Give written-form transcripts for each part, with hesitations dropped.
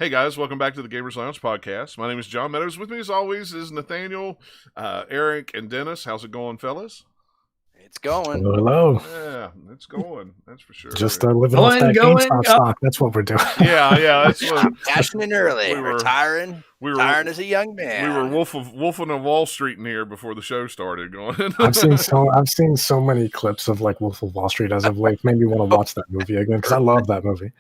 Hey guys, welcome back to the Gamers Lounge podcast. My name is John Meadows. With me, as always, is Nathaniel, Eric, and Dennis. How's it going, fellas? It's going. Hello. Yeah, it's going. That's for sure. Just living off that GameStop stock. That's what we're doing. Yeah. That's what. I'm cashing in early. Retiring as a young man. We were wolfing of Wall Street in here before the show started. Going. I've seen so many clips of like Wolf of Wall Street as of late. Made me want to watch that movie again because I love that movie.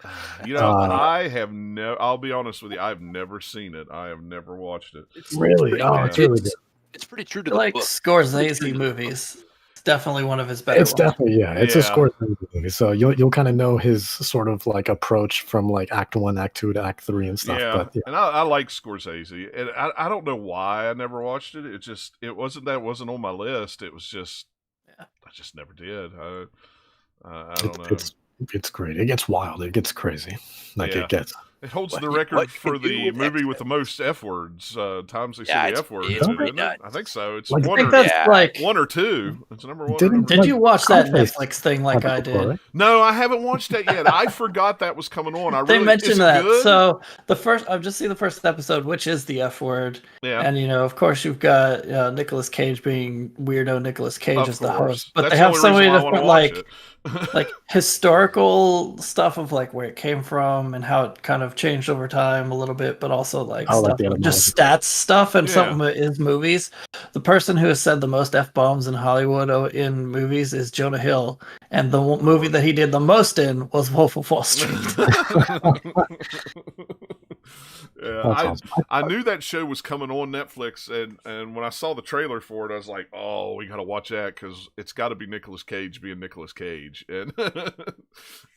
I'll be honest with you. I've never seen it. I have never watched it. It's really good. It's pretty true to the book. Scorsese movies. It's definitely one of his better ones. It's a Scorsese movie, so you'll kind of know his sort of like approach from like Act 1, Act 2 to Act 3 and stuff. Yeah, and I like Scorsese, and I don't know why I never watched it. It wasn't on my list. It was just I just never did. I don't know. It's great. It gets wild. It gets crazy. It holds the record for the movie with the most F words times they say the F word. I think so. It's one or two. It's number one. Did you watch that Netflix thing like I did? No, I haven't watched that yet. I forgot that was coming on. They mentioned that. Good? So I've just seen the first episode, which is the F word. Yeah. And of course, you've got Nicolas Cage being weirdo Nicolas Cage as the host, but that's they have so many different like historical stuff of like where it came from and how it kind of changed over time a little bit, but also just stats stuff and some of it is movies. The person who has said the most F-bombs in Hollywood in movies is Jonah Hill, and the movie that he did the most in was Wolf of Wall Street. I knew that show was coming on Netflix, and when I saw the trailer for it, I was like, "Oh, we got to watch that because it's got to be Nicolas Cage being Nicolas Cage." And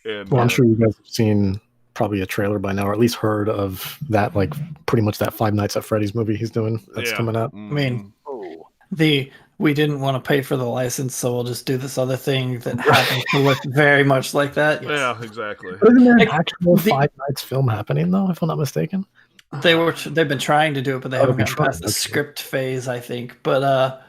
I'm sure you guys have seen probably a trailer by now, or at least heard of that, like pretty much that Five Nights at Freddy's movie he's doing that's coming out. I mean, we didn't want to pay for the license, so we'll just do this other thing that happens to look very much like that. Yes. Yeah, exactly. Isn't there an actual Five Nights film happening though, if I'm not mistaken? They've been trying to do it, but they haven't gotten past the script phase, I think. But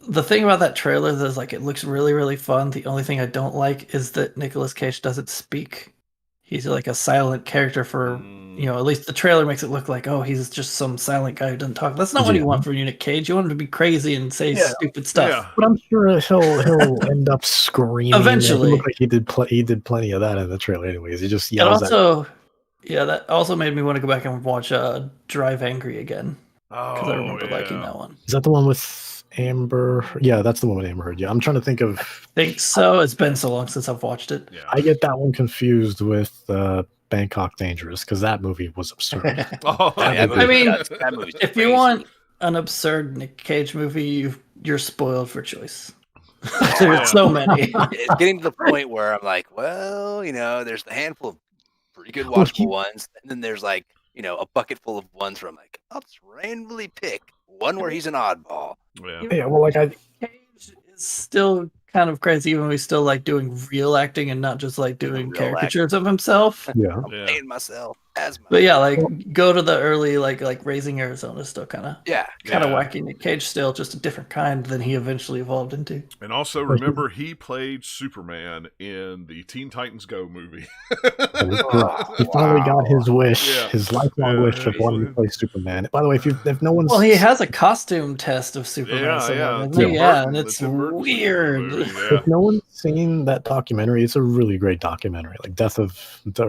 the thing about that trailer is like it looks really, really fun. The only thing I don't like is that Nicolas Cage doesn't speak. He's like a silent character for, at least the trailer makes it look like, oh, he's just some silent guy who doesn't talk. That's not what you want from Nick Cage. You want him to be crazy and say stupid stuff. Yeah. But I'm sure he'll end up screaming. Eventually. It looked like he did plenty of that in the trailer anyways. He just yells that also made me want to go back and watch Drive Angry again. Because I remember liking that one. Is that the one with Amber? Yeah, that's the one with Amber Heard. Yeah, I'm trying to think of. I think so. It's been so long since I've watched it. Yeah. I get that one confused with Bangkok Dangerous because that movie was absurd. If you want an absurd Nick Cage movie, you're spoiled for choice. There's so many. It's getting to the point where I'm like, well, there's a handful of pretty good watchable ones, and then there's like, a bucket full of ones where I'm like, I'll just randomly pick one where he's an oddball. Cage is still kind of crazy, even when he's still like doing real acting and not just like doing caricatures of himself. Yeah, I'm playing myself as But go to the early like Raising Arizona, still kind of wacky Nick Cage, still just a different kind than he eventually evolved into. And also remember, he played Superman in the Teen Titans Go movie. He finally got his wish, his lifelong wish of wanting to play Superman. By the way, if no one's he has a costume test of Superman. And it's weird. If no one's seen that documentary, it's a really great documentary, like Death of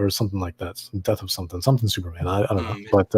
something like that. Death of something Superman. I don't know, but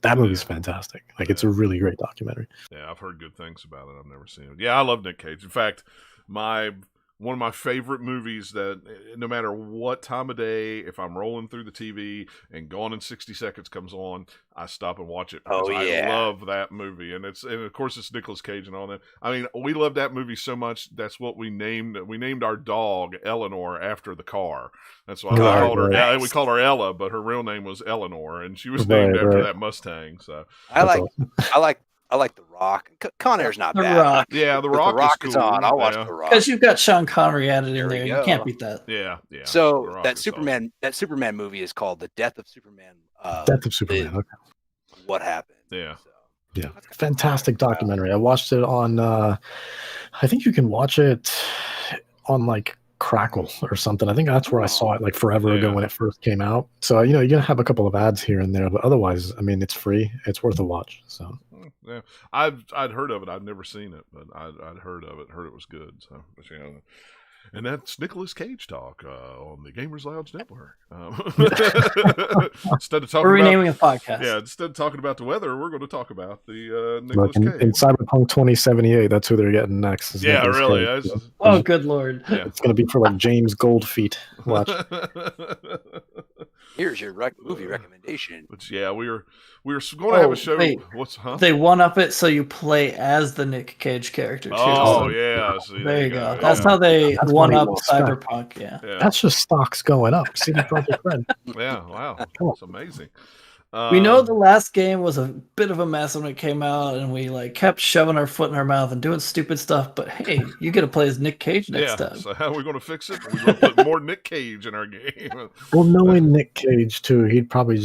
that movie's fantastic. Like it's a really great documentary. Yeah, I've heard good things about it. I've never seen it. Yeah, I love Nick Cage. In fact, one of my favorite movies that no matter what time of day, if I'm rolling through the TV and Gone in 60 Seconds comes on, I stop and watch it because I love that movie. And of course it's Nicolas Cage and all that. I mean, we love that movie so much. That's what we named our dog Eleanor after the car. That's why we called her. Yeah, we called her Ella, but her real name was Eleanor, and she was named after that Mustang. So I like The Rock. Con Air's not bad. Rock. Yeah, The Rock is cool. on. I'll watch The Rock. Because you've got Sean Connery added in there. You can't beat that. Yeah. So that Superman movie is called The Death of Superman. Death of Superman. Okay. What happened? Yeah. Yeah. Fantastic documentary. I watched it on I think you can watch it on like Crackle or something. I think that's where I saw it like forever ago when it first came out. So you're gonna have a couple of ads here and there, but otherwise, I mean, it's free. It's worth a watch. So yeah, I'd heard of it. I'd never seen it, but I'd heard of it. Heard it was good. So, but, and that's Nicolas Cage talk on the Gamers Lounge Network. Instead of talking, we're renaming a podcast. Yeah, instead of talking about the weather, we're going to talk about the Nicolas Cage. In Cyberpunk 2078, that's who they're getting next. Yeah, Nicolas really. Cage. Oh, good lord! Yeah. It's going to be for like James Goldfeet. Watch. Here's your movie recommendation. But yeah, we were going to have a show. They one up it so you play as the Nick Cage character too. Oh yeah, see, there you go. That's how they one up Cyberpunk. Yeah, that's just stocks going up. CD Projekt Red. Yeah, wow, that's amazing. We know the last game was a bit of a mess when it came out, and we like kept shoving our foot in our mouth and doing stupid stuff. But hey, you get to play as Nick Cage next time. So how are we going to fix it? We're going to put more Nick Cage in our game. Well, knowing Nick Cage too, he'd probably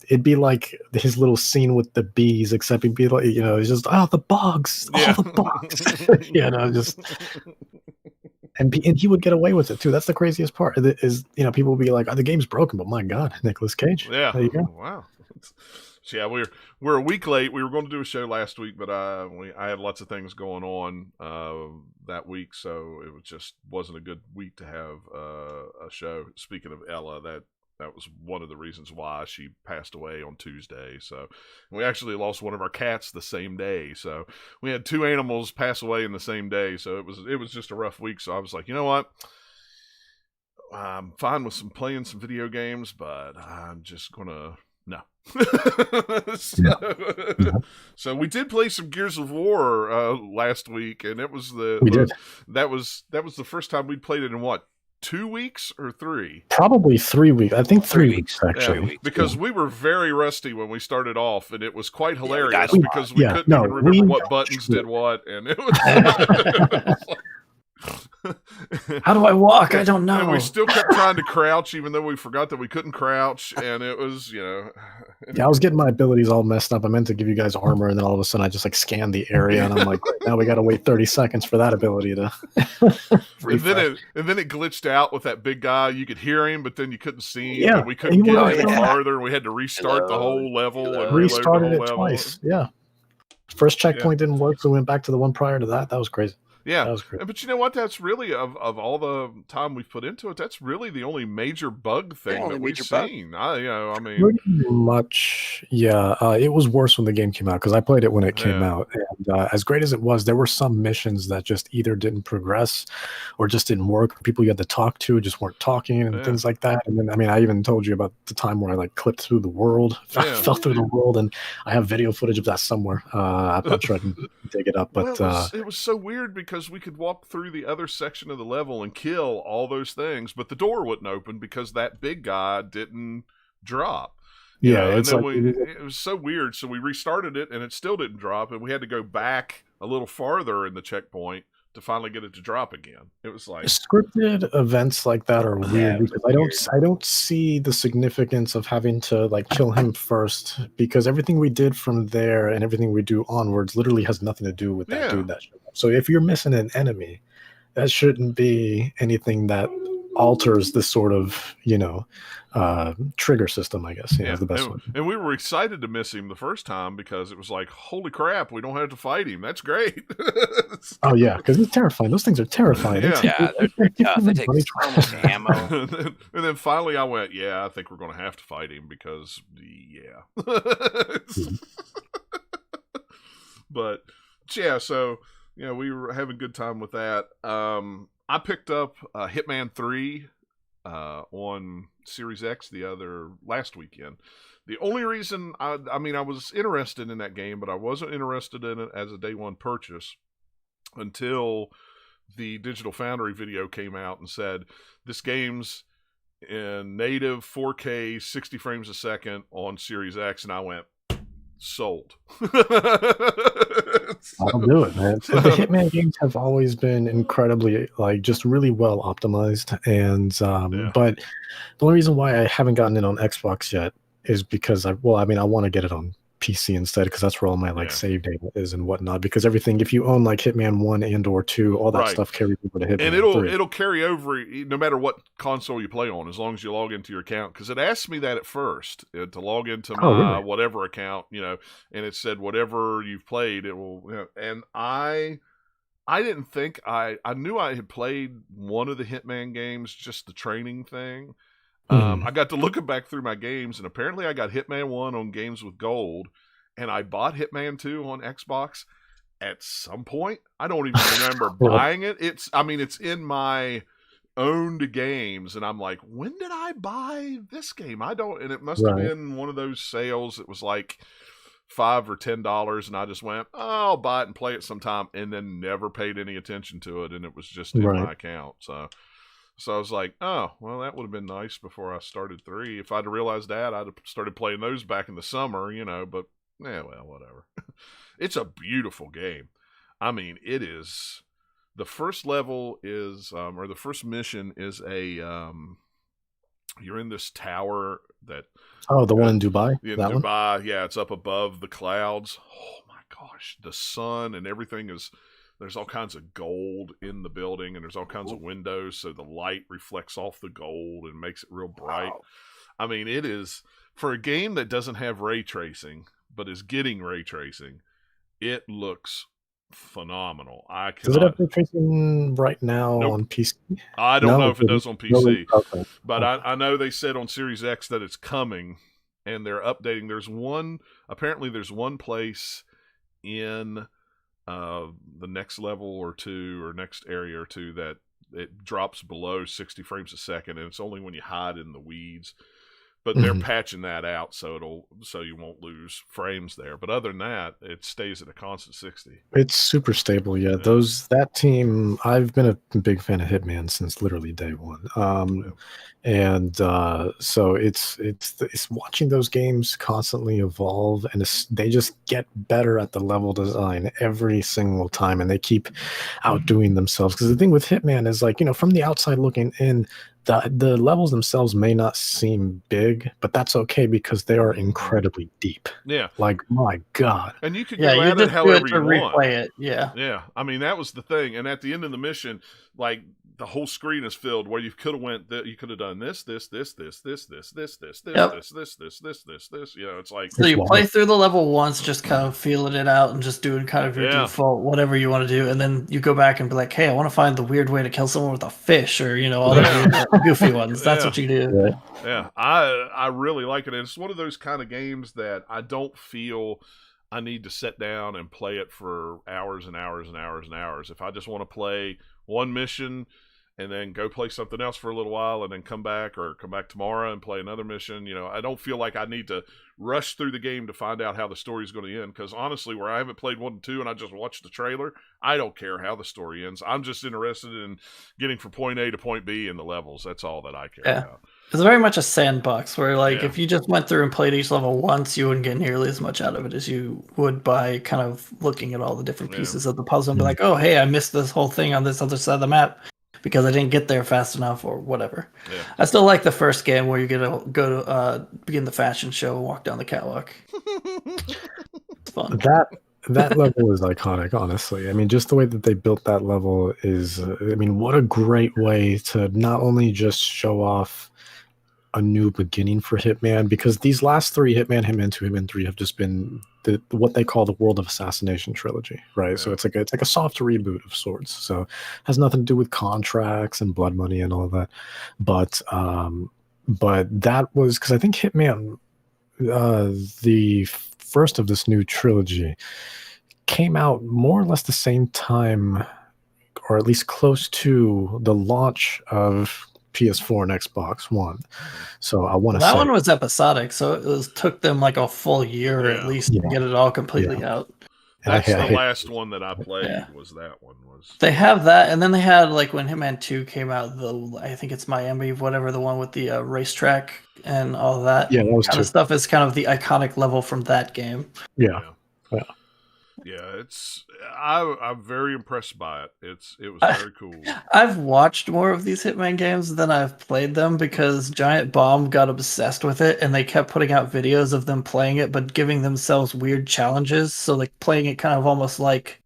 it'd be like his little scene with the bees, except he'd be like, he's just the bugs, all the bugs, just. And he would get away with it too. That's the craziest part. Is people will be like, the game's broken, but my God, Nicolas Cage. Yeah, there you go. Wow. So yeah, we're a week late. We were going to do a show last week, but I had lots of things going on that week, so it wasn't a good week to have a show. Speaking of Ella, that was one of the reasons why she passed away on Tuesday. So we actually lost one of our cats the same day. So we had two animals pass away in the same day. So it was just a rough week. So I was like, you know what? I'm fine with playing some video games, but I'm just gonna no. So we did play some Gears of War last week, and it was that was the first time we'd played it in what? 2 weeks or 3? Probably 3 weeks. I think 3 weeks actually. Yeah, because we were very rusty when we started off, and it was quite hilarious because we couldn't even remember what buttons did what, and it was. How do I walk? I don't know. And we still kept trying to crouch, even though we forgot that we couldn't crouch, and it was, Yeah, I was getting my abilities all messed up. I meant to give you guys armor, and then all of a sudden I just scanned the area, and I'm like, now we got to wait 30 seconds for that ability to. and then it glitched out with that big guy. You could hear him, but then you couldn't see him. Yeah, and we couldn't get any farther, and we had to restart the whole level. And restarted it twice. Yeah. First checkpoint didn't work, so we went back to the one prior to that. That was crazy. Yeah, but you know what? That's really of all the time we've put into it. That's really the only major bug thing that we've seen. I mean, pretty much, yeah. It was worse when the game came out because I played it when it came out, and as great as it was, there were some missions that just either didn't progress or just didn't work. People you had to talk to just weren't talking and things like that. And then, I mean, I even told you about the time where I clipped through the world, fell through the world, and I have video footage of that somewhere. I'm not sure I can dig it up, but it was so weird because we could walk through the other section of the level and kill all those things, but the door wouldn't open because that big guy didn't drop. It was so weird. So we restarted it and it still didn't drop, and we had to go back a little farther in the checkpoint to finally get it to drop again. It was like scripted events like that are weird because I don't see the significance of having to kill him first, because everything we did from there and everything we do onwards literally has nothing to do with that dude that showed up. So if you're missing an enemy, that shouldn't be anything that alters the sort of trigger system, I guess. Is the best one. And we were excited to miss him the first time because it was like, holy crap, we don't have to fight him. That's great. Oh yeah, because he's terrifying. Those things are terrifying. They're tough. They take so much ammo. And then finally I went, I think we're going to have to fight him because But so we were having a good time with that. I picked up Hitman 3 on Series X last weekend. The only reason I was interested in that game, but I wasn't interested in it as a day one purchase until the Digital Foundry video came out and said this game's in native 4K 60 frames a second on Series X, and I went, sold. I'll do it, man. So the Hitman games have always been incredibly just really well optimized, and but the only reason why I haven't gotten it on Xbox yet is because I want to get it on PC instead, because that's where all my like save data is and whatnot. Because everything, if you own like Hitman 1 and or 2, all that stuff carries over to Hitman and 3. it'll carry over no matter what console you play on, as long as you log into your account. Because it asked me that at first to log into my whatever account, you know, and it said whatever you've played, it will. You know, and I didn't think I knew I had played one of the Hitman games, just the training thing. I got to looking back through my games, and apparently I got Hitman 1 on Games with Gold, and I bought Hitman 2 on Xbox at some point. I don't even remember buying it. It's in my owned games, and I'm like, when did I buy this game? I don't, and it must have been one of those sales. It was like $5 or $10, and I just went, oh, I'll buy it and play it sometime, and then never paid any attention to it, and it was just in my account. So I was like, oh, well, that would have been nice before I started 3. If I'd have realized that, I'd have started playing those back in the summer, you know, but, well, whatever. It's a beautiful game. I mean, it is, the first level is, or the first mission is you're in this tower that... Oh, the one in Dubai? In Dubai, yeah, it's up above the clouds. Oh, my gosh, the sun and everything is... There's all kinds of gold in the building, and there's all kinds of windows, so the light reflects off the gold and makes it real bright. Wow. I mean, it is, for a game that doesn't have ray tracing, but is getting ray tracing, it looks phenomenal. Does it have ray tracing right now on PC? I don't know if it does on PC, but I know they said on Series X that it's coming, and they're updating. Apparently there's one place in... the next level or 2 or next area or 2 that it drops below 60 frames a second, and it's only when you hide in the weeds. But they're patching that out so you won't lose frames there. But other than that, it stays at a constant 60. It's super stable, yeah. That team, I've been a big fan of Hitman since literally day one. And so it's watching those games constantly evolve, and they just get better at the level design every single time, and they keep outdoing themselves. Because the thing with Hitman is, like, you know, from the outside looking in, the levels themselves may not seem big, but that's okay because they are incredibly deep. Yeah. Like, my God. And you could go at it however you want. Replay it. Yeah. Yeah. I mean, that was the thing. And at the end of the mission, like, the whole screen is filled where you could have you could have done this. You know, it's like, so you play through the level once, just kind of feeling it out and just doing kind of your default whatever you want to do, and then you go back and be like, hey, I want to find the weird way to kill someone with a fish, or, you know, all the goofy ones. That's what you do. Yeah, I really like it. And it's one of those kind of games that I don't feel I need to sit down and play it for hours and hours and hours and hours. If I just want to play one mission and then go play something else for a little while and then come back tomorrow and play another mission, you know, I don't feel like I need to rush through the game to find out how the story's going to end. Because honestly, where I haven't played 1 and 2 and I just watched the trailer, I don't care how the story ends. I'm just interested in getting from point A to point B in the levels. That's all that I care about. It's very much a sandbox where, like, if you just went through and played each level once, you wouldn't get nearly as much out of it as you would by kind of looking at all the different pieces of the puzzle and be like, oh, hey, I missed this whole thing on this other side of the map because I didn't get there fast enough or whatever. Yeah. I still like the first game where you get to go to begin the fashion show and walk down the catwalk. It's fun. That level is iconic, honestly. I mean, just the way that they built that level is, I mean, what a great way to not only just show off a new beginning for Hitman, because these last 3, Hitman, Hitman 2, Hitman 3, have just been what they call the World of Assassination trilogy, right? Yeah. So it's like a soft reboot of sorts. So it has nothing to do with contracts and blood money and all that. But that was because I think Hitman, the first of this new trilogy, came out more or less the same time, or at least close to the launch of PS4 and Xbox One. So I want to say that one was episodic, so it took them like a full year at least to get it all completely out. That's the last one that I played. Was that one? They have that, and then they had, like, when Hitman 2 came out, I think it's Miami, whatever, the one with the racetrack and all that. Yeah, that was kind of stuff is kind of the iconic level from that game. Yeah. Yeah, I'm very impressed by it. It was very cool. I've watched more of these Hitman games than I've played them because Giant Bomb got obsessed with it and they kept putting out videos of them playing it but giving themselves weird challenges. So like playing it kind of almost like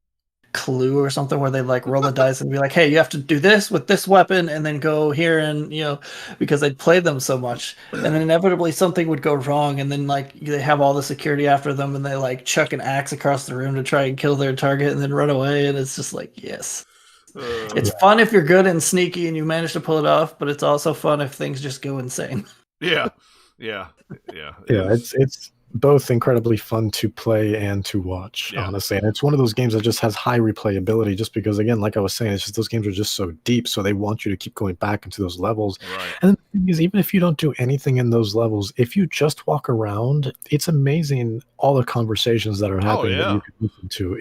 Clue or something where they like roll the dice and be like, hey, you have to do this with this weapon and then go here, and because they'd played them so much, and then inevitably something would go wrong, and then like they have all the security after them and they like chuck an axe across the room to try and kill their target and then run away, and it's just like, yes. It's fun if you're good and sneaky and you manage to pull it off, but it's also fun if things just go insane. Yeah. It's both incredibly fun to play and to watch, honestly. And it's one of those games that just has high replayability just because, again, like I was saying, it's just those games are just so deep, so they want you to keep going back into those levels. Right. And the thing is, even if you don't do anything in those levels, if you just walk around, it's amazing all the conversations that are happening that you can listen to.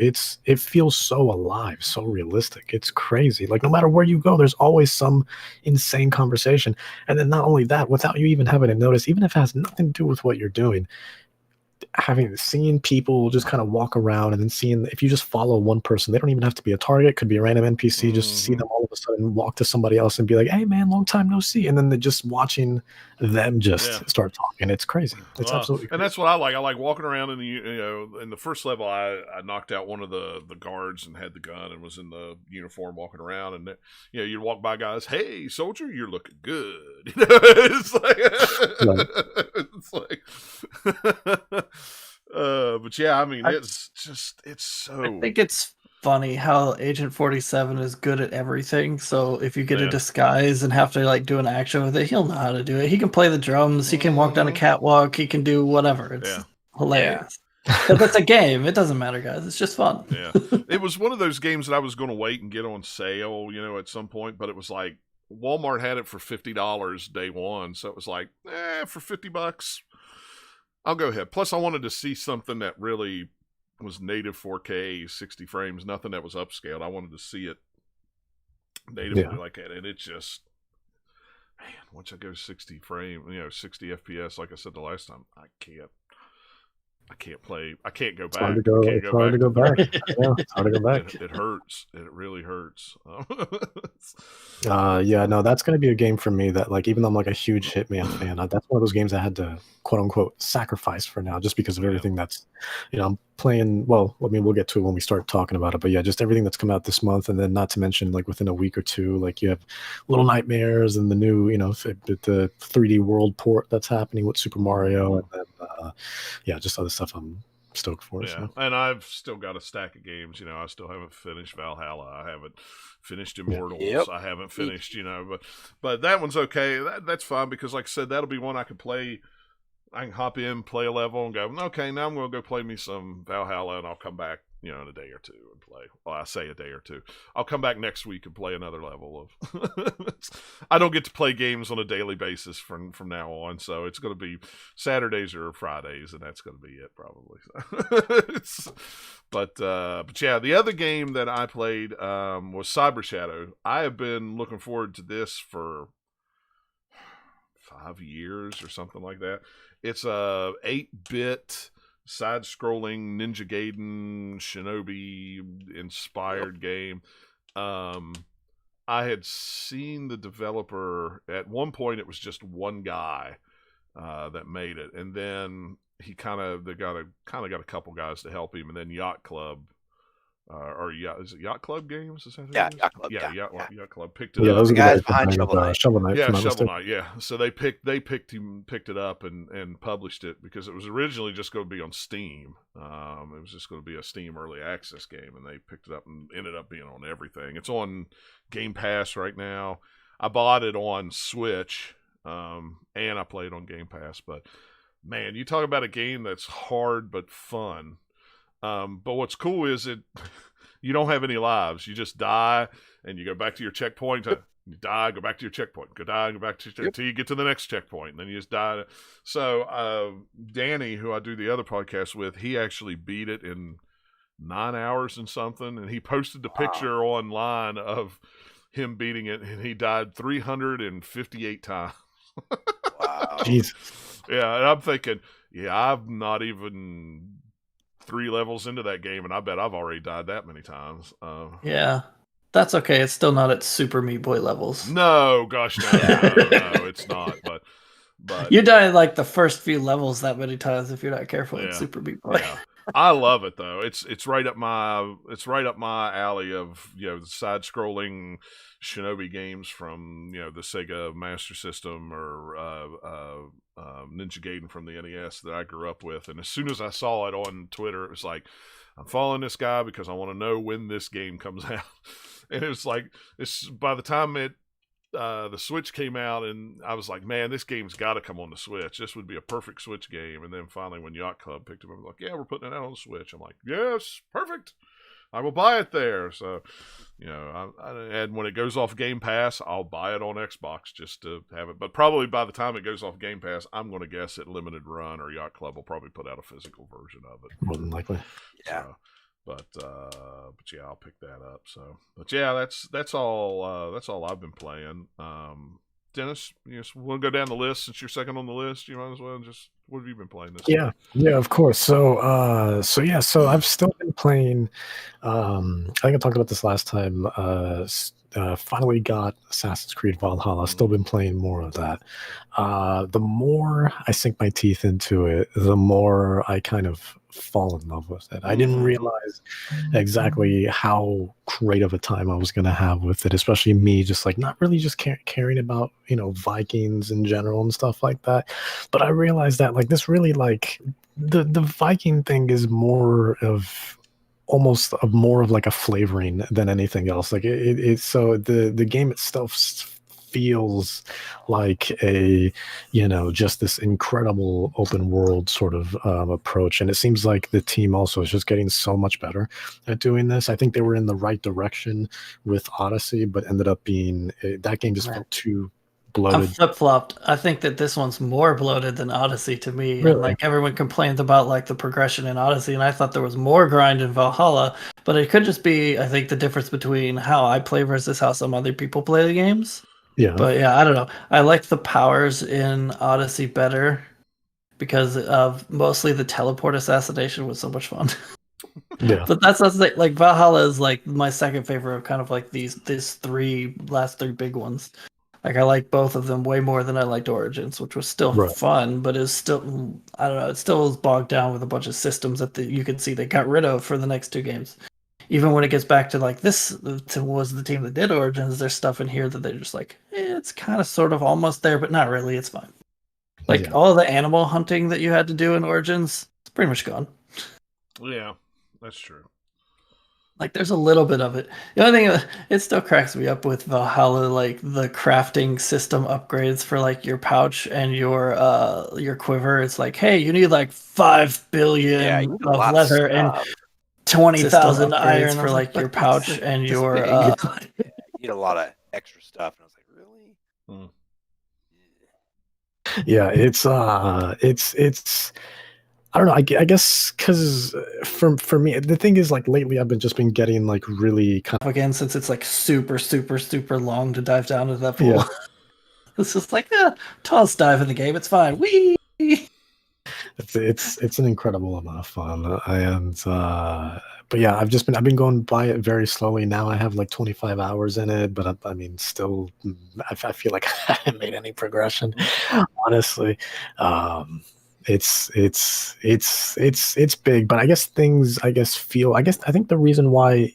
It feels so alive, so realistic. It's crazy. Like no matter where you go, there's always some insane conversation. And then not only that, without you even having to notice, even if it has nothing to do with what you're doing, seen people just kind of walk around and then seeing if you just follow one person, they don't even have to be a target, could be a random NPC, just see them all of a sudden walk to somebody else and be like, hey man, long time no see, and then they're just watching them just start talking. It's crazy. It's absolutely crazy. And that's what I like. I like walking around in in the first level. I knocked out one of the guards and had the gun and was in the uniform walking around, and you'd walk by guys, hey soldier, you're looking good. It's like, it's like but yeah, I mean, it's so. I think it's funny how Agent 47 is good at everything. So if you get a disguise and have to like do an action with it, he'll know how to do it. He can play the drums. He can walk down a catwalk. He can do whatever. It's hilarious. But that's a game. It doesn't matter, guys. It's just fun. Yeah, it was one of those games that I was going to wait and get on sale, at some point. But it was like Walmart had it for $50 day one, so it was like, for $50. I'll go ahead. Plus, I wanted to see something that really was native 4K, 60 frames, nothing that was upscaled. I wanted to see it natively like that. And it just, man, once I go 60 frame, 60 FPS, like I said the last time, I can't play. I can't go back. It's hard to go back. Yeah, it's hard to go back. It hurts. It really hurts. No, that's going to be a game for me that, like, even though I'm like a huge Hitman fan, that's one of those games I had to quote unquote sacrifice for now, just because of everything that's, I'm playing. Well, I mean, we'll get to it when we start talking about it, but yeah, just everything that's come out this month, and then not to mention like within a week or two, like you have Little Nightmares and the new, the 3D World port that's happening with Super Mario, and then just other stuff I'm stoked for. Yeah, so. And I've still got a stack of games. I still haven't finished Valhalla. I haven't finished Immortals. Yep. I haven't finished, but that one's okay. That's fine because, like I said, that'll be one I can play. I can hop in, play a level, and go, okay, now I'm going to go play me some Valhalla, and I'll come back, in a day or two and play. Well, I say a day or two. I'll come back next week and play another level of. I don't get to play games on a daily basis from now on, so it's going to be Saturdays or Fridays, and that's going to be it probably. But yeah, the other game that I played was Cyber Shadow. I have been looking forward to this for 5 years or something like that. It's a 8-bit side-scrolling Ninja Gaiden Shinobi inspired game. I had seen the developer at one point. It was just one guy that made it, and then they got a couple guys to help him, and then Yacht Club. Is it Yacht Club Games? Is that Yacht Club. Yacht Club picked it up. Those guys behind Shovel Knight. Shovel Knight. Yeah, Shovel Knight. Yeah. So they picked it up and published it because it was originally just going to be on Steam. It was just going to be a Steam early access game, and they picked it up and ended up being on everything. It's on Game Pass right now. I bought it on Switch, and I played on Game Pass. But man, you talk about a game that's hard but fun. But what's cool is you don't have any lives. You just die and you go back to your checkpoint. You die, go back to your checkpoint. Go die, go back to your checkpoint until you get to the next checkpoint. And then you just die. So Danny, who I do the other podcast with, he actually beat it in 9 hours and something. And he posted the picture online of him beating it, and he died 358 times. Wow. Jesus. Yeah, and I'm thinking, I've not even 3 levels into that game, and I bet I've already died that many times. Yeah, that's okay. It's still not at Super Meat Boy levels. No, gosh, no, it's not. But you die like the first few levels that many times if you're not careful in Super Meat Boy. Yeah. I love it though. It's right up my alley of the side scrolling shinobi games from the Sega Master System or Ninja Gaiden from the NES that I grew up with. And as soon as I saw it on Twitter, it was like, I'm following this guy because I want to know when this game comes out. And it was like by the time the Switch came out, and I was like, man, this game's got to come on the Switch. This would be a perfect Switch game. And then finally, when Yacht Club picked it up, I was like, yeah, we're putting it out on the Switch. I'm like, yes, perfect. I will buy it there. So, and when it goes off Game Pass, I'll buy it on Xbox just to have it. But probably by the time it goes off Game Pass, I'm going to guess that Limited Run or Yacht Club will probably put out a physical version of it. More than likely. Yeah. So, but yeah, I'll pick that up. So, but yeah, that's all I've been playing. Dennis, you want to go down the list since you're second on the list? You might as well just. What have you been playing this week? Yeah, of course. So I've still been playing. I think I talked about this last time. Finally got Assassin's Creed Valhalla. Still been playing more of that. The more I sink my teeth into it, the more I kind of fall in love with it. I didn't realize exactly how great of a time I was going to have with it, especially me just like not really just caring about Vikings in general and stuff like that. But I realized that like this really like the Viking thing is more of almost more of like a flavoring than anything else. Like it's so the game itself feels like a just this incredible open world sort of approach, and it seems like the team also is just getting so much better at doing this. I think they were in the right direction with Odyssey, but ended up being that game just felt too bloated. I'm flip-flopped. I think that this one's more bloated than Odyssey to me. Really? And like everyone complains about like the progression in Odyssey, and I thought there was more grind in Valhalla, but it could just be, I think, the difference between how I play versus how some other people play the games. Yeah. But yeah, I don't know. I liked the powers in Odyssey better because of mostly the teleport assassination was so much fun. Yeah. But that's like Valhalla is like my second favorite of kind of like these last three big ones. Like I like both of them way more than I liked Origins, which was still fun, but it's still I don't know, it still is bogged down with a bunch of systems that you can see they got rid of for the next two games. Even when it gets back to like this was the team that did Origins, there's stuff in here that they're just like, it's kind of sort of almost there, but not really. It's fine. Like all the animal hunting that you had to do in Origins, it's pretty much gone. Yeah, that's true. Like there's a little bit of it. The only thing it still cracks me up with Valhalla, like the crafting system upgrades for like your pouch and your quiver. It's like, hey, you need like 5 billion of leather and 20,000 iron for like your pouch and your. You need a lot of extra stuff, and I was like, really? Yeah, it's I don't know. I guess because for me, the thing is like lately I've been getting like really kind of again since it's like super long to dive down into that pool. Yeah. It's just like tallest dive in the game. It's fine. Whee! It's an incredible amount of fun, and but yeah, I've been going by it very slowly now. I have like 25 hours in it, but I mean, still, I feel like I haven't made any progression, honestly. It's big, but I think the reason why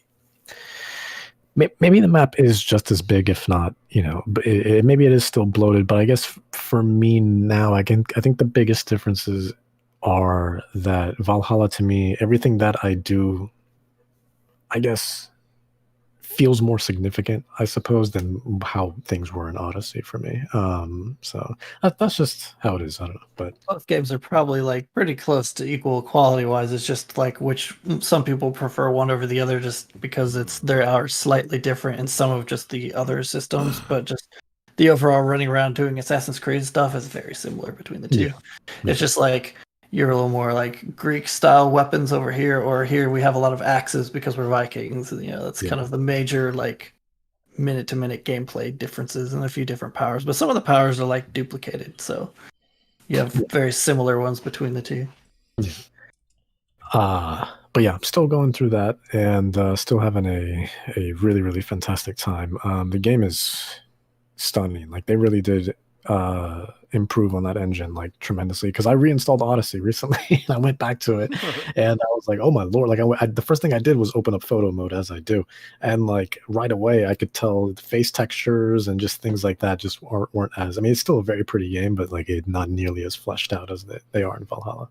maybe the map is just as big, if not, but maybe it is still bloated. But I guess for me now, I think the biggest differences are that Valhalla to me, everything that I do, I guess, feels more significant, I suppose, than how things were in Odyssey for me. So that's just how it is. I don't know, but both games are probably like pretty close to equal quality wise. It's just like which some people prefer one over the other, just because they are slightly different in some of just the other systems, but just the overall running around doing Assassin's Creed stuff is very similar between the two. It's just like you're a little more like Greek style weapons over here, or here we have a lot of axes because we're Vikings. That's kind of the major like minute to minute gameplay differences and a few different powers. But some of the powers are like duplicated, so you have very similar ones between the two. But yeah, I'm still going through that and still having a really, really fantastic time. The game is stunning. Like they really did improve on that engine like tremendously, because I reinstalled Odyssey recently and I went back to it and I was like, oh my lord, like the first thing I did was open up photo mode, as I do, and like right away I could tell the face textures and just things like that just weren't as, I mean, it's still a very pretty game, but like it's not nearly as fleshed out as they are in Valhalla.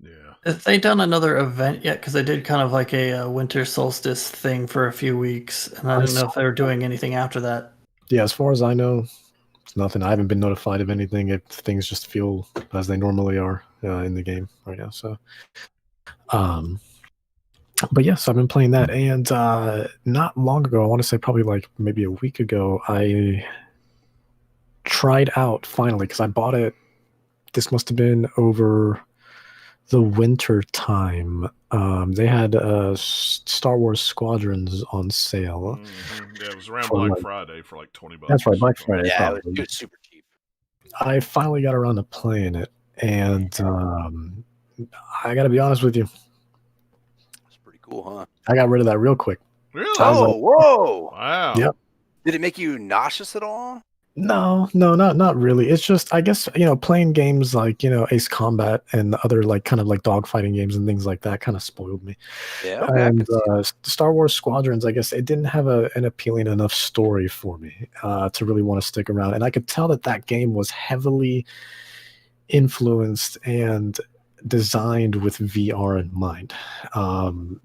Yeah. Have they done another event yet? Because they did kind of like a winter solstice thing for a few weeks, and I didn't know if they were doing anything after that. Yeah, as far as I know, it's nothing. I haven't been notified of anything. Things just feel as they normally are in the game right now. So, but yes, I've been playing that, and not long ago, I want to say probably like maybe a week ago, I tried out finally, because I bought it. This must have been over the winter time. They had Star Wars Squadrons on sale. Yeah, it was around Black Friday for like $20. That's right, Black Friday. Yeah, it was super cheap. I finally got around to playing it, and I got to be honest with you. It's pretty cool, huh? I got rid of that real quick. Really? Oh, whoa! Wow. Yep. Did it make you nauseous at all? No, not really. It's just, I guess, playing games like, Ace Combat and other like kind of like dogfighting games and things like that kind of spoiled me. Yeah, okay. And Star Wars Squadrons, I guess it didn't have an appealing enough story for me to really want to stick around. And I could tell that game was heavily influenced and designed with VR in mind,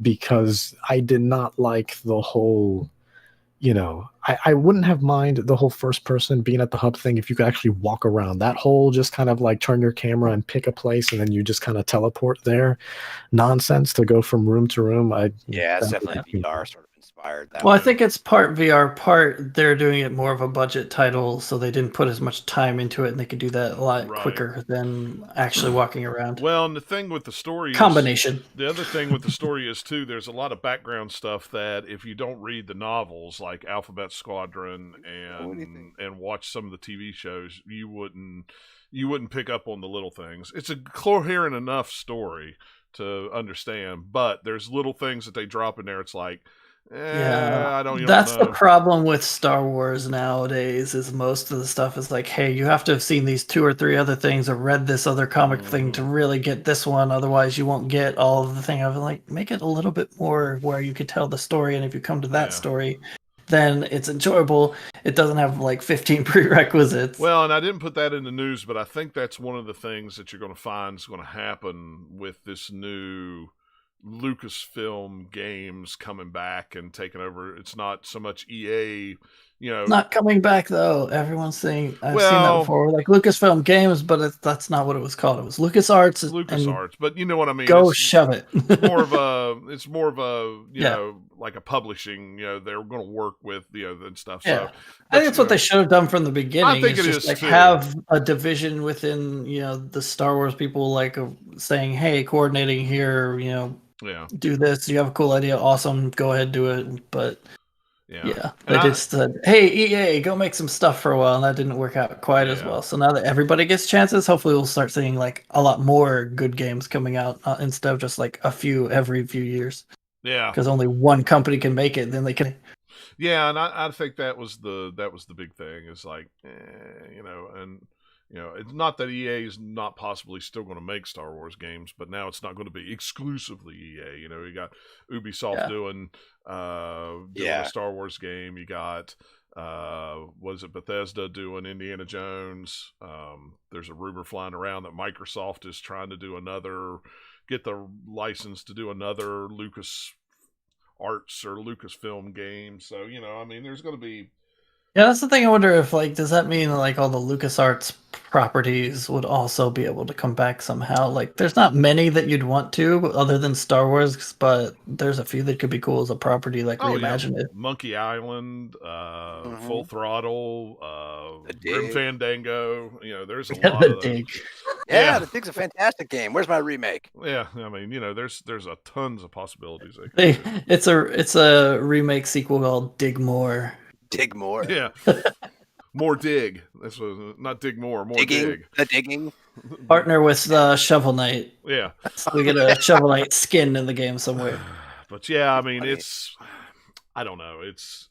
because I did not like the whole, I wouldn't have mind the whole first person being at the hub thing if you could actually walk around. That whole just kind of like turn your camera and pick a place and then you just kind of teleport there nonsense to go from room to room. Yeah, it's definitely VR sort of inspired that. Well, I think it's part VR, part they're doing it more of a budget title, so they didn't put as much time into it, and they could do that a lot quicker than actually walking around. Well, and the thing with the story combination. The other thing with the story is too, there's a lot of background stuff that if you don't read the novels like Alphabet Squadron and watch some of the TV shows, you wouldn't pick up on the little things. It's a coherent enough story to understand, but there's little things that they drop in there. It's like, I don't. That's the problem with Star Wars nowadays. Is most of the stuff is like, hey, you have to have seen these 2 or 3 other things or read this other comic thing to really get this one. Otherwise, you won't get all of the thing. I was like, make it a little bit more where you could tell the story, and if you come to that story, then it's enjoyable. It doesn't have like 15 prerequisites. Well, and I didn't put that in the news, but I think that's one of the things that you're going to find is going to happen with this new Lucasfilm games coming back and taking over. It's not so much EA, Not coming back though. Everyone's saying I've seen that before, like Lucasfilm games, but that's not what it was called. It was LucasArts. LucasArts, but you know what I mean. Shove it. It's more of a you know, like a publishing. They're going to work with and stuff. Yeah. So I think that's what they should have done from the beginning. I think it's it just is like too. Have a division within the Star Wars people, like saying, "Hey, coordinating here. Do this. You have a cool idea. Awesome. Go ahead, do it." But they just said, "Hey, EA, go make some stuff for a while," and that didn't work out quite as well. So now that everybody gets chances, hopefully we'll start seeing like a lot more good games coming out instead of just like a few every few years. Yeah, because only one company can make it, then they can. Yeah, and I think that was the big thing. Is like, it's not that EA is not possibly still going to make Star Wars games, but now it's not going to be exclusively EA. You got Ubisoft doing a Star Wars game. You got Bethesda doing Indiana Jones. There's a rumor flying around that Microsoft is trying to do get the license to do another Lucas Arts or Lucasfilm game. So, there's going to be... Yeah, that's the thing. I wonder if, does that mean, all the LucasArts properties would also be able to come back somehow? There's not many that you'd want to, other than Star Wars, but there's a few that could be cool as a property, reimagined it. Monkey Island, Full Throttle, Grim Fandango. There's a lot of those. Yeah, The Dig's a fantastic game. Where's my remake? Yeah, there's a tons of possibilities. It's a remake sequel called Dig More. Dig More. Yeah. More dig. That's what, not dig more. More dig. The digging. Partner with Shovel Knight. Yeah. So we get a Shovel Knight skin in the game somewhere. But yeah, I mean, Funny. it's. I don't know. It's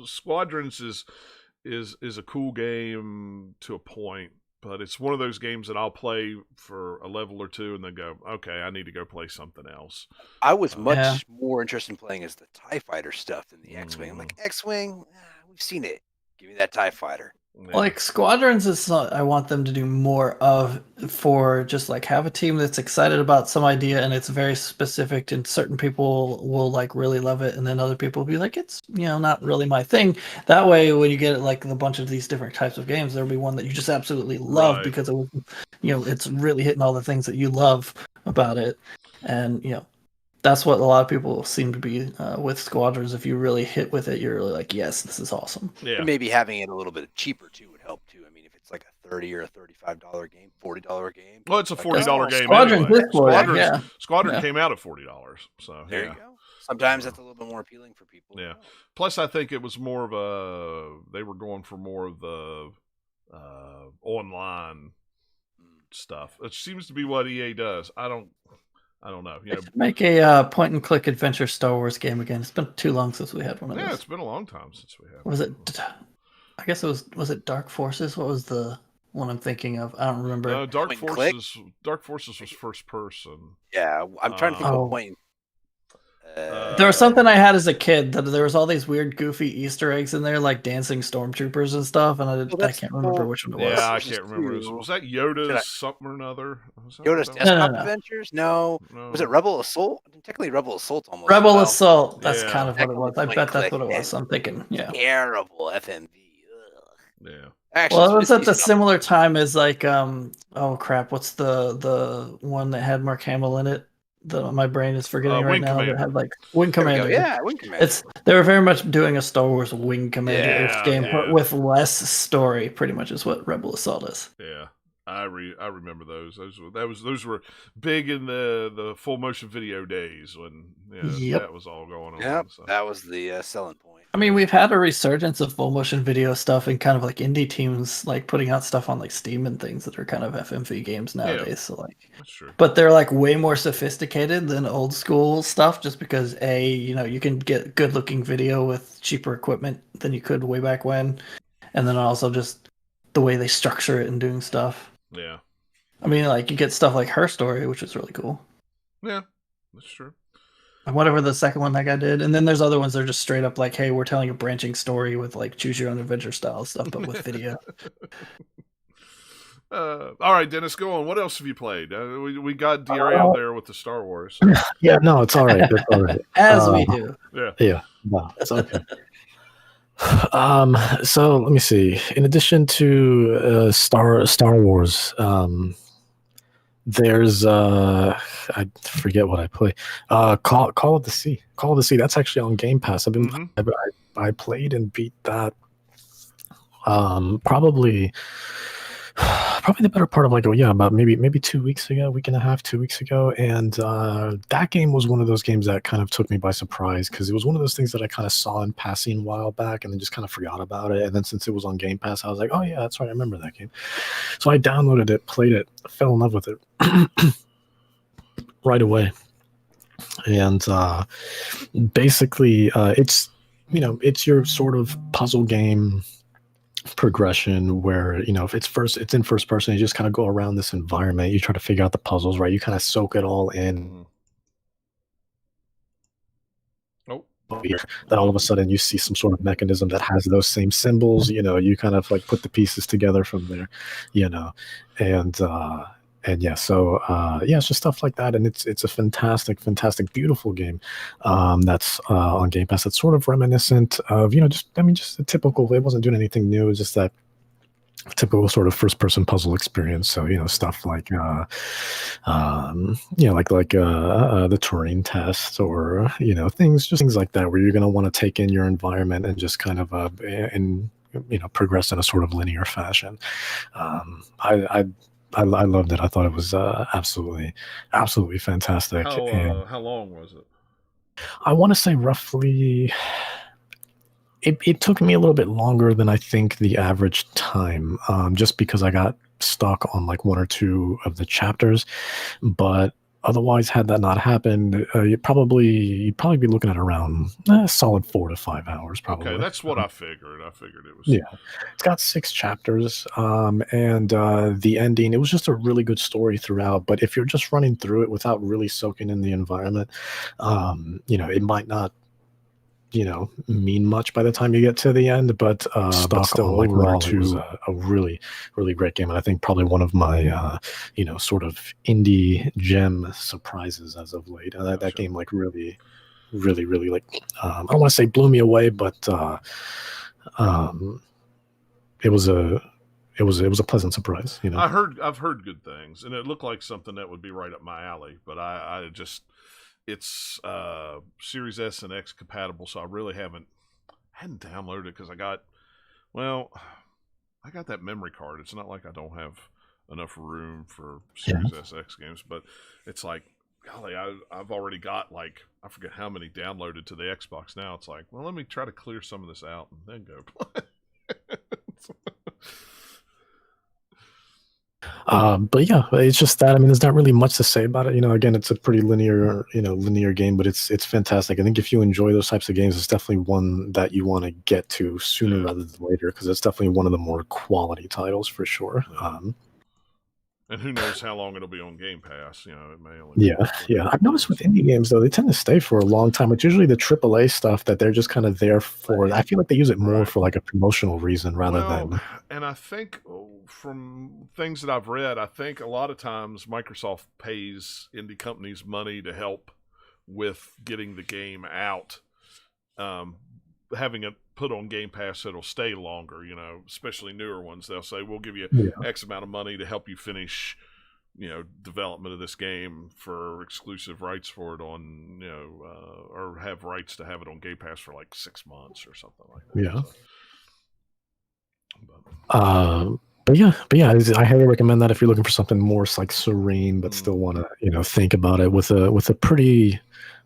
Squadrons is a cool game to a point, but it's one of those games that I'll play for a level or two and then go, okay, I need to go play something else. I was much more interested in playing as the TIE Fighter stuff than the X-Wing. I'm like, X-Wing, we've seen it. Give me that TIE Fighter. Yeah. Like Squadrons is I want them to do more of, for just like have a team that's excited about some idea and it's very specific, and certain people will like really love it and then other people will be like, it's not really my thing. That way when you get like a bunch of these different types of games, there'll be one that you just absolutely love because it was it's really hitting all the things that you love about it. And that's what a lot of people seem to be with Squadrons. If you really hit with it, you're really like, yes, this is awesome. Yeah. And maybe having it a little bit cheaper too would help too. I mean, if it's like a $30 or a $35 game, $40 game. Well, it's a $40 game. Squadrons anyway. Squadron came out at $40, so there you go. Sometimes that's a little bit more appealing for people. Yeah. Plus, I think it was more of they were going for more of the online stuff. It seems to be what EA does. I don't know. Make a point-and-click adventure Star Wars game again. It's been too long since we had one of those. Yeah, it's been a long time since we had one. Was it? I guess it was it Dark Forces? What was the one I'm thinking of? I don't remember. Dark Forces. Dark Forces was first person. Yeah, I'm trying to think of a point. There was something I had as a kid that there was all these weird, goofy Easter eggs in there, like dancing stormtroopers and stuff, and I can't remember which one it was. Yeah, I can't remember. Was that Yoda's something or another? Yoda's Desktop Adventures? No. Was it Rebel Assault? Technically, Rebel Assault almost. Rebel Assault. That's kind of what it was. I bet that's what it was. I'm thinking, terrible FMV. Ugh. Yeah. Actually, it was at the similar time as like oh crap, what's the one that had Mark Hamill in it? My brain is forgetting right now. That had like Wing Commander. Yeah, Wing Commander. They were very much doing a Star Wars Wing Commander game, but with less story. Pretty much is what Rebel Assault is. Yeah, I remember those. Those were big in the full motion video days when that was all going on. Yep, so. that was the selling point. I mean, we've had a resurgence of full motion video stuff and kind of like indie teams like putting out stuff on like Steam and things that are kind of FMV games nowadays. Yeah, so like, that's true. But they're like way more sophisticated than old school stuff, just because you can get good looking video with cheaper equipment than you could way back when, and then also just the way they structure it and doing stuff. Yeah, I mean, like you get stuff like Her Story, which is really cool. Yeah, that's true. Whatever the second one that guy did, and then there's other ones that are just straight up like, hey, we're telling a branching story with like choose your own adventure style stuff, but with video. All right, Dennis, go on. What else have you played? We got derailed there with the Star Wars. Yeah, no, it's all right. It's all right. As we do. Yeah, no, it's okay. So let me see. In addition to Star Wars, there's I forget what I play. Call of the Sea. Call of the Sea. That's actually on Game Pass. I played and beat that. Probably the better part of about maybe 2 weeks ago, week and a half, 2 weeks ago, and that game was one of those games that kind of took me by surprise because it was one of those things that I kind of saw in passing a while back and then just kind of forgot about it. And then since it was on Game Pass, I was like, oh yeah, that's right, I remember that game. So I downloaded it, played it, fell in love with it right away. And basically, it's your sort of puzzle game progression where if it's in first person, you just kind of go around this environment, you try to figure out the puzzles, right? You kind of soak it all in. Then all of a sudden you see some sort of mechanism that has those same symbols, you kind of like put the pieces together from there, and yeah, so it's just stuff like that, and it's a fantastic, beautiful game that's on Game Pass. That's sort of reminiscent of just a typical. It wasn't doing anything new. It was just that typical sort of first-person puzzle experience. So stuff like the Turing test, or things like that, where you're going to want to take in your environment and just kind of progress in a sort of linear fashion. I loved it. I thought it was absolutely fantastic. How long was it? I want to say roughly it took me a little bit longer than I think the average time, just because I got stuck on like one or two of the chapters. But otherwise, had that not happened, you'd probably be looking at around a solid 4 to 5 hours, probably. Okay, that's what I figured. I figured it was. Yeah, it's got 6 chapters, and the ending. It was just a really good story throughout. But if you're just running through it without really soaking in the environment, it might not mean much by the time you get to the end, but still like overall it was a really, really great game. And I think probably one of my sort of indie gem surprises as of late. That game like really, really, really like I don't want to say blew me away, but it was a pleasant surprise. I've heard good things, and it looked like something that would be right up my alley, but I just it's Series S and X compatible, so I really hadn't downloaded it because I got that memory card. It's not like I don't have enough room for Series S X games, but it's like, golly, I've already got like I forget how many downloaded to the Xbox now. It's like, well, let me try to clear some of this out and then go play. But yeah, it's just that. I mean, there's not really much to say about it. Again, it's a pretty linear game, but it's fantastic. I think if you enjoy those types of games, it's definitely one that you want to get to sooner rather than later, because it's definitely one of the more quality titles for sure. Yeah. And who knows how long it'll be on Game Pass? It may only. Yeah. I've noticed with indie games though, they tend to stay for a long time. It's usually the AAA stuff that they're just kind of there for. I feel like they use it more for like a promotional reason rather than. And I think from things that I've read, I think a lot of times Microsoft pays indie companies money to help with getting the game out, having it put on Game Pass so it'll stay longer, especially newer ones. They'll say, we'll give you X amount of money to help you finish, development of this game for exclusive rights for it on, or have rights to have it on Game Pass for like 6 months or something like that. Yeah. But yeah, I highly recommend that if you're looking for something more like serene, but still want to, think about it with a pretty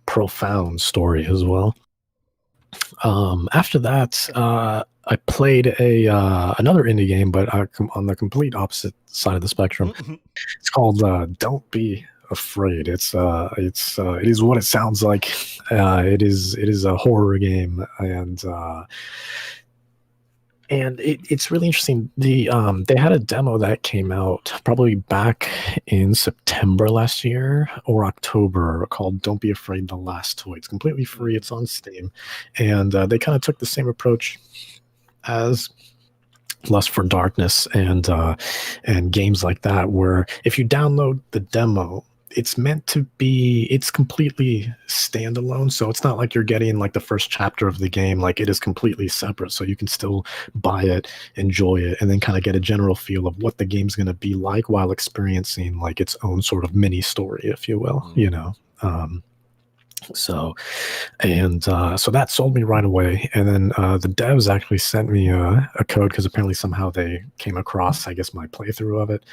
profound story as well. After that, I played another indie game, but on the complete opposite side of the spectrum. It's called Don't Be Afraid. It is what it sounds like. It is a horror game, and it's really interesting. They had a demo that came out probably back in September last year or October called Don't Be Afraid, The Last Toy. It's completely free. It's on Steam. And they kind of took the same approach as Lust for Darkness and games like that, where if you download the demo, it's completely standalone. So it's not like you're getting like the first chapter of the game. Like, it is completely separate. So you can still buy it, enjoy it, and then kind of get a general feel of what the game's going to be like while experiencing like its own sort of mini story, if you will, So that sold me right away. And then the devs actually sent me a code, because apparently somehow they came across, I guess, my playthrough of it.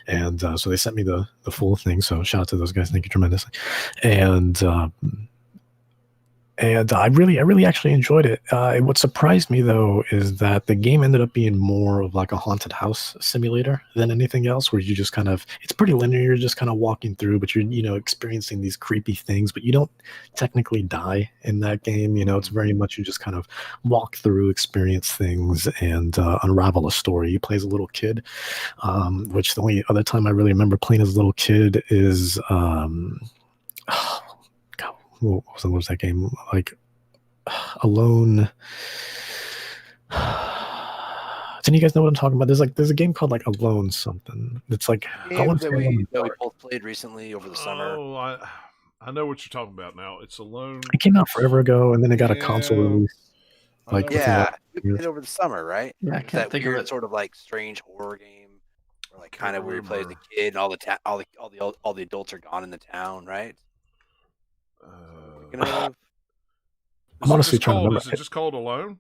And so they sent me the full thing. So shout out to those guys. Thank you tremendously. And I really actually enjoyed it. What surprised me, though, is that the game ended up being more of like a haunted house simulator than anything else, where you just kind of, it's pretty linear. You're just kind of walking through, but you're, experiencing these creepy things, but you don't technically die in that game. It's very much you just kind of walk through, experience things, and unravel a story. You play as a little kid, which the only other time I really remember playing as a little kid is, what was that game? Like Alone. Do you guys know what I'm talking about? There's a game called like Alone something. It's like that we both played recently over the summer. Oh, I know what you're talking about now. It's Alone. It came out forever ago, and then it got a console release. We played it over the summer, right? Yeah, I can't think of it. Sort of like strange horror game, or like kind of where you play as the kid, and all the adults are gone in the town, right? I'm honestly trying to remember. Is it just called Alone?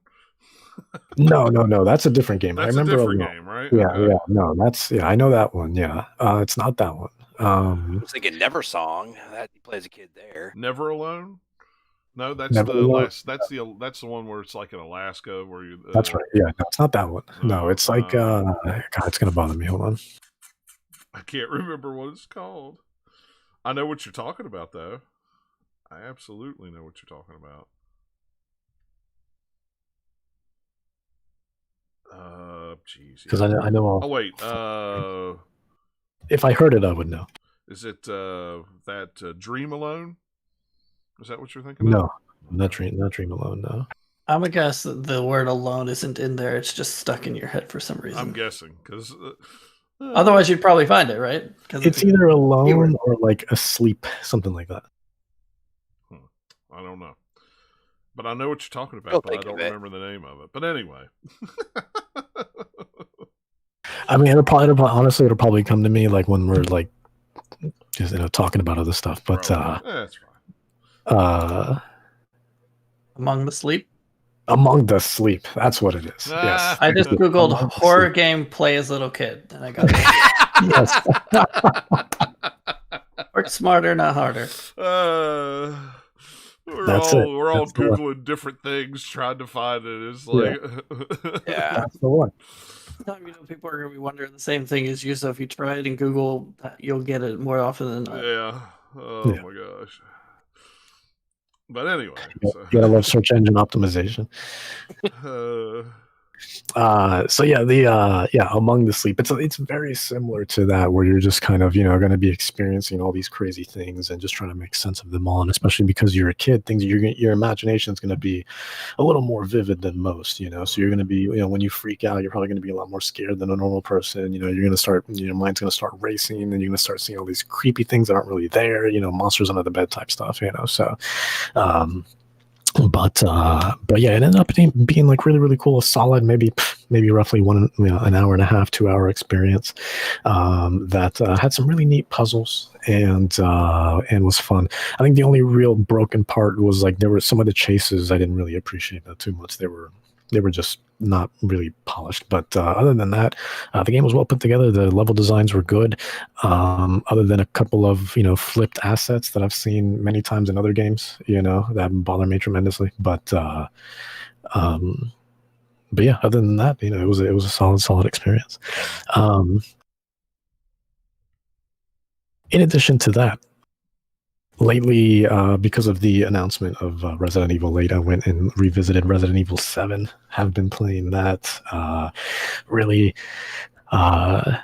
No. That's a different game. That's I remember a different game, right? Yeah, okay. Yeah. No, I know that one. Yeah, it's not that one. I was thinking Never Song. That you play as a kid there. Never Alone. No, that's Never the Alone? last. That's the one where it's like in Alaska, where you. That's right. Yeah, no, it's not that one. No, it's like Uh, God, it's gonna bother me. Hold on. I can't remember what it's called. I know what you're talking about, though. I absolutely know what you're talking about. Jeez. Because I know all. Oh wait. If I heard it, I would know. Is it that Dream Alone? Is that what you're thinking of? No, not Dream Alone. No. I'm gonna guess that the word alone isn't in there. It's just stuck in your head for some reason. I'm guessing because otherwise you'd probably find it, right? It's either alone or like asleep, something like that. I don't know, but I know what you're talking about. But I don't remember the name of it. But anyway, I mean, it'll probably come to me like when we're like just talking about other stuff. But that's fine. Among the Sleep. Among the Sleep. That's what it is. Yes. I just googled horror game play as little kid, and I got it. Yes. Work smarter, not harder. We're all googling different things, trying to find it. It's like, yeah, that's the one. People are gonna be wondering the same thing as you. So if you try it in Google, you'll get it more often than not. Yeah. Oh my gosh. But anyway, you gotta love search engine optimization. So yeah, Among the Sleep. It's very similar to that, where you're just kind of going to be experiencing all these crazy things and just trying to make sense of them all. And especially because you're a kid, your imagination is going to be a little more vivid than most. So you're going to be when you freak out, you're probably going to be a lot more scared than a normal person. You're going to start your mind's going to start racing, and you're going to start seeing all these creepy things that aren't really there. Monsters under the bed type stuff. So. But yeah, it ended up being like really, really cool. A solid, maybe roughly an hour and a half, 2 hour experience that had some really neat puzzles and was fun. I think the only real broken part was like there were some of the chases I didn't really appreciate that too much. They were just not really polished. But other than that, the game was well put together. The level designs were good. Other than a couple of flipped assets that I've seen many times in other games, that bother me tremendously. But yeah, other than that, it was a solid experience. In addition to that, lately, because of the announcement of Resident Evil 8, I went and revisited Resident Evil 7. Have been playing that. Really, that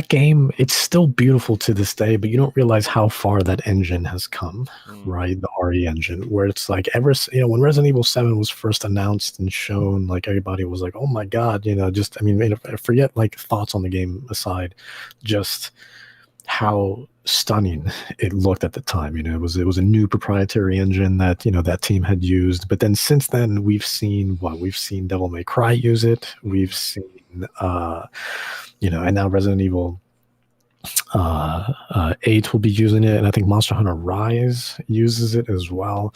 game, it's still beautiful to this day, but you don't realize how far that engine has come, right? The RE engine, where it's like when Resident Evil 7 was first announced and shown, like everybody was like, oh my God, forget like thoughts on the game aside, just how stunning it looked at the time. It was a new proprietary engine that that team had used. But then since then, we've seen Devil May Cry use it. We've seen and now Resident Evil 8 will be using it, and I think Monster Hunter Rise uses it as well.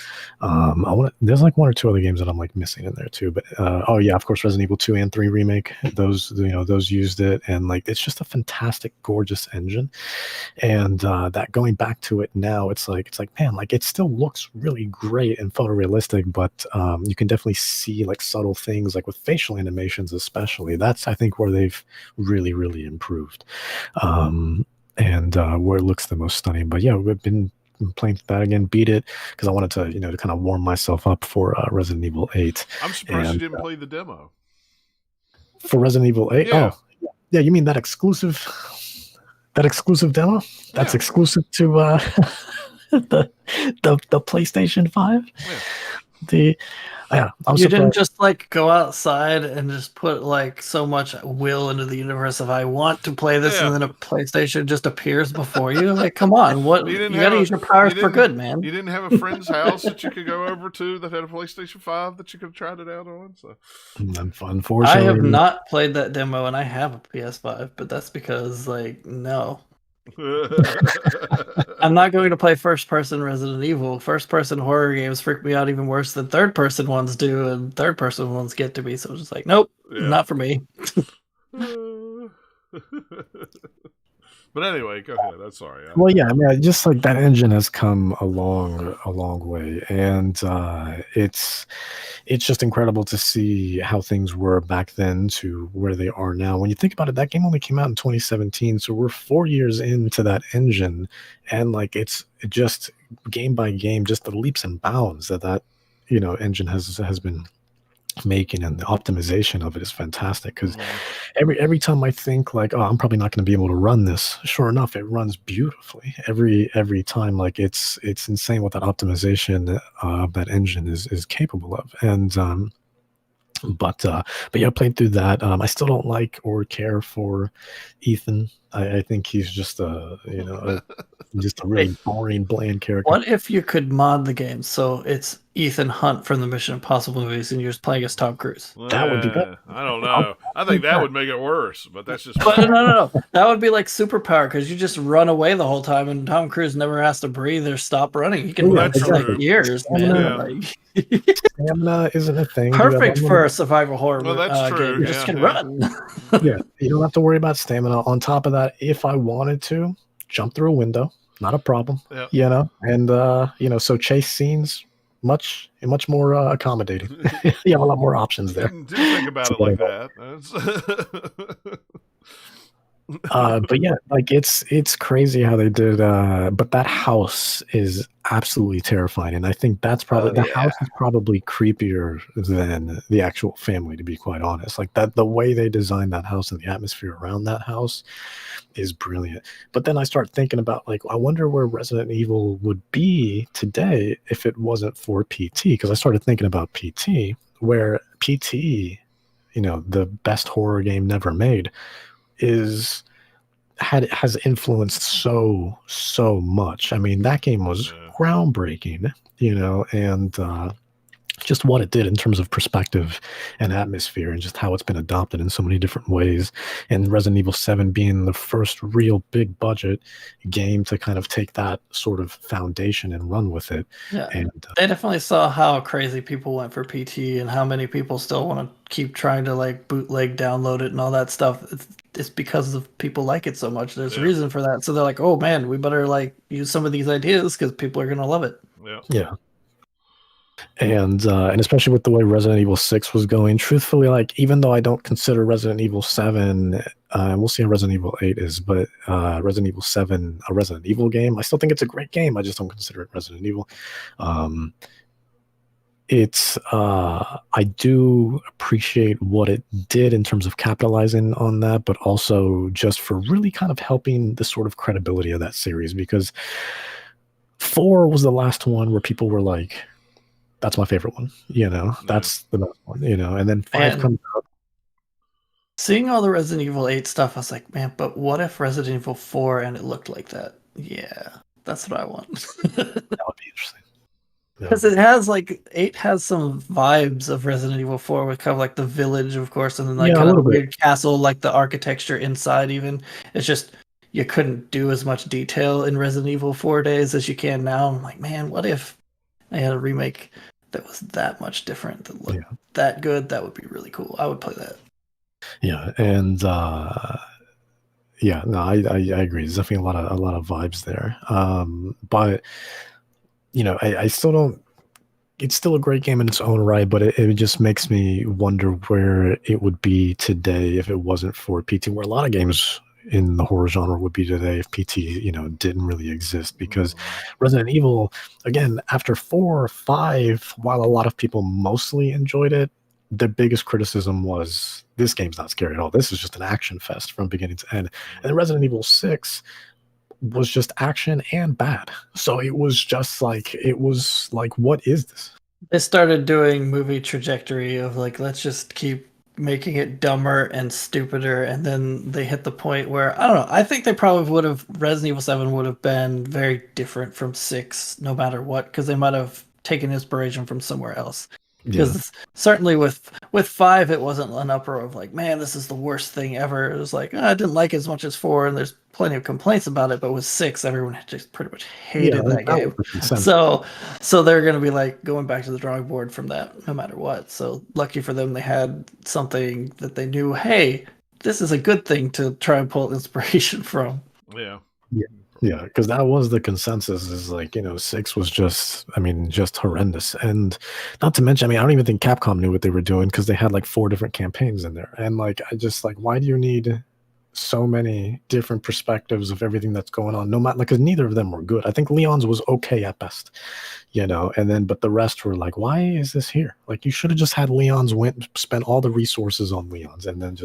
There's like one or two other games that I'm like missing in there too, but of course Resident Evil 2 and 3 remake, those used it, and like it's just a fantastic, gorgeous engine. And that going back to it now, it's like man, like it still looks really great and photorealistic, but you can definitely see like subtle things, like with facial animations especially. That's I think where they've really, really improved. And where it looks the most stunning. But yeah, we've been playing that again, beat it, because I wanted to, to kind of warm myself up for Resident Evil 8. I'm surprised you didn't play the demo. For Resident Evil 8? Yeah. Oh, yeah, you mean that exclusive demo? That's exclusive to the PlayStation 5? Yeah. You didn't just like go outside and just put like so much will into the universe of I want to play this, and then a PlayStation just appears before you. Like, come on, you gotta use your powers for good, man. You didn't have a friend's house that you could go over to that had a PlayStation 5 that you could have tried it out on. So, unfortunately, I have not played that demo, and I have a PS5, but that's because no. I'm not going to play first-person Resident Evil. First-person horror games freak me out even worse than third-person ones do, and third-person ones get to me. So it's just like, nope, not for me. But But anyway, go ahead. I'm sorry. Well, yeah, I mean, just like that engine has come a long way, and it's just incredible to see how things were back then to where they are now. When you think about it, that game only came out in 2017, so we're 4 years into that engine, and like it's just game by game, just the leaps and bounds that engine has been making, and the optimization of it is fantastic because every time I think like, oh, I'm probably not going to be able to run this, sure enough it runs beautifully every time. Like it's insane what that optimization of that engine is capable of. And but yeah, I played through that. I still don't like or care for Ethan. I think he's just just a really boring, bland character. What if you could mod the game so it's Ethan Hunt from the Mission Impossible movies and you're just playing as Tom Cruise? That would be good. I don't know. I think that would make it worse, but that's just. But no. That would be like superpower because you just run away the whole time and Tom Cruise never has to breathe or stop running. He can run for like years, man. Yeah. Like, stamina isn't a thing. Perfect for a survival horror that's true. game. You just can run. Yeah, you don't have to worry about stamina. On top of that, if I wanted to jump through a window, not a problem. Yeah. And so chase scenes much more accommodating. You have a lot more options there. Didn't think about it like that. But yeah, like it's crazy how they did. But that house is absolutely terrifying, and I think that's probably house is probably creepier than the actual family, to be quite honest. Like that, the way they designed that house and the atmosphere around that house is brilliant. But then I start thinking about, like, I wonder where Resident Evil would be today if it wasn't for PT. Because I started thinking about PT, where PT, the best horror game never made, has influenced so much. I mean, that game was groundbreaking, and just what it did in terms of perspective and atmosphere, and just how it's been adopted in so many different ways. And Resident Evil 7 being the first real big budget game to kind of take that sort of foundation and run with it. Yeah, and they definitely saw how crazy people went for PT and how many people still want to keep trying to like bootleg, download it, and all that stuff. It's because of people like it so much. There's a reason for that. So they're like, oh man, we better like use some of these ideas because people are gonna love it. Yeah. And especially with the way Resident Evil 6 was going, truthfully, like, even though I don't consider Resident Evil 7, we'll see how Resident Evil 8 is, but Resident Evil 7 a Resident Evil game, I still think it's a great game. I just don't consider it Resident Evil. I do appreciate what it did in terms of capitalizing on that, but also just for really kind of helping the sort of credibility of that series, because 4 was the last one where people were like, that's my favorite one, that's the best one, and then 5 comes out. Seeing all the Resident Evil 8 stuff, I was like, man, but what if Resident Evil 4 and it looked like that? Yeah, that's what I want. That would be interesting. Because it has 8 has some vibes of Resident Evil 4 with kind of like the village, of course, and then kind of a weird castle, like the architecture inside even. It's just, you couldn't do as much detail in Resident Evil 4 days as you can now. I'm like, man, what if I had a remake that was that much different, that looked that good? That would be really cool. I would play that. Yeah, and I agree. There's definitely a lot of vibes there. But I still don't. It's still a great game in its own right, but it just makes me wonder where it would be today if it wasn't for PT. Where a lot of games in the horror genre would be today if PT, didn't really exist. Because Resident Evil, again, after 4 or 5, while a lot of people mostly enjoyed it, the biggest criticism was, this game's not scary at all. This is just an action fest from beginning to end. And Resident Evil 6 was just action and bad. So it was like, what is this? They started doing movie trajectory of like, let's just keep making it dumber and stupider, and then they hit the point where, I don't know, I think they probably would have, Resident Evil 7 would have been very different from 6 no matter what, because they might have taken inspiration from somewhere else. Because certainly with 5, it wasn't an uproar of like, man, this is the worst thing ever. It was like, I didn't like it as much as 4, and there's plenty of complaints about it. But with 6, everyone just pretty much hated that game. So they're going to be like going back to the drawing board from that, no matter what. So lucky for them, they had something that they knew, hey, this is a good thing to try and pull inspiration from. Yeah. Yeah, because that was the consensus. Is like 6 was just, just horrendous, and not to mention, I don't even think Capcom knew what they were doing because they had like 4 different campaigns in there, and like I just like, why do you need so many different perspectives of everything that's going on? No matter, like, because neither of them were good. I think Leon's was okay at best, and then but the rest were like, why is this here? Like, you should have just had Leon's, spent all the resources on Leon's, and then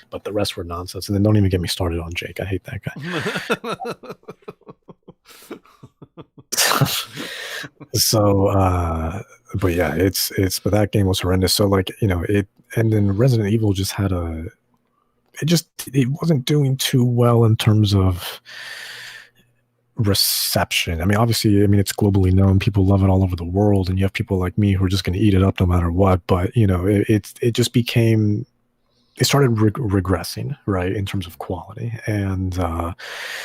but the rest were nonsense. And then don't even get me started on Jake. I hate that guy. So but yeah, but that game was horrendous. So like, and then Resident Evil just had it wasn't doing too well in terms of reception. Obviously, it's globally known, people love it all over the world, and you have people like me who are just going to eat it up no matter what. But it just became, it started regressing, right, in terms of quality, and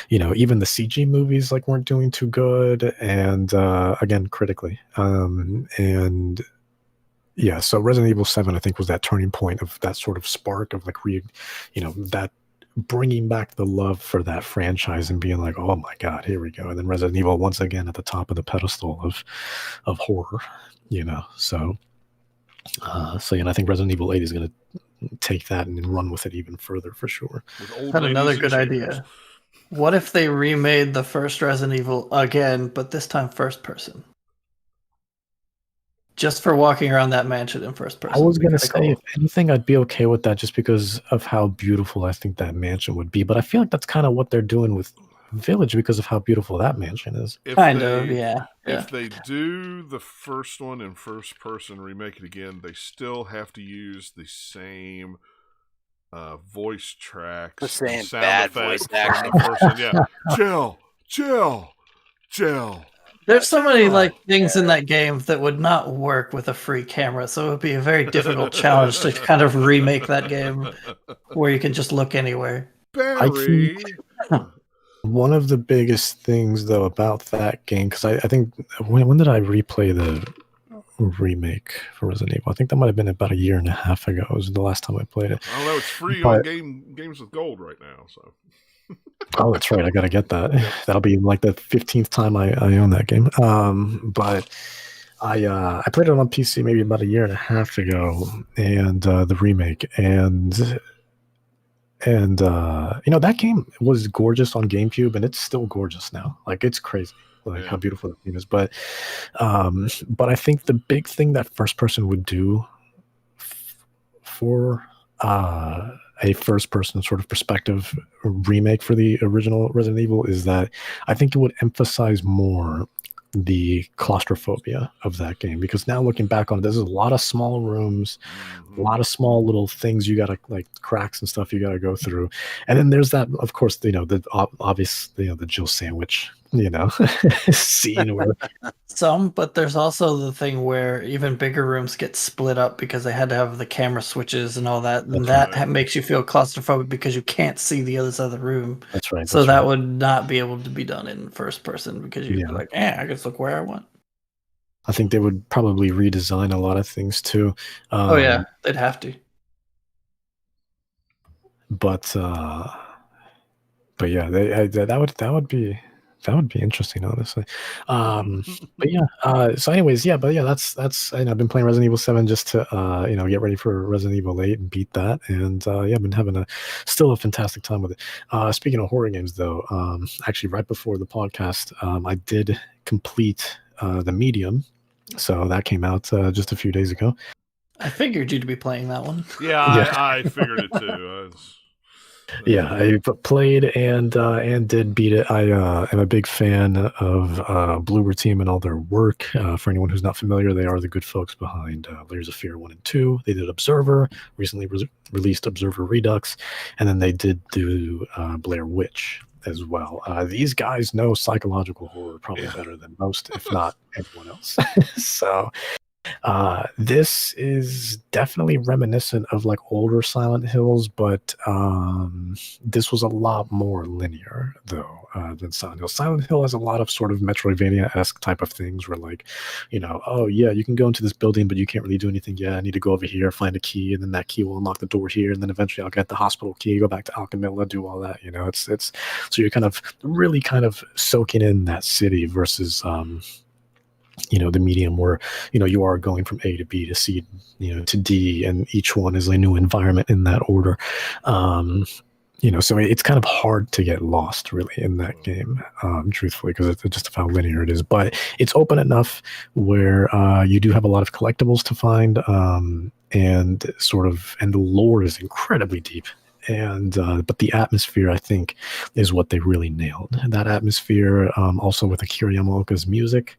even the CG movies like weren't doing too good, and again, critically, and yeah, so Resident Evil 7 I think was that turning point of that sort of spark of like that bringing back the love for that franchise and being like, oh my god, here we go. And then Resident Evil once again at the top of the pedestal of horror, so and I think Resident Evil 8 is going to take that and run with it even further for sure. Had another good idea. What if they remade the first Resident Evil again, but this time first person? Just for walking around that mansion in first person. I was going to say, if anything, I'd be okay with that just because of how beautiful I think that mansion would be. But I feel like that's kind of what they're doing with Village because of how beautiful that mansion is. Yeah. If they do the first one in first person, remake it again, they still have to use the same voice tracks, the same sound bad effects voice acting. from the first one. Yeah, chill. There's so many like things in that game that would not work with a free camera, so it would be a very difficult challenge to kind of remake that game where you can just look anywhere. Barry. One of the biggest things though about that game, because I think when did I replay the remake for Resident Evil? I think that might have been about a year and a half ago. It was the last time I played it. I don't know, it's free on Games with Gold right now, so. Oh, that's right. I gotta get that. That'll be like the 15th time I own that game. But I played it on PC maybe about a year and a half ago, and the remake, and that game was gorgeous on GameCube, and it's still gorgeous now. Like, it's crazy, like how beautiful the game is. But I think the big thing that first person would do for a first-person sort of perspective remake for the original Resident Evil is that I think it would emphasize more the claustrophobia of that game, because now looking back on it, there's a lot of small rooms, a lot of small little things you gotta, like, cracks and stuff you gotta go through, and then there's that, of course, the obvious, the Jill sandwich, scene where but there's also the thing where even bigger rooms get split up because they had to have the camera switches and all that, and that makes you feel claustrophobic because you can't see the other side of the room. That's right. So that would not be able to be done in first person because you're like, I can look where I want. I think they would probably redesign a lot of things too. They'd have to. But yeah, that would be interesting, honestly. But yeah. So, anyways, that's I've been playing Resident Evil 7 just to get ready for Resident Evil 8 and beat that, and I've been having still a fantastic time with it. Speaking of horror games, though, actually, right before the podcast, I did complete The Medium, so that came out just a few days ago. I figured you'd be playing that one. Yeah. I figured it too. Yeah, I played and did beat it. I am a big fan of Bloober Team and all their work. For anyone who's not familiar, they are the good folks behind Layers of Fear 1 and 2. They did Observer, recently released Observer Redux, and then they did do Blair Witch as well. These guys know psychological horror probably better than most, if not anyone else. So This is definitely reminiscent of like older Silent Hills, but this was a lot more linear though than Silent Hill. Silent Hill has a lot of sort of Metroidvania-esque type of things where like, oh yeah, you can go into this building, but you can't really do anything yet. I need to go over here, find a key, and then that key will unlock the door here, and then eventually I'll get the hospital key, go back to Alchemilla, do all that. It's so you're kind of really kind of soaking in that city versus the medium where you are going from A to B to C to D, and each one is a new environment in that order. So it's kind of hard to get lost really in that game, truthfully, because it's just how linear it is. But it's open enough where you do have a lot of collectibles to find, and the lore is incredibly deep. And but the atmosphere, I think, is what they really nailed. That atmosphere, also with Akira Yamaoka's music,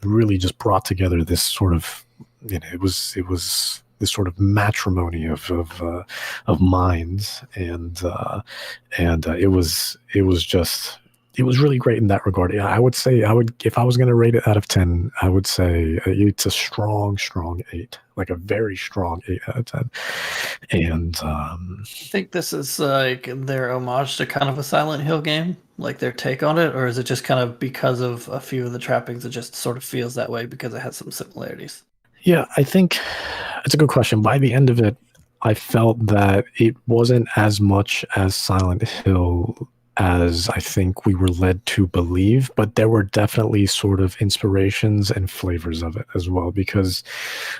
really just brought together this sort of, it was this sort of matrimony of minds, and it was really great in that regard. Yeah, I would say if I was going to rate it out of 10, I would say it's a strong 8, like a very strong 8 out of 10. And I think this is like their homage to kind of a Silent Hill game, like their take on it, or is it just kind of because of a few of the trappings, it just sort of feels that way because it has some similarities? Yeah, I think it's a good question. By the end of it, I felt that it wasn't as much as Silent Hill as I think we were led to believe, but there were definitely sort of inspirations and flavors of it as well, because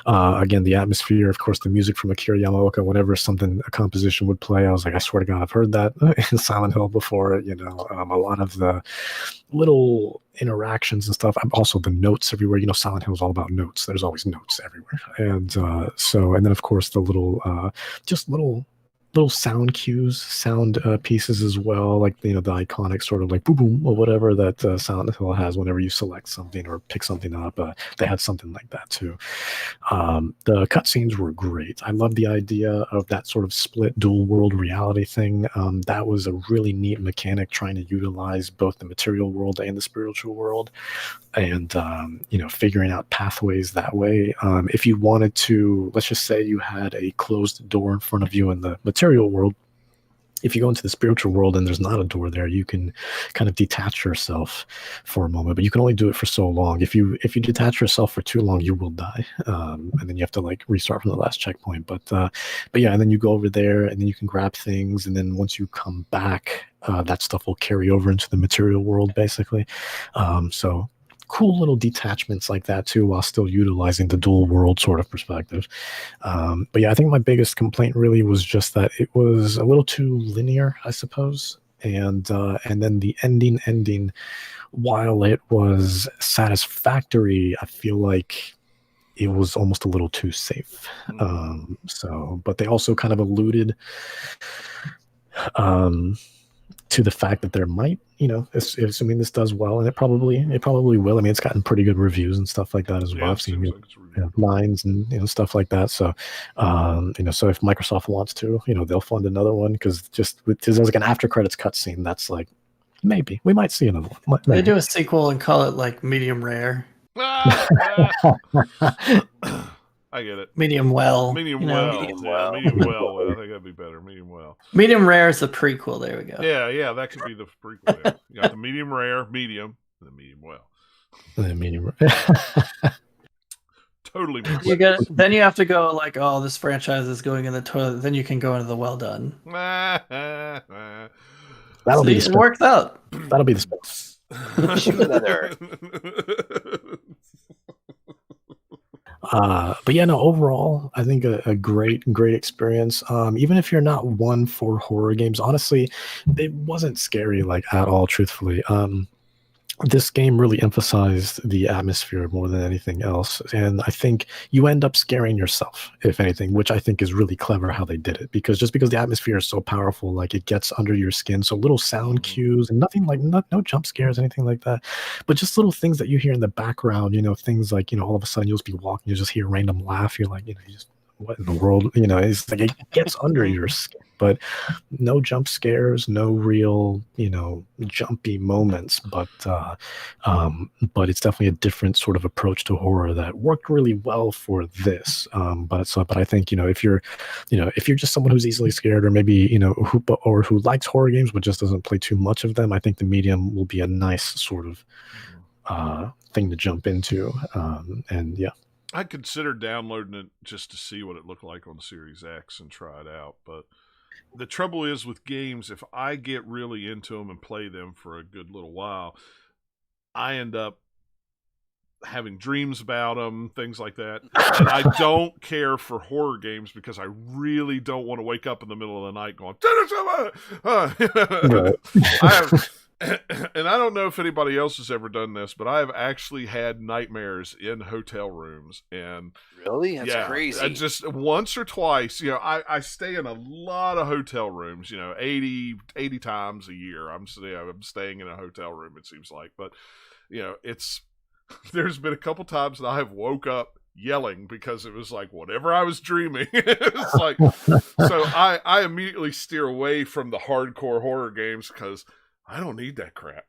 again, the atmosphere, of course, the music from Akira Yamaoka, whenever a composition would play, I was like, I swear to God, I've heard that in Silent Hill before. A lot of the little interactions and stuff. Also the notes everywhere. Silent Hill is all about notes. There's always notes everywhere. And and then of course the little sound cues, sound pieces as well, like the iconic sort of like boom boom or whatever that Silent Hill has whenever you select something or pick something up. They had something like that too. The cutscenes were great. I love the idea of that sort of split dual world reality thing. That was a really neat mechanic, trying to utilize both the material world and the spiritual world, and figuring out pathways that way. If you wanted to, let's just say you had a closed door in front of you in the material world, if you go into the spiritual world and there's not a door there, you can kind of detach yourself for a moment, but you can only do it for so long. If you detach yourself for too long, you will die, and then you have to like restart from the last checkpoint. But yeah, and then you go over there, and then you can grab things, and then once you come back, that stuff will carry over into the material world, basically. So cool little detachments like that too, while still utilizing the dual world sort of perspective. But yeah, I think my biggest complaint really was just that it was a little too linear, I suppose. And then the ending, while it was satisfactory, I feel like it was almost a little too safe. But they also kind of alluded to the fact that there might, assuming this does well, and it probably will. I mean, it's gotten pretty good reviews and stuff like that as well. I've seen lines and stuff like that. So, so if Microsoft wants to, they'll fund another one, because there's like an after credits cutscene that's like, maybe we might see another one. Maybe. They do a sequel and call it like medium rare. I get it. Medium well. Medium well. Medium well. I think that'd be better. Medium well. Medium rare is the prequel. There we go. Yeah, that could be the prequel. There. You got the medium rare, medium, and the medium well. The medium rare. Totally. Then you have to go like, oh, this franchise is going in the toilet. Then you can go into the well done. That'll be it worked out. That'll be the space. But yeah, no, overall, I think a great experience. Even if you're not one for horror games, honestly, it wasn't scary like at all, truthfully. This game really emphasized the atmosphere more than anything else, and I think you end up scaring yourself, if anything, which I think is really clever how they did it, because the atmosphere is so powerful, like it gets under your skin. So little sound cues and nothing like no jump scares, anything like that, but just little things that you hear in the background, things like, all of a sudden you'll just be walking, you just hear a random laugh, you're like, what in the world? You know, it's like it gets under your skin, but no jump scares, no real, you know, jumpy moments. But it's definitely a different sort of approach to horror that worked really well for this. But I think, you know, if you're just someone who's easily scared, or maybe, you know, who likes horror games but just doesn't play too much of them, I think the medium will be a nice sort of thing to jump into. And yeah. I considered downloading it just to see what it looked like on the Series X and try it out. But the trouble is with games, if I get really into them and play them for a good little while, I end up having dreams about them, things like that. And I don't care for horror games because I really don't want to wake up in the middle of the night going, I have, and I don't know if anybody else has ever done this, but I have actually had nightmares in hotel rooms. And really, that's crazy. Just once or twice, you know, I stay in a lot of hotel rooms, you know, 80 times a year. I'm staying in a hotel room, it seems like. But, you know, there's been a couple times that I have woke up yelling because it was like whatever I was dreaming. It's like, so I immediately steer away from the hardcore horror games because I don't need that crap.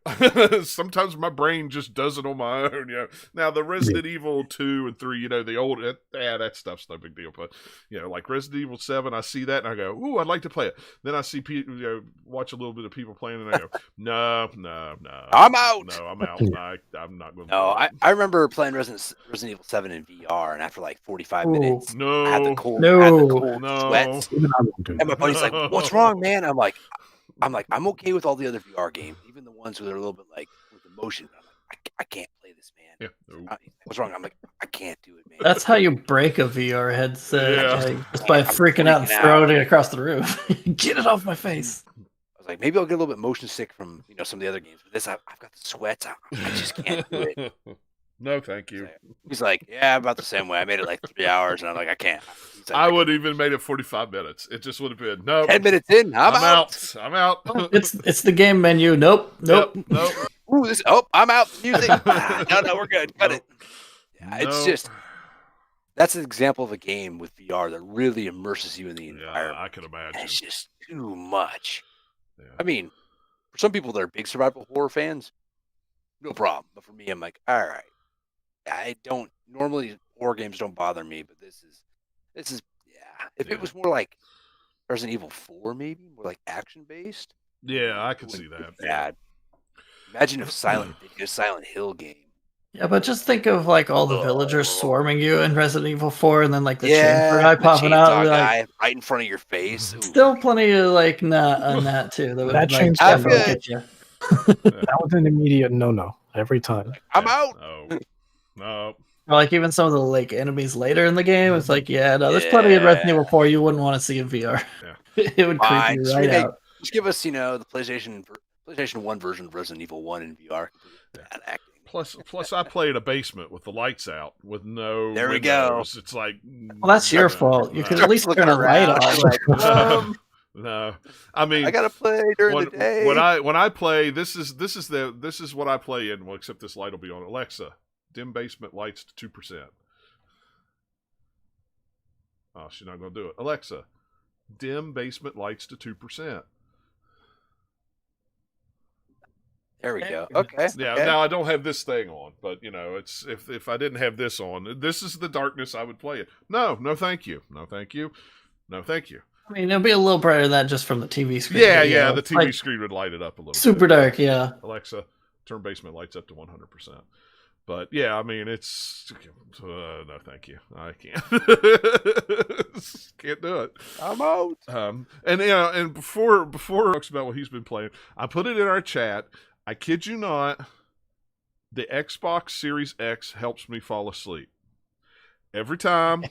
Sometimes my brain just does it on my own. You know, now the Resident Evil 2 and 3, you know, the old, that stuff's no big deal. But, you know, like Resident Evil 7, I see that and I go, ooh, I'd like to play it. Then I see people, you know, watch a little bit of people playing and I go, no. I'm out. No, I'm out. I'm not going to. No, I remember playing Resident Evil 7 in VR, and after like 45 minutes, I had the cold sweats. And my buddy's like, what's wrong, man? I'm like, I'm okay with all the other VR games, even the ones where they're a little bit like with emotion. I'm like, I can't play this, man. Yeah. What's wrong? I'm like, I can't do it, man. That's how you break a VR headset, just by freaking out and throwing it across the room. Get it off my face. I was like, maybe I'll get a little bit motion sick from, you know, some of the other games, but this, I've got the sweats. I just can't do it. No, thank you. He's like, yeah, about the same way. I made it like 3 hours, and I'm like, I can't. Like, I would have even made it 45 minutes. It just would have been, no. 10 minutes in, I'm out. I'm out. It's the game menu. Nope. Ooh, I'm out. Music. No, we're good. Cut it. Yeah, it's just, that's an example of a game with VR that really immerses you in the environment. I can imagine. And it's just too much. Yeah. I mean, for some people that are big survival horror fans, no problem. But for me, I'm like, all right. I don't normally, horror games don't bother me, but this is if it was more like Resident Evil 4, maybe more like action based. Yeah, I could see that. Bad. Imagine if they did a Silent Hill game. Yeah, but just think of like all the villagers swarming you in Resident Evil 4, and then like the chainsaw guy popping out, guy right in front of your face. Ooh. Still plenty of like on that too. That chainsaw definitely get you. That was an immediate no every time. I'm out. No. Like even some of the like enemies later in the game, it's like, there's plenty of Resident Evil 4 you wouldn't want to see in VR. Yeah. It would creep you right out. Just give us, you know, the PlayStation 1 version of Resident Evil 1 in VR. Bad acting. Plus, I play in a basement with the lights out with no. There we windows. go. It's like, well, that's your fault. You could at least turn a light on. No, I mean, I gotta play during the day. When I play, this is what I play in. Well, except this light will be on. Alexa, dim basement lights to 2%. Oh, she's not going to do it. Alexa, dim basement lights to 2%. There we go. Okay. Yeah. Okay. Now I don't have this thing on, but you know, it's if I didn't have this on, this is the darkness I would play it. No, thank you. No, thank you. No, thank you. I mean, it'll be a little brighter than that just from the TV screen. Yeah, the TV screen would light it up a little. Super dark, yeah. Alexa, turn basement lights up to 100%. But yeah, I mean, it's no, thank you. I can't. Can't do it. I'm out. And you know, and before talks about what he's been playing, I put it in our chat. I kid you not, the Xbox Series X helps me fall asleep. Every time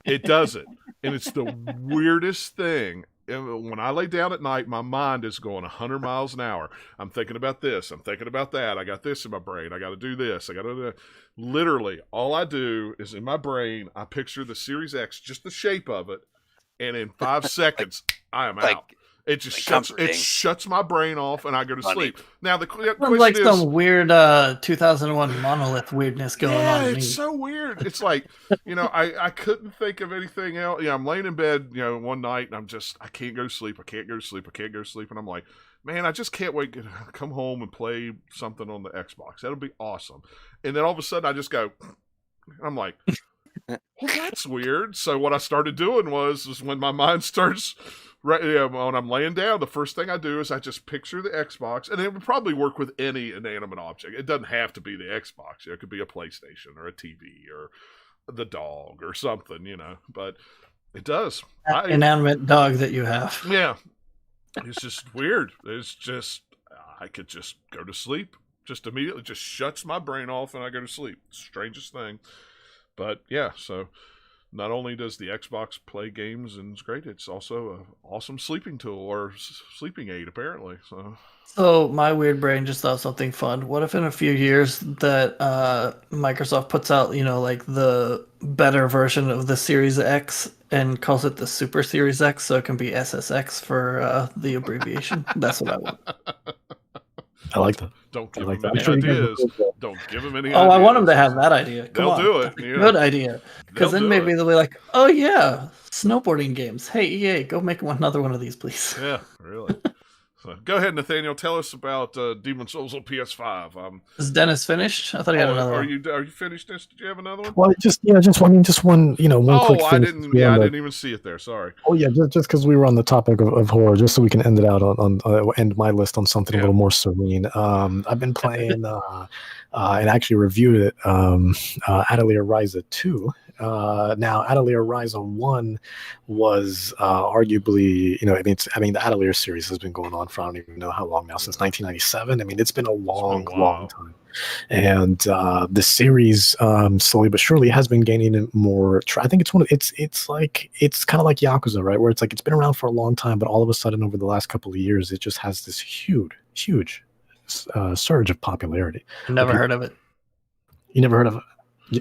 it does it. And it's the weirdest thing. When I lay down at night, my mind is going 100 miles an hour. I'm thinking about this. I'm thinking about that. I got this in my brain. I got to do this. I got to do that. Literally, all I do is in my brain, I picture the Series X, just the shape of it. And in 5 seconds, I am out. It just comforting. shuts my brain off, and I go to sleep. Now the question like is, some weird 2001 Monolith weirdness going on. Yeah, it's so weird. It's like, I couldn't think of anything else. Yeah, I'm laying in bed, one night, and I can't go to sleep. I can't go to sleep. I can't go to sleep, and I'm like, man, I just can't wait to come home and play something on the Xbox. That'll be awesome. And then all of a sudden, I just go, I'm like, well, that's weird. So what I started doing was when my mind starts, when I'm laying down, the first thing I do is I just picture the Xbox, and it would probably work with any inanimate object. It doesn't have to be the Xbox. It could be a PlayStation or a TV or the dog or something, but it does. That inanimate dog that you have. Yeah. It's just weird. It's just, I could just go to sleep. Just immediately just shuts my brain off and I go to sleep. Strangest thing. But yeah, so not only does the Xbox play games and it's great, it's also an awesome sleeping tool or sleeping aid, apparently. So my weird brain just thought something fun. What if in a few years that Microsoft puts out, like the better version of the Series X and calls it the Super Series X, so it can be SSX for the abbreviation? That's what I want. I like that. Don't give them any ideas. Don't give them any ideas. Oh, I want them to have that idea. They'll do it. Good idea. Because then maybe they'll be like, oh, yeah, snowboarding games. Hey, EA, go make another one of these, please. Yeah, really. So, go ahead, Nathaniel. Tell us about Demon's Souls on PS5. Is Dennis finished? I thought he had another one. Are you finished, Dennis? Did you have another one? Well, just one. One quick thing. I didn't even see it there. Sorry. Oh yeah, just because we were on the topic of horror, just so we can end it out on end my list on something a little more serene. I've been playing and actually reviewed it. Atelier Ryza 2. Now Atelier Ryza 1 was arguably, the Atelier series has been going on for I don't even know how long now, since 1997. I mean, it's been a long time. And the series slowly but surely has been gaining more. I think it's kind of like Yakuza, right? Where it's like it's been around for a long time, but all of a sudden over the last couple of years, it just has this huge surge of popularity. Never heard of it. You never heard of it?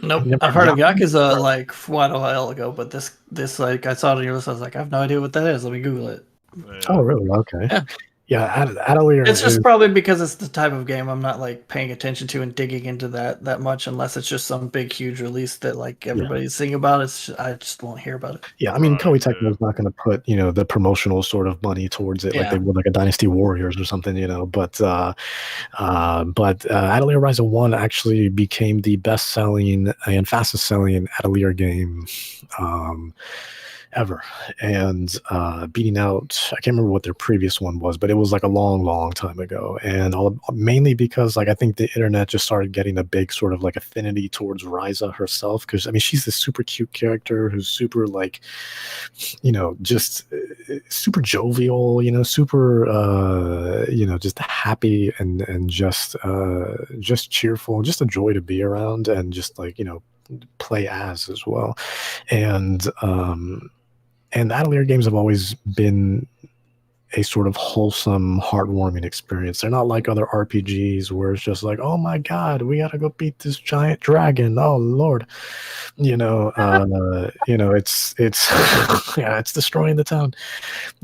Nope. I've heard of Yakuza like quite a while ago, but this like I saw it on your list. I was like, I have no idea what that is. Let me Google it. Yeah. Oh, really? Okay. Yeah, Atelier. It's just probably because it's the type of game I'm not like paying attention to and digging into that much, unless it's just some big huge release that like everybody's singing about. I just won't hear about it. Yeah, I mean, Koei Tecmo is not going to put the promotional sort of money towards it like they would like a Dynasty Warriors or something, But Atelier Ryza 1 actually became the best-selling and fastest-selling Atelier game ever, and beating out, I can't remember what their previous one was, but it was like a long time ago, and mainly because like I think the internet just started getting a big sort of like affinity towards Ryza herself, because I mean she's this super cute character who's super like just super jovial, super just happy and just cheerful, just a joy to be around, and just like play as well. And the Atelier games have always been a sort of wholesome, heartwarming experience. They're not like other RPGs where it's just like, oh my god, we gotta go beat this giant dragon. Oh lord, it's it's destroying the town.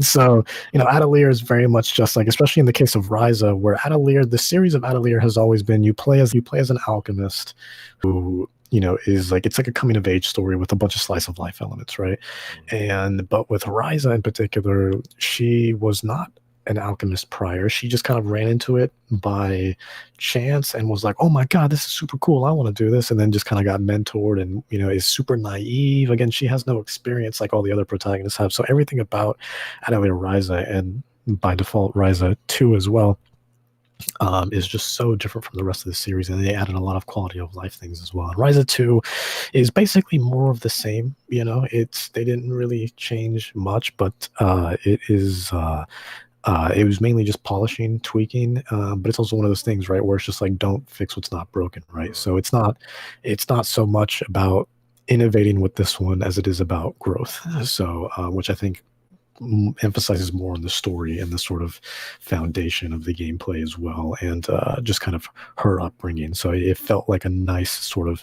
So Atelier is very much just like, especially in the case of Ryza, where Atelier, the series of Atelier has always been you play as an alchemist who is like, it's like a coming of age story with a bunch of slice of life elements, right? But with Ryza in particular, she was not an alchemist prior. She just kind of ran into it by chance and was like, oh my god, this is super cool, I want to do this, and then just kind of got mentored and is super naive. Again, she has no experience like all the other protagonists have. So everything about Atelier Ryza, and by default Ryza 2 as well, is just so different from the rest of the series, and they added a lot of quality of life things as well. And Ryza 2 is basically more of the same. They didn't really change much, but it was mainly just polishing, tweaking, but it's also one of those things, right, where it's just like, don't fix what's not broken, right? So it's not so much about innovating with this one as it is about growth. So which I think emphasizes more on the story and the sort of foundation of the gameplay as well, and just kind of her upbringing. So it felt like a nice sort of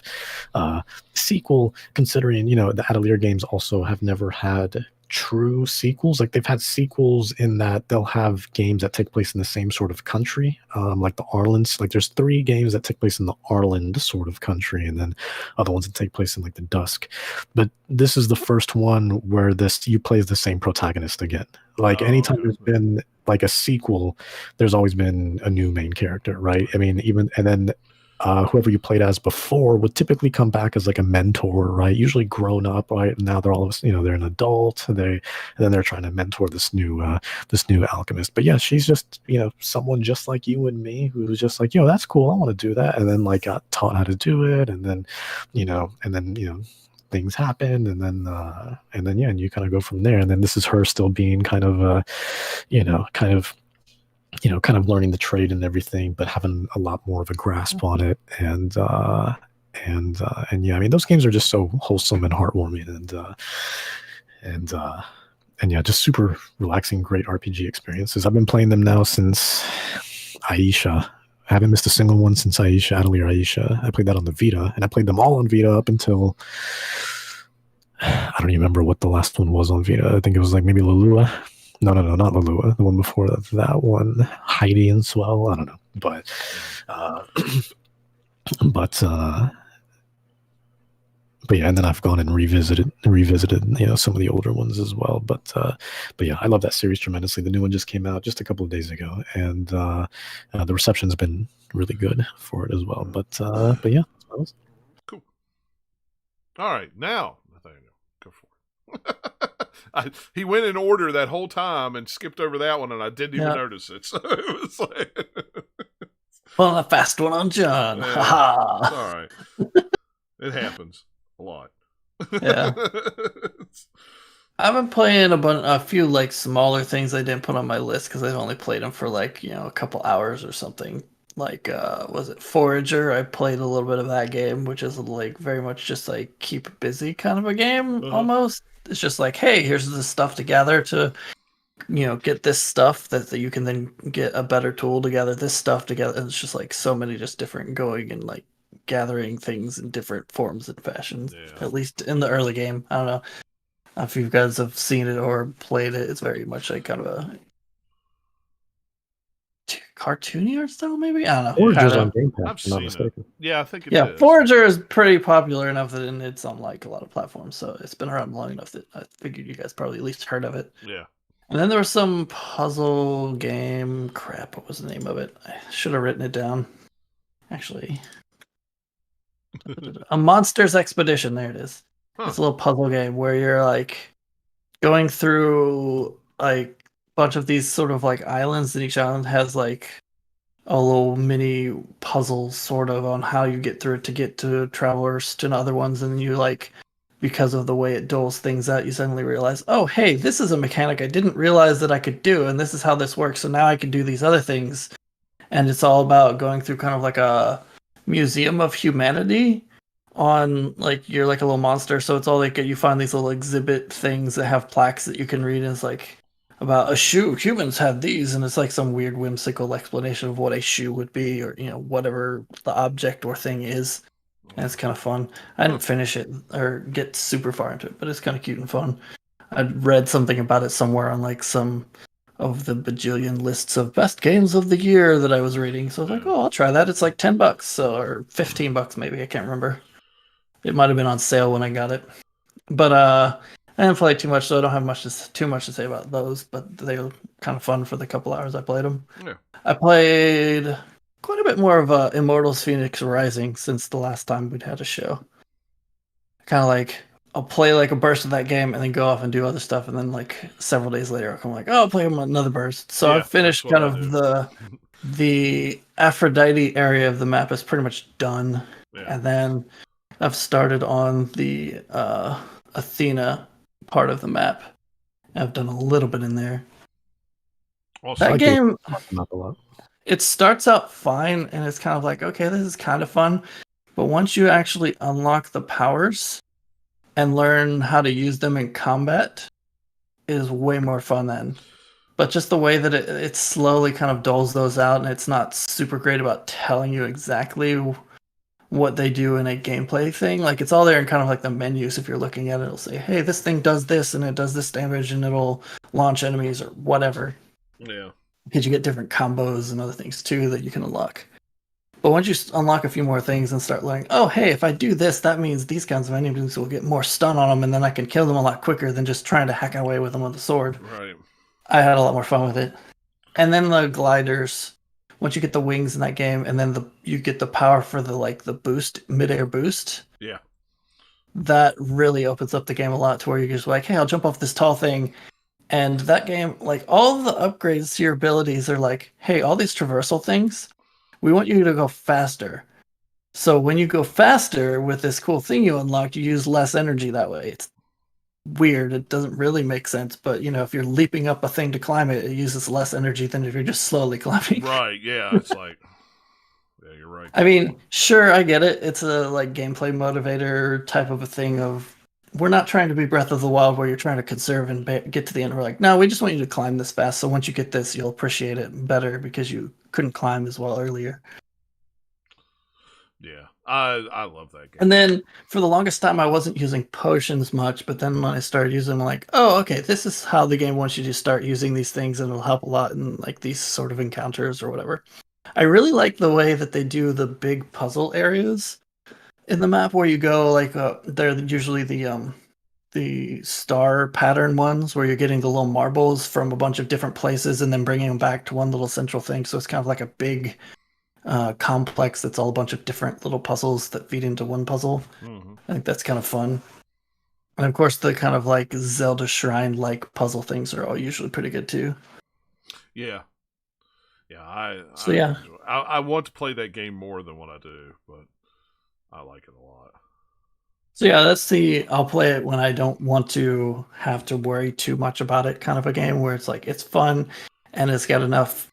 sequel, considering the Atelier games also have never had true sequels. Like they've had sequels in that they'll have games that take place in the same sort of country, like the Arlands. Like there's 3 games that take place in the Arland sort of country, and then other ones that take place in like the Dusk. But this is the first one where you play as the same protagonist again. Like anytime there's been like a sequel, there's always been a new main character, right? I mean, and then whoever you played as before would typically come back as like a mentor, right? Usually grown up, right? And now they're all, they're an adult, and then they're trying to mentor this new alchemist. But yeah, she's just, someone just like you and me who was just like, that's cool, I want to do that, and then like got taught how to do it, and then, things happen, and then yeah, and you kind of go from there. And then this is her still being kind of kind of learning the trade and everything, but having a lot more of a grasp on it. And yeah, I mean, those games are just so wholesome and heartwarming, and yeah, just super relaxing, great RPG experiences. I've been playing them now since Aisha. I haven't missed a single one since Atelier Aisha. I played that on the Vita, and I played them all on Vita up until I don't even remember what the last one was on Vita. I think it was like maybe Lalua. No, not Lalua. The one before that one, Heidi and Swell. I don't know, but yeah. And then I've gone and revisited, some of the older ones as well. But yeah, I love that series tremendously. The new one just came out just a couple of days ago, and the reception's been really good for it as well. But yeah, cool. All right, now Nathaniel, go for it. He went in order that whole time and skipped over that one, and I didn't even notice it. So it was like, well, a fast one on John. Yeah, ha! All right, it happens a lot. Yeah, I've been playing a few like smaller things I didn't put on my list because I've only played them for like a couple hours or something. Like was it Forager? I played a little bit of that game, which is like very much just like keep busy kind of a game almost. It's just like, hey, here's the stuff to gather to get this stuff that you can then get a better tool to gather this stuff together. And it's just like so many just different going and like gathering things in different forms and fashions. Yeah. At least in the early game. I don't know if you guys have seen it or played it. It's very much like kind of a cartoony art style, maybe. I don't know. Forager's on Game Pass. I've seen it. Yeah, I think it is. Forager is pretty popular enough that it's on like a lot of platforms, so it's been around long enough that I figured you guys probably at least heard of it. Yeah. And then there was some puzzle game. Crap, what was the name of it? I should have written it down. Actually, A Monster's Expedition. There it is. It's a little puzzle game where you're like going through like bunch of these sort of like islands, and each island has like a little mini puzzle sort of on how you get through it to get to travelers to other ones, and you like, because of the way it doles things out, you suddenly realize, oh hey, this is a mechanic I didn't realize that I could do, and this is how this works, so now I can do these other things. And it's all about going through kind of like a museum of humanity on like you're like a little monster, so it's all like you find these little exhibit things that have plaques that you can read, and it's like about a shoe. Humans have these, and it's like some weird whimsical explanation of what a shoe would be, or whatever the object or thing is. And it's kind of fun. I didn't finish it or get super far into it, but it's kind of cute and fun. I read something about it somewhere on like some of the bajillion lists of best games of the year that I was reading. So I was like, oh, I'll try that. It's like $10, so, or $15 maybe. I can't remember. It might have been on sale when I got it. But I didn't play too much, so I don't have too much to say about those. But they were kind of fun for the couple hours I played them. Yeah. I played quite a bit more of Immortals Phoenix Rising since the last time we'd had a show. Kind of like, I'll play like a burst of that game and then go off and do other stuff, and then like several days later I'll come like, oh, I'll play another burst. So I've finished kind of the Aphrodite area of the map is pretty much done. Yeah. And then I've started on the Athena part of the map. I've done a little bit in there. Awesome. That game, it starts out fine, and it's kind of like, okay, this is kind of fun. But once you actually unlock the powers and learn how to use them in combat, it is way more fun then. But just the way that it slowly kind of doles those out, and it's not super great about telling you exactly what they do in a gameplay thing. Like it's all there in kind of like the menus. If you're looking at it, it'll say, "Hey, this thing does this, and it does this damage, and it'll launch enemies or whatever." Yeah. Because you get different combos and other things too that you can unlock. But once you unlock a few more things and start learning, oh, hey, if I do this, that means these kinds of enemies will get more stun on them, and then I can kill them a lot quicker than just trying to hack away with them with a sword. Right. I had a lot more fun with it. And then the gliders, once you get the wings in that game, and then you get the power for the boost, midair boost. Yeah. That really opens up the game a lot to where you're just like, hey, I'll jump off this tall thing. And that game, like all the upgrades to your abilities are like, hey, all these traversal things, we want you to go faster. So when you go faster with this cool thing you unlocked, you use less energy that way. It's weird. It doesn't really make sense, but if you're leaping up a thing to climb it, it uses less energy than if you're just slowly climbing. Right, yeah, it's like, yeah, you're right. I mean, sure, I get it. It's a like gameplay motivator type of a thing of we're not trying to be Breath of the Wild where you're trying to conserve and get to the end. We're like, no, we just want you to climb this fast. So once you get this, you'll appreciate it better because you couldn't climb as well earlier. Yeah, I love that game. And then for the longest time, I wasn't using potions much, but then when I started using them, I'm like, oh, okay, this is how the game wants you to start using these things, and it'll help a lot in like these sort of encounters or whatever. I really like the way that they do the big puzzle areas in the map where you go, like they're usually the star pattern ones where you're getting the little marbles from a bunch of different places and then bringing them back to one little central thing. So it's kind of like a big complex that's all a bunch of different little puzzles that feed into one puzzle. Mm-hmm. I think that's kind of fun. And of course, the kind of like Zelda Shrine-like puzzle things are all usually pretty good too. Yeah. Yeah, I want to play that game more than what I do, but I like it a lot. So yeah, that's I'll play it when I don't want to have to worry too much about it kind of a game where it's like, it's fun and it's got enough,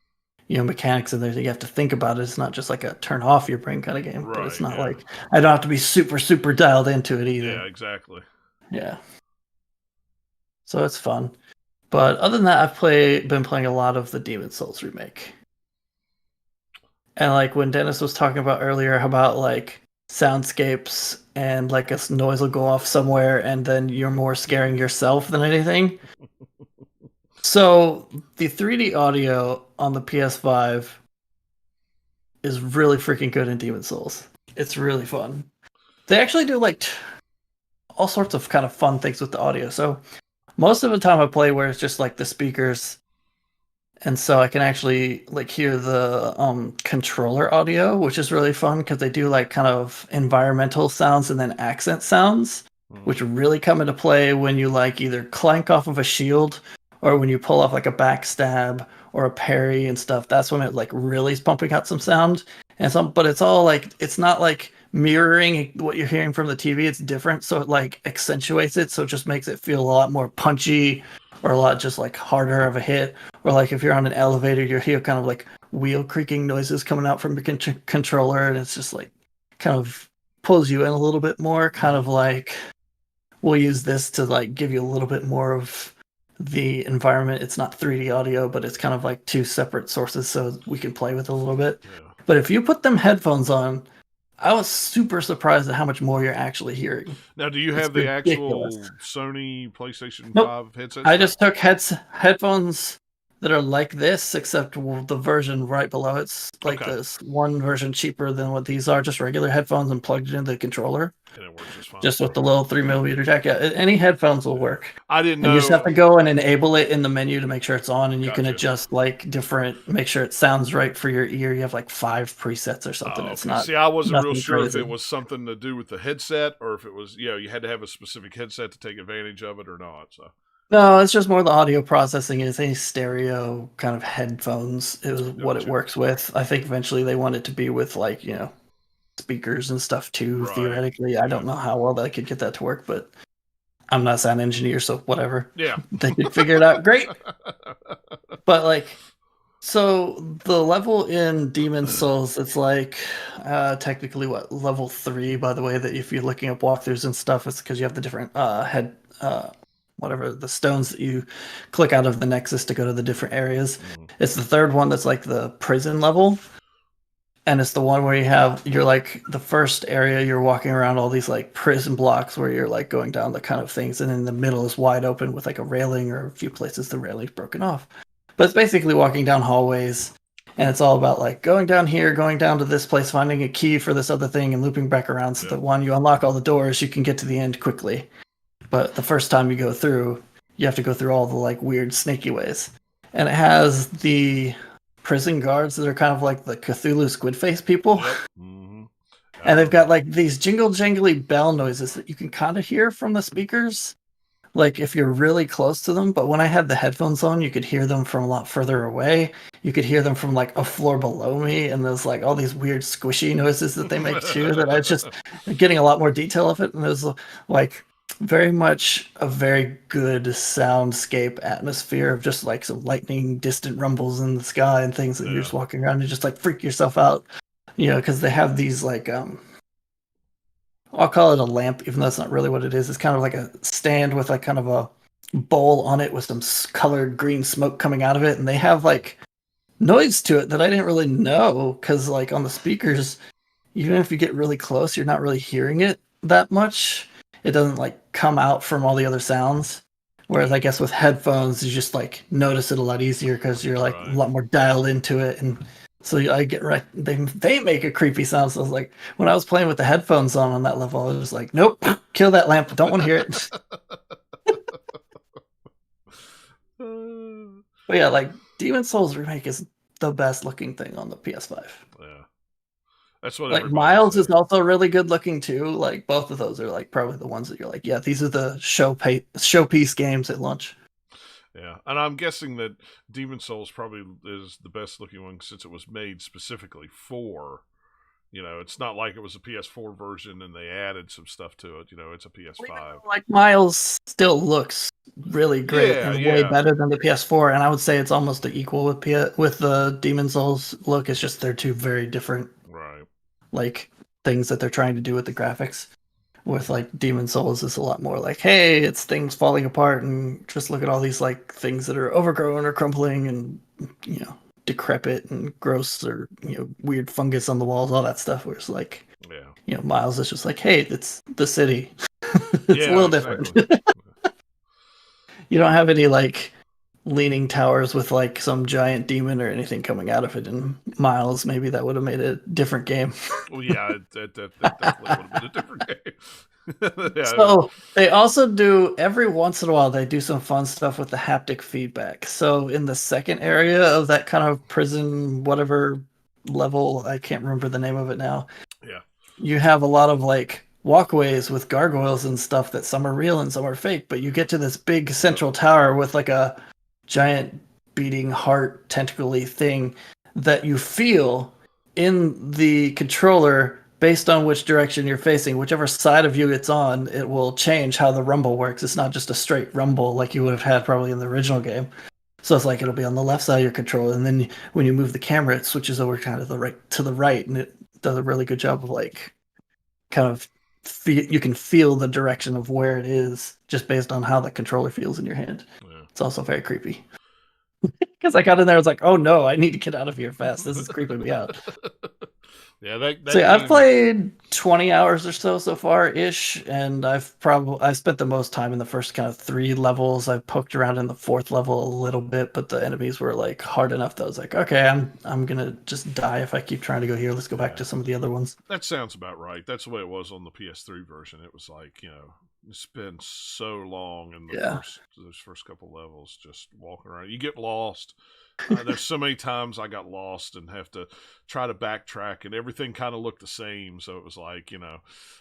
mechanics in there that you have to think about it. It's not just like a turn off your brain kind of game, but it's not like I don't have to be super, super dialed into it either. Yeah, exactly. Yeah. So it's fun. But other than that, I've been playing a lot of the Demon Souls remake. And like when Dennis was talking about earlier about like soundscapes and like a noise will go off somewhere and then you're more scaring yourself than anything. So the 3D audio on the PS5 is really freaking good in Demon Souls. It's really fun. They actually do like all sorts of kind of fun things with the audio. So most of the time I play where it's just like the speakers, and so I can actually like hear the controller audio, which is really fun because they do like kind of environmental sounds and then accent sounds, which really come into play when you like either clank off of a shield or when you pull off like a backstab or a parry and stuff. That's when it like really is pumping out some sound but it's all like, it's not like mirroring what you're hearing from the TV. It's different, so it like accentuates it, so it just makes it feel a lot more punchy or a lot just like harder of a hit. Or like if you're on an elevator, you hear kind of like wheel creaking noises coming out from your controller, and it's just like kind of pulls you in a little bit more. Kind of like we'll use this to like give you a little bit more of the environment. It's not 3D audio, but it's kind of like two separate sources, so we can play with it a little bit. Yeah. But if you put them headphones on, I was super surprised at how much more you're actually hearing. Now, do you have the actual Sony PlayStation 5 headsets? I just took headphones that are like this, except the version right below it's like this one version cheaper than what these are, just regular headphones, and plugged it into the controller. And it works just fine. Just with the little 3mm jack. Yeah, any headphones will work. I didn't know. You just have to go and enable it in the menu to make sure it's on, and you can adjust like make sure it sounds right for your ear. You have like 5 presets or something. It's not. See, I wasn't real sure if it was something to do with the headset or if it was, you had to have a specific headset to take advantage of it or not. So. No, it's just more the audio processing. Is any stereo kind of headphones is what it works with. I think eventually they want it to be with like, speakers and stuff too, theoretically. I don't know how well they could get that to work, but I'm not a sound engineer, so whatever. Yeah. They could figure it out. Great. But like, so the level in Demon Souls, it's like technically level 3, by the way, that if you're looking up walkthroughs and stuff, it's because you have the different whatever the stones that you click out of the Nexus to go to the different areas. It's the 3rd one that's like the prison level. and it's the one where you're like the first area, you're walking around all these like prison blocks where you're like going down the kind of things, and in the middle is wide open with like a railing, or a few places the railing's broken off. But it's basically walking down hallways, and it's all about like going down here, going down to this place, finding a key for this other thing, and looping back around so that when you unlock all the doors, you can get to the end quickly. But the first time you go through, you have to go through all the like weird snaky ways. And it has the prison guards that are kind of like the Cthulhu squid face people. Yep. Mm-hmm. And they've got like these jingle jangly bell noises that you can kind of hear from the speakers, like if you're really close to them. But when I had the headphones on, you could hear them from a lot further away. You could hear them from like a floor below me, and there's like all these weird squishy noises that they make too, that I was just getting a lot more detail of it. And it was like very much a very good soundscape atmosphere of just like some lightning, distant rumbles in the sky and things that you're just walking around and just like freak yourself out, because they have these like I'll call it a lamp, even though that's not really what it is. It's kind of like a stand with like kind of a bowl on it with some colored green smoke coming out of it, and they have like noise to it that I didn't really know, because like on the speakers, even if you get really close, you're not really hearing it that much. It doesn't like come out from all the other sounds. Whereas I guess with headphones, you just like notice it a lot easier because you're like a lot more dialed into it. And so I get right. They make a creepy sound. So I was like, when I was playing with the headphones on that level, I was just like, nope, kill that lamp. Don't want to hear it. But yeah, like Demon Souls Remake is the best looking thing on the PS5. Yeah. That's what like Miles is also really good looking too. Like both of those are like probably the ones that you're like, yeah, these are the showpiece games at launch. Yeah, and I'm guessing that Demon Souls probably is the best looking one since it was made specifically for. It's not like it was a PS4 version and they added some stuff to it. It's a PS5. Like Miles still looks really great and way better than the PS4, and I would say it's almost equal with the Demon Souls look. It's just they're two very different, like things that they're trying to do with the graphics. With like Demon Souls, is a lot more like, hey, it's things falling apart, and just look at all these like things that are overgrown or crumbling and decrepit and gross, or weird fungus on the walls, all that stuff. Where it's like, Miles is just like, hey, it's the city. It's a little different. You don't have any like leaning towers with like some giant demon or anything coming out of it in Miles. Maybe that would have made a different game. Well, yeah, that definitely would have been a different game. So they also do, every once in a while, they do some fun stuff with the haptic feedback. So in the second area of that kind of prison, whatever level, I can't remember the name of it now. Yeah. You have a lot of like walkways with gargoyles and stuff that some are real and some are fake, but you get to this big central tower with like a giant beating heart tentacly thing that you feel in the controller based on which direction you're facing. Whichever side of you it's on, it will change how the rumble works. It's not just a straight rumble like you would have had probably in the original game. So it's like it'll be on the left side of your controller, and then when you move the camera, it switches over kind of to the right, and it does a really good job of like kind of you can feel the direction of where it is just based on how the controller feels in your hand. It's also very creepy. Because I got in there, I was like, oh no, I need to get out of here fast. This is creeping me out. Yeah, I've played 20 hours or so far ish, and I've spent the most time in the first kind of 3 levels. I poked around in the 4th level a little bit, but the enemies were like hard enough that I was like, okay, I'm gonna just die if I keep trying to go here. Let's go back to some of the other ones. That sounds about right. That's the way it was on the PS3 version. It was like, it's been so long in those first couple levels, just walking around. You get lost. There's so many times I got lost and have to try to backtrack, and everything kind of looked the same. So it was like,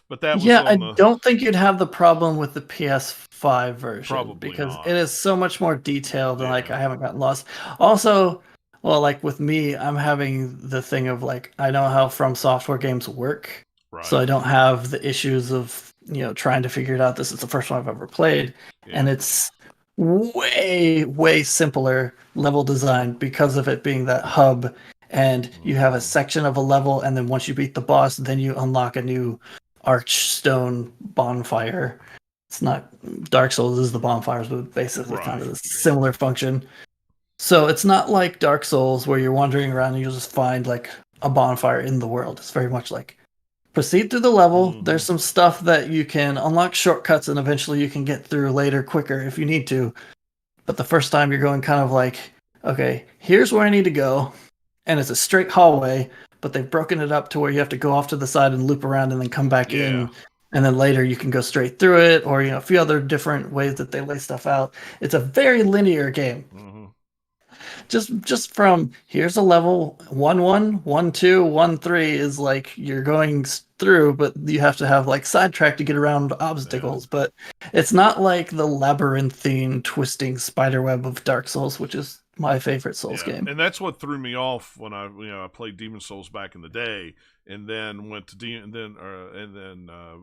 but that was I don't think you'd have the problem with the PS5 version, probably because not. It is so much more detailed, and like I haven't gotten lost. Also, well, like with me, I'm having the thing of like I know how From Software games work, so I don't have the issues of trying to figure it out. This is the first one I've ever played, and it's way simpler level design because of it being that hub, and you have a section of a level, and then once you beat the boss, then you unlock a new archstone bonfire. It's not Dark Souls is the bonfires, but basically kind of a similar function. So it's not like Dark Souls where you're wandering around and you'll just find like a bonfire in the world. It's very much like proceed through the level. There's some stuff that you can unlock shortcuts and eventually you can get through later quicker if you need to. But the first time you're going kind of like, okay, here's where I need to go. And it's a straight hallway, but they've broken it up to where you have to go off to the side and loop around and then come back in. And then later you can go straight through it, or a few other different ways that they lay stuff out. It's a very linear game. Just from here's a level 1-1, 1-2, 1-3 is like you're going through, but you have to have like sidetrack to get around obstacles. But it's not like the labyrinthine twisting spiderweb of Dark Souls, which is my favorite Souls game. And that's what threw me off when I played Demon Souls back in the day, and then went to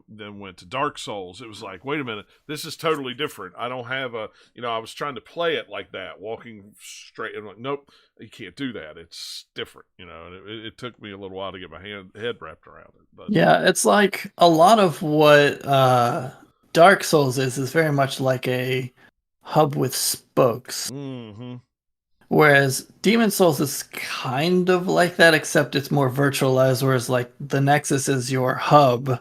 then went to Dark Souls. It was like, wait a minute, this is totally different. I don't have I was trying to play it like that, walking straight, and I'm like, nope, you can't do that. It's different, and it took me a little while to get my head wrapped around it. But yeah, it's like a lot of what Dark Souls is very much like a hub with spokes. Whereas Demon Souls is kind of like that, except it's more virtualized, whereas like the Nexus is your hub,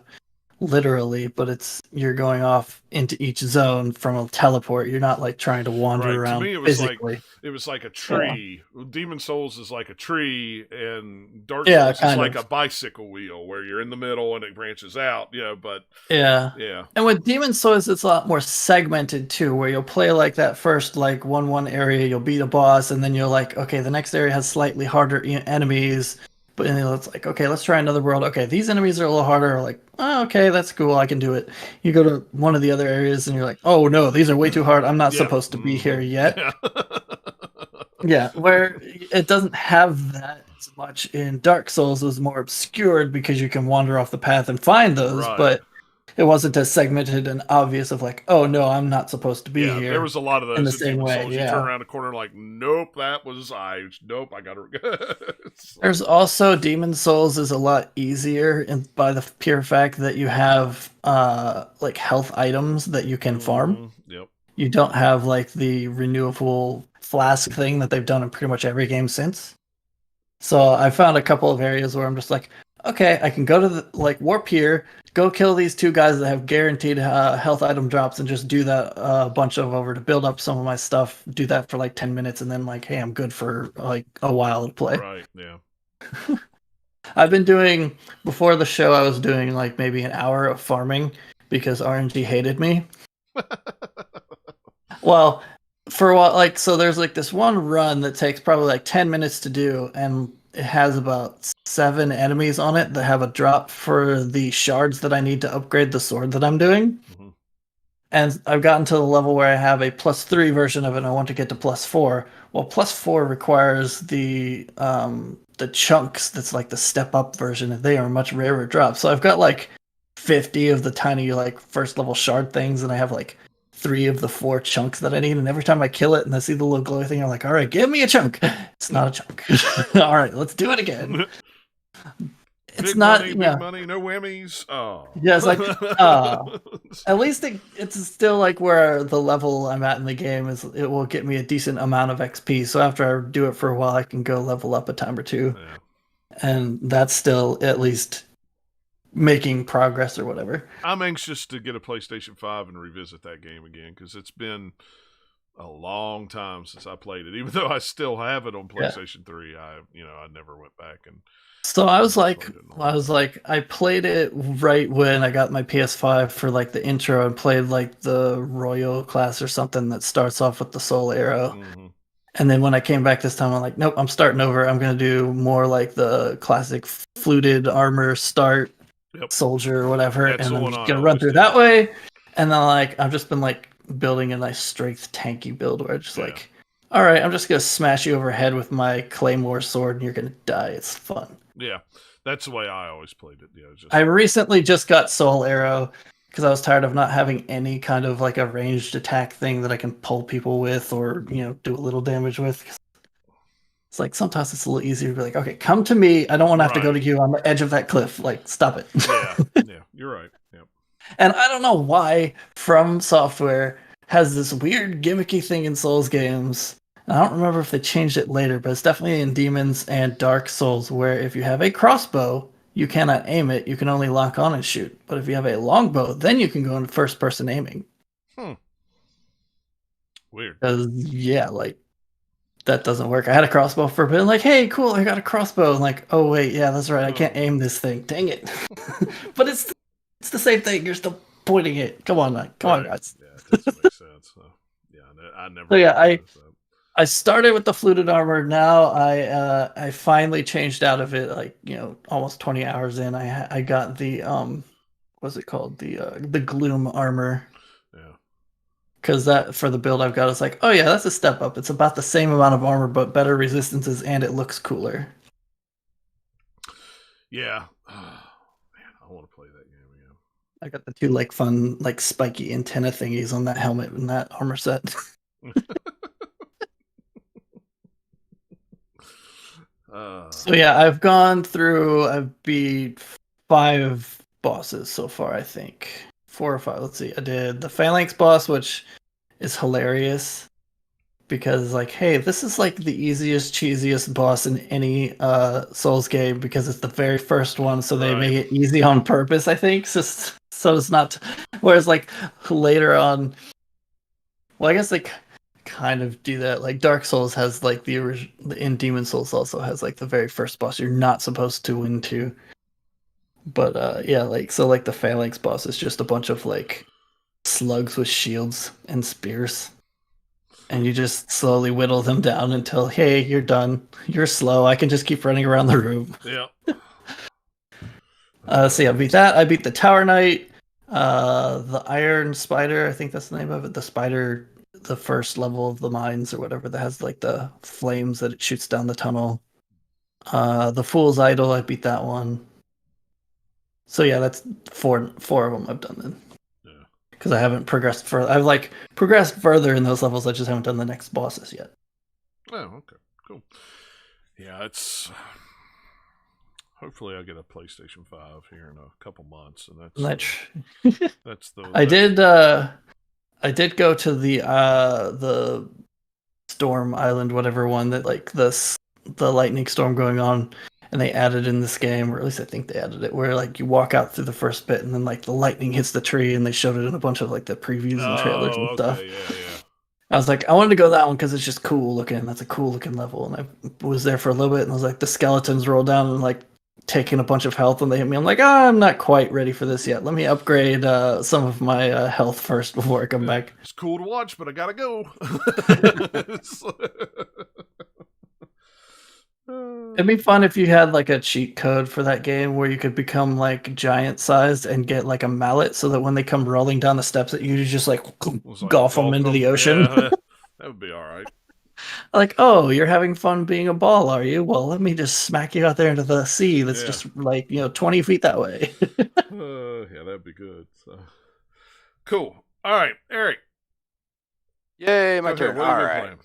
literally, but you're going off into each zone from a teleport. You're not like trying to wander around. To me, it was like a tree. Yeah. Demon Souls is like a tree, and Dark Souls is like a bicycle wheel where you're in the middle and it branches out. But yeah. And with Demon Souls, it's a lot more segmented too, where you'll play like that first like 1-1 area, you'll beat a boss, and then you're like, okay, the next area has slightly harder enemies. But it's like, okay, let's try another world. Okay, these enemies are a little harder. Like, oh, okay, that's cool. I can do it. You go to one of the other areas and you're like, oh no, these are way too hard. I'm not supposed to be here yet. Where it doesn't have that as much in Dark Souls. It was more obscured because you can wander off the path and find those, but it wasn't as segmented and obvious of like, oh no, I'm not supposed to be here. There was a lot of those in the same way. You turn around a corner like, nope, I gotta. There's also Demon Souls is a lot easier by the pure fact that you have like health items that you can farm. You don't have like the renewable flask thing that they've done in pretty much every game since. So I found a couple of areas where I'm just like, okay, I can go to the warp here, go kill these two guys that have guaranteed health item drops, and just do that a bunch of over to build up some of my stuff. Do that for like 10 minutes, and then like, hey, I'm good for like a while to play. Right. Yeah. I've been doing before the show. I was doing like maybe an hour of farming because RNG hated me. Well, for a while, so there's like this one run that takes probably like 10 minutes to do, and it has about 7 enemies on it that have a drop for the shards that I need to upgrade the sword that I'm doing. And I've gotten to the level where I have a +3 version of it and I want to get to +4. Well, +4 requires the chunks that's like the step up version, and they are much rarer drops. So I've got like 50 of the tiny like first level shard things, and I have like 3 of the 4 chunks that I need, and every time I kill it and I see the little glowy thing, I'm like, all right, give me a chunk. It's not a chunk. All right, let's do it again. It's big money, no whammies. Oh. Yeah, it's like, at least it's still like where the level I'm at in the game is. It will get me a decent amount of XP. So after I do it for a while, I can go level up a time or two, and that's still at least making progress or whatever. I'm anxious to get a PlayStation 5 and revisit that game again because it's been a long time since I played it. Even though I still have it on PlayStation 3, I never went back and. So I played it right when I got my PS5 for like the intro and played like the Royal class or something that starts off with the Soul Arrow. And then when I came back this time, I'm like, nope, I'm starting over. I'm going to do more like the classic fluted armor start soldier or whatever. And I'm just going to run through that way. And then I've just been like building a nice strength tanky build where I just like, all right, I'm just going to smash you overhead with my Claymore sword and you're going to die. It's fun. Yeah, that's the way I always played it. I recently just got Soul Arrow because I was tired of not having any kind of like a ranged attack thing that I can pull people with or, do a little damage with. It's like sometimes it's a little easier to be like, okay, come to me. I don't want to have to go to you on the edge of that cliff. Like, stop it. Yeah, you're right. Yep. And I don't know why From Software has this weird gimmicky thing in Souls games I don't remember if they changed it later, but it's definitely in Demons and Dark Souls, where if you have a crossbow, you cannot aim it. You can only lock on and shoot. But if you have a longbow, then you can go into first-person aiming. Weird. Because that doesn't work. I had a crossbow for a bit. I'm like, hey, cool, I got a crossbow. I'm like, oh wait, yeah, that's right. I can't aim this thing. Dang it! But it's the same thing. You're still pointing it. Come on, guys. Yeah, it doesn't make sense. So, yeah, I never. So yeah, I started with the fluted armor. Now I finally changed out of it. Like almost 20 hours in, I got the what's it called, the gloom armor. Yeah. Because that for the build I've got, it's like, oh yeah, that's a step up. It's about the same amount of armor, but better resistances, and it looks cooler. Yeah. Man, I want to play that game again. I got the two fun spiky antenna thingies on that helmet and that armor set. So yeah, I've beat 5 bosses so far, I think. 4 or 5. Let's see. I did the Phalanx boss, which is hilarious because hey, this is the easiest, cheesiest boss in any Souls game because it's the very first one, so they make it easy on purpose, I think. So it's not whereas later on, well, I guess they kind of do that. Dark Souls has the original, in Demon Souls also has the very first boss you're not supposed to win to. But yeah, the Phalanx boss is just a bunch of slugs with shields and spears. And you just slowly whittle them down until, hey, you're done. You're slow. I can just keep running around the room. Yeah. So yeah, I beat that. I beat the Tower Knight, the Iron Spider. I think that's the name of it. The spider, the first level of the mines or whatever, that has the flames that it shoots down the tunnel. The Fool's Idol. I beat that one. So yeah, that's four of them I've done then. Because I haven't progressed further. I've progressed further in those levels. I just haven't done the next bosses yet. Oh, okay, cool. Yeah, it's. Hopefully, I'll get a PlayStation 5 here in a couple months, and that's the. I did go to the Storm Island, whatever one that the lightning storm going on. And they added in this game, or at least I think they added it, where you walk out through the first bit, and then the lightning hits the tree, and they showed it in a bunch of the previews and trailers and stuff. Yeah. I was like, I wanted to go that one because it's just cool looking. That's a cool looking level, and I was there for a little bit, and I was like, the skeletons roll down and taking a bunch of health, and they hit me. I'm like, I'm not quite ready for this yet. Let me upgrade some of my health first before I come back. It's cool to watch, but I gotta go. It'd be fun if you had a cheat code for that game where you could become giant sized and get a mallet so that when they come rolling down the steps at you just golf them into the ocean. Yeah, that would be all right. Oh, you're having fun being a ball, are you? Well, let me just smack you out there into the sea that's just 20 feet that way. Yeah, that'd be good. So. Cool. All right, Eric. Yay, my turn. What All have you been right. playing?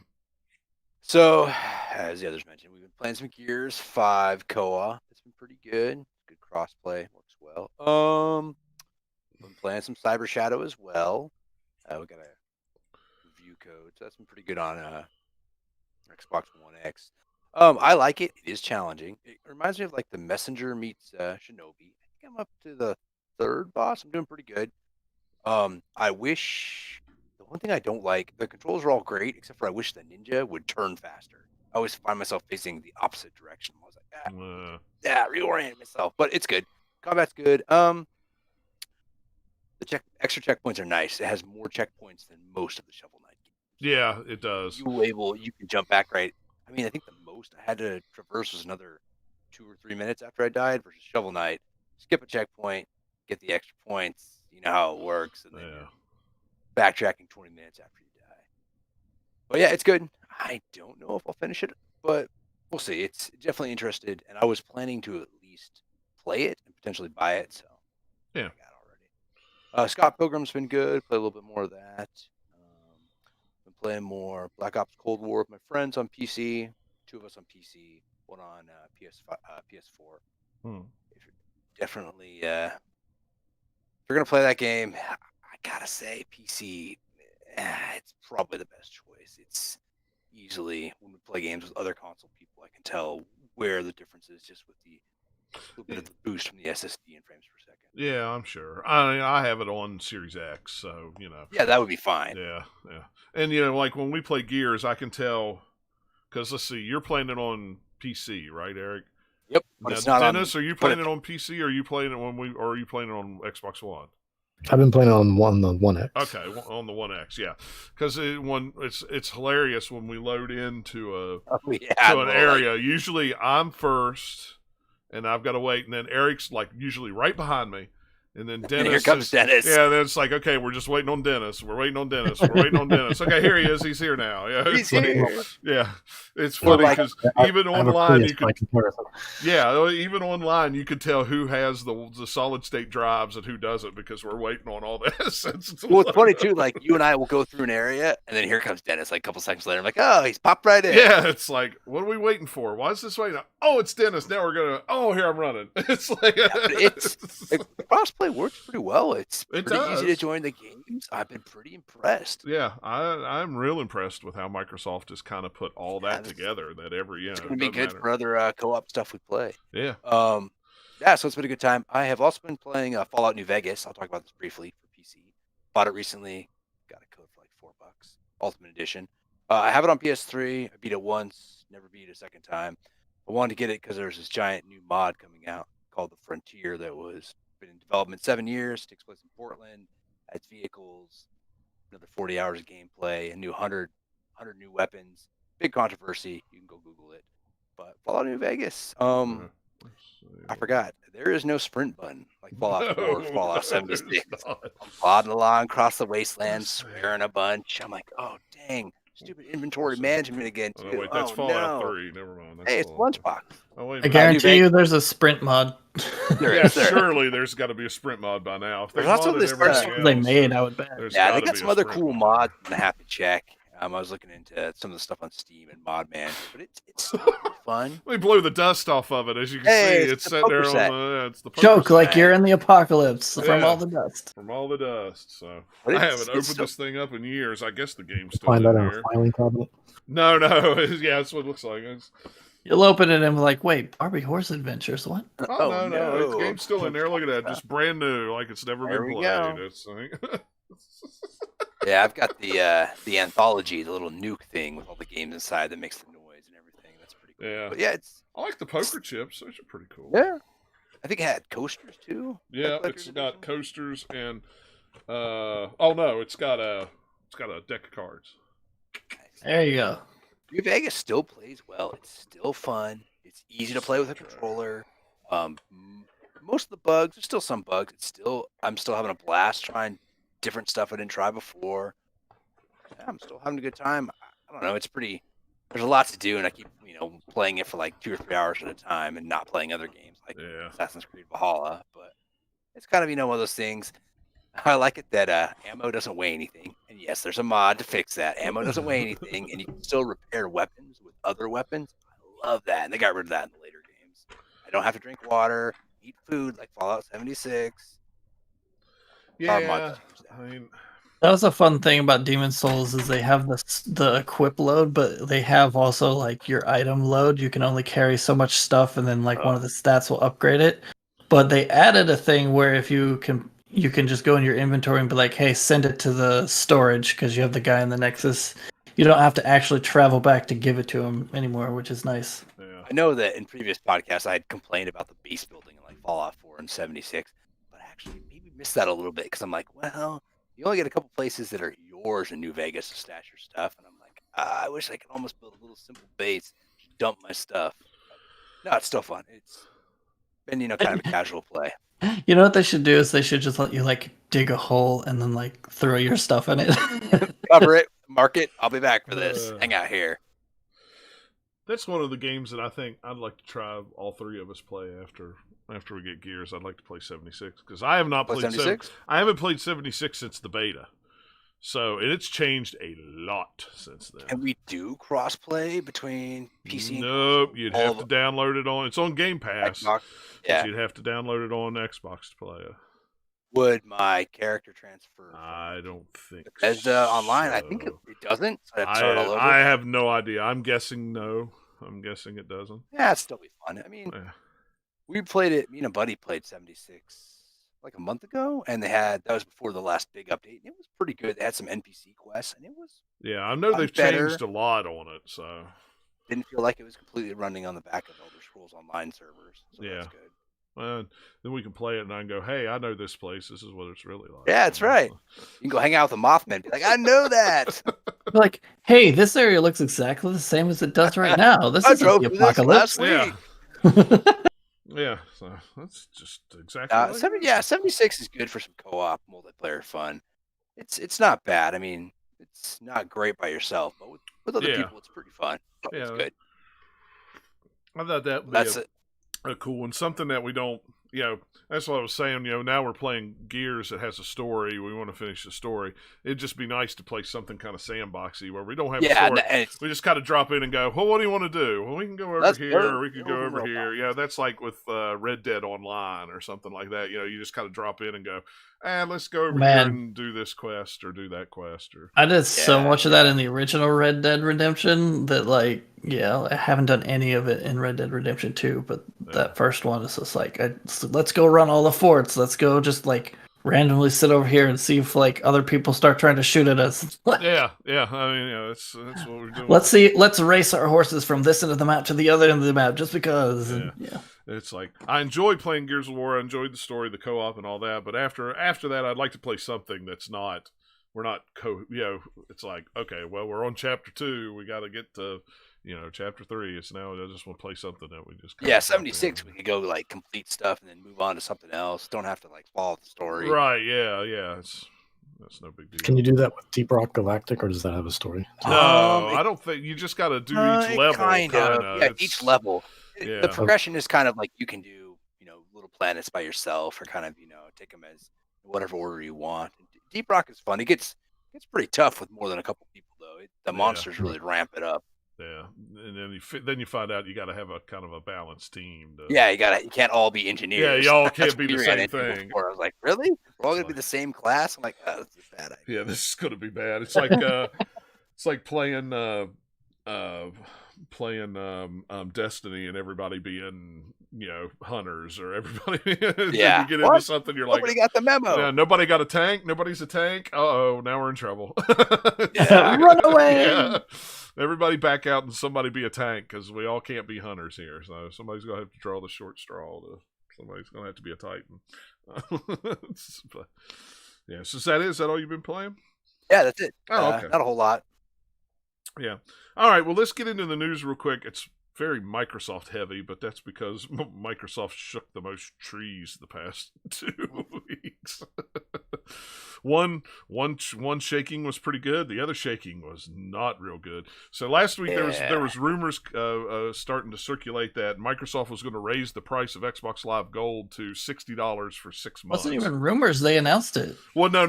So, as the others mentioned, we've been playing some Gears 5 co-op. It's been pretty good. Good crossplay, works well. Been playing some Cyber Shadow as well. We got a review code, so that's been pretty good on Xbox One X. I like it. It is challenging. It reminds me of the Messenger meets Shinobi. I think I'm up to the 3rd boss. I'm doing pretty good. I wish. The one thing I don't like, the controls are all great, except for I wish the ninja would turn faster. I always find myself facing the opposite direction. I was like, reorient myself. But it's good. Combat's good. The extra checkpoints are nice. It has more checkpoints than most of the Shovel Knight games. Yeah, it does. You can jump back right. I mean, I think the most I had to traverse was another 2 or 3 minutes after I died versus Shovel Knight. Skip a checkpoint, get the extra points. You know how it works. And then backtracking 20 minutes after you die. But yeah, it's good. I don't know if I'll finish it, but we'll see. It's definitely interested, and I was planning to at least play it and potentially buy it. So yeah, I got it already. Scott Pilgrim's been good. Play a little bit more of that. Been playing more Black Ops Cold War with my friends on PC. 2 of us on PC, 1 on PS4. If you're definitely if you're gonna play that game, I gotta say PC. It's probably the best choice. easily when we play games with other console people. I can tell where the difference is just with the little bit of the boost from the SSD in frames per second. Yeah, I'm sure. I have it on Series X, so Yeah, that would be fine. Yeah. And like when we play Gears, I can tell because let's see, you're playing it on PC, right, Eric? Yep. But Now, it's not Dennis, on. are you playing it on PC, or are you playing it or are you playing it on Xbox One? I've been playing on the One X. Okay, on the One X, yeah. Because it's hilarious when we load into an area. Usually I'm first, and I've got to wait, and then Eric's like usually right behind me, and then Dennis. Here comes Dennis. Yeah, then it's like, okay, we're just waiting on Dennis. We're waiting on Dennis. We're waiting on Dennis. Okay, here he is. He's here now. Yeah, he's here. Yeah, it's funny because even online you can. Yeah, even online you can tell who has the solid state drives and who doesn't because we're waiting on all this. Well, it's funny too. Like you and I will go through an area, and then here comes Dennis. Like a couple seconds later, I'm like, oh, he's popped right in. Yeah, it's like, what are we waiting for? Why is this waiting? Oh, it's Dennis. Now we're gonna. Oh, here I'm running. It's like crossplay works pretty well. It's pretty does. easy to join the games. I've been pretty impressed. Yeah, I'm real impressed with how Microsoft has kind of put all that together. That it's going to be good for other co-op stuff we play. Yeah. Yeah, so it's been a good time. I have also been playing Fallout New Vegas. I'll talk about this briefly for PC. Bought it recently. Got a code for like $4. Ultimate Edition. I have it on PS3. I beat it once. Never beat it a second time. I wanted to get it because there's this giant new mod coming out called the Frontier that was been in development 7 years. Takes place in Portland. Adds vehicles. Another 40 hours of gameplay. A new 100 new weapons. Big controversy. You can go Google it. But Fallout New Vegas. I forgot. There is no sprint button like Fallout 4 or Fallout 76. I'm plodding along across the wasteland, swearing a bunch. I'm like, oh, dang. Stupid inventory management again, too. Oh, wait, that's Fallout 3. Never mind. Hey, it's Lunchbox. Oh, wait, I guarantee you there's a sprint mod. Surely there's got to be a sprint mod by now. If there's also this first they made, I would bet. Yeah, they got some other cool mods I'm going to have to check. I was looking into some of the stuff on Steam and Mod Manager, but it's fun. We blew the dust off of it, as you can see. It's sitting there on it's the joke like set. You're in the apocalypse from all the dust. From all the dust. So I haven't opened this thing up in years. I guess the game's still find in that there. in a filing cabinet. No. Yeah, that's what it looks like. You'll open it and be like, wait, Barbie Horse Adventures, what? Oh, no. The game's still in there. Look at that. Just brand new, like it's never been played. It's like... Yeah, I've got the anthology, the little nuke thing with all the games inside that makes the noise and everything. That's pretty cool. Yeah, but yeah, I like the poker chips. Those are pretty cool. Yeah, I think it had coasters too. Yeah, it's got coasters and it's got a deck of cards. There you go. New Vegas still plays well. It's still fun. It's easy to play with a controller. Most of the bugs, there's still some bugs. I'm still having a blast trying different stuff I didn't try before. Yeah, I'm still having a good time. I don't know. There's a lot to do, and I keep playing it for like 2 or 3 hours at a time, and not playing other games like Assassin's Creed Valhalla. But it's kind of one of those things. I like it that ammo doesn't weigh anything, and yes, there's a mod to fix that. Ammo doesn't weigh anything, and you can still repair weapons with other weapons. I love that, and they got rid of that in the later games. I don't have to drink water, eat food like Fallout 76. Yeah, I mean, that was a fun thing about Demon Souls is they have the equip load, but they have also like your item load. You can only carry so much stuff, and then like one of the stats will upgrade it. But they added a thing where if you can just go in your inventory and be like, hey, send it to the storage because you have the guy in the Nexus. You don't have to actually travel back to give it to him anymore, which is nice. Yeah. I know that in previous podcasts I had complained about the base building in like Fallout 4 and 76, but actually missed that a little bit because I'm like, well, you only get a couple places that are yours in New Vegas to stash your stuff, and I'm like, I wish I could almost build a little simple base, dump my stuff. But no, it's still fun. It's been kind of a casual play. You know what they should do is they should just let you like dig a hole and then like throw your stuff in it. Cover it, mark it. I'll be back for this. Hang out here. That's one of the games that I think I'd like to try. All three of us play after we get Gears. I'd like to play 76 because I have not played 76. I haven't played 76 since the beta. So it's changed a lot since then. Can we do crossplay between PC? Nope, you'd have to download it on. It's on Game Pass. Xbox. Yeah, but you'd have to download it on Xbox to play it. would my character transfer from I don't think Bethesda Online? I think so. it doesn't. So I have to start all over. I have no idea. I'm guessing no. I'm guessing it doesn't. Yeah, it'd still be fun. I mean, we played it. Me and a buddy played 76 like a month ago, and that was before the last big update. And it was pretty good. They had some NPC quests, and it was I know they've changed a lot on it, so didn't feel like it was completely running on the back of Elder Scrolls Online servers. So that's good. Then we can play it, and I can go, "Hey, I know this place. This is what it's really like." Yeah, that's right. You can go hang out with the Mothman. And be like, I know that. Like, hey, this area looks exactly the same as it does right now. This is the apocalypse. Yeah, so that's just exactly. 76 is good for some co-op multiplayer fun. It's not bad. I mean, it's not great by yourself, but with other people, it's pretty fun. So it's good. I thought that's a cool one. Something that we don't, that's what I was saying. Now we're playing Gears that has a story. We want to finish the story. It'd just be nice to play something kind of sandboxy where we don't have a story. We just kind of drop in and go, well, what do you want to do? Well, we can go over here, or we can go over here. Yeah, that's like with Red Dead Online or something like that. You just kind of drop in and go, let's go over here and do this quest or do that quest. I did so much of that in the original Red Dead Redemption that, I haven't done any of it in Red Dead Redemption 2, but that first one is just like, let's go run all the forts. Let's go just randomly sit over here and see if other people start trying to shoot at us. Yeah. I mean, that's what we're doing. Let's race our horses from this end of the map to the other end of the map just because. Yeah. It's like, I enjoyed playing Gears of War. I enjoyed the story, the co-op, and all that. But after that, I'd like to play something that's not. We're not It's like, okay, well, we're on chapter 2. We got to get to. Chapter 3. It's now. I just want to play something that we just. 76. We could go complete stuff and then move on to something else. Don't have to follow the story. Right. Yeah. That's no big deal. Can you do that with Deep Rock Galactic, or does that have a story? No, I don't think. You just got to do each level. Kind of. Yeah, each level. Yeah. The progression is kind of you can do little planets by yourself, or kind of take them as whatever order you want. Deep Rock is fun. It gets pretty tough with more than a couple people though. The monsters really ramp it up. Yeah, and then you find out you got to have a kind of a balanced team. You can't all be engineers. Yeah, y'all can't be the same thing. I was like, really? We're all gonna be the same class? I'm like, that's a bad idea. Yeah, this is gonna be bad. It's like it's like playing Destiny and everybody being hunters, or everybody. You get into something, you're nobody got the memo. Yeah, nobody got a tank. Nobody's a tank. Now we're in trouble. Run away. Yeah. Everybody back out and somebody be a tank, because we all can't be hunters here. So somebody's gonna have to draw the short straw. Somebody's gonna have to be a Titan. But, yeah. So is that all you've been playing? Yeah, that's it. Okay. Not a whole lot. Yeah. All right. Well, let's get into the news real quick. It's very Microsoft heavy, but that's because Microsoft shook the most trees the past 2 weeks. One shaking was pretty good. The other shaking was not real good. So last week there was rumors starting to circulate that Microsoft was going to raise the price of Xbox Live Gold to $60 for 6 months. Wasn't even rumors; they announced it. Well, no.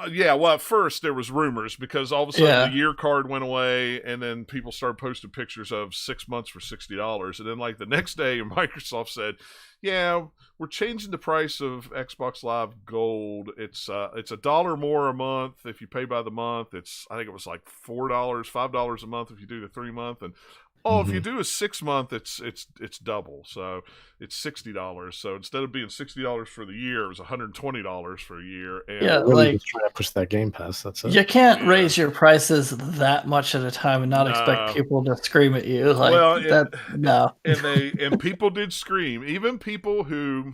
Yeah, well, at first there was rumors, because all of a sudden the year card went away, and then people started posting pictures of 6 months for $60, and then the next day Microsoft said, yeah, we're changing the price of Xbox Live Gold. It's $1 more a month if you pay by the month. I think it was $4, $5 a month if you do the 3 month, and if you do a 6 month, it's double. So it's $60. So instead of being $60 for the year, it was $120 for a year. And really just trying to push that Game Pass. That's it. You can't raise your prices that much at a time and not expect people to scream at you. No. And people did scream. Even people who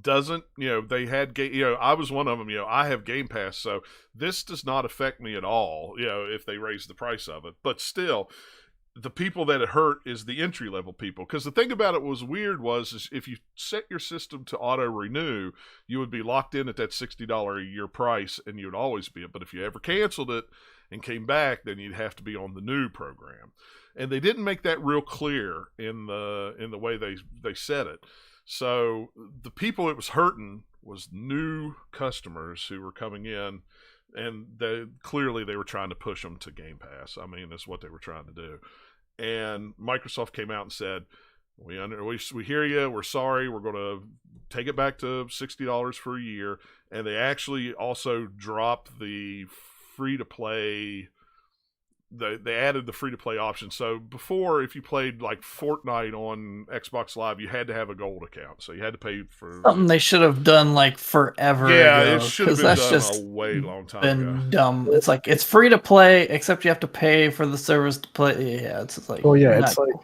doesn't, they had I was one of them. I have Game Pass, so this does not affect me at all. If they raise the price of it, but still. The people that it hurt is the entry-level people. Because the thing about it was is if you set your system to auto-renew, you would be locked in at that $60 a year price, and you would always be it. But if you ever canceled it and came back, then you'd have to be on the new program. And they didn't make that real clear in the way they said it. So the people it was hurting was new customers who were coming in, and clearly they were trying to push them to Game Pass. I mean, that's what they were trying to do. And Microsoft came out and said, We hear you. We're sorry. We're going to take it back to $60 for a year. And they actually also dropped the free to play. They added the free to play option. So before, if you played like Fortnite on Xbox Live, you had to have a gold account. So you had to pay for something they should have done like forever Yeah, ago. it should have been That's done just a way long time been ago. dumb. It's like it's free to play, except you have to pay for the service to play. Yeah, it's just like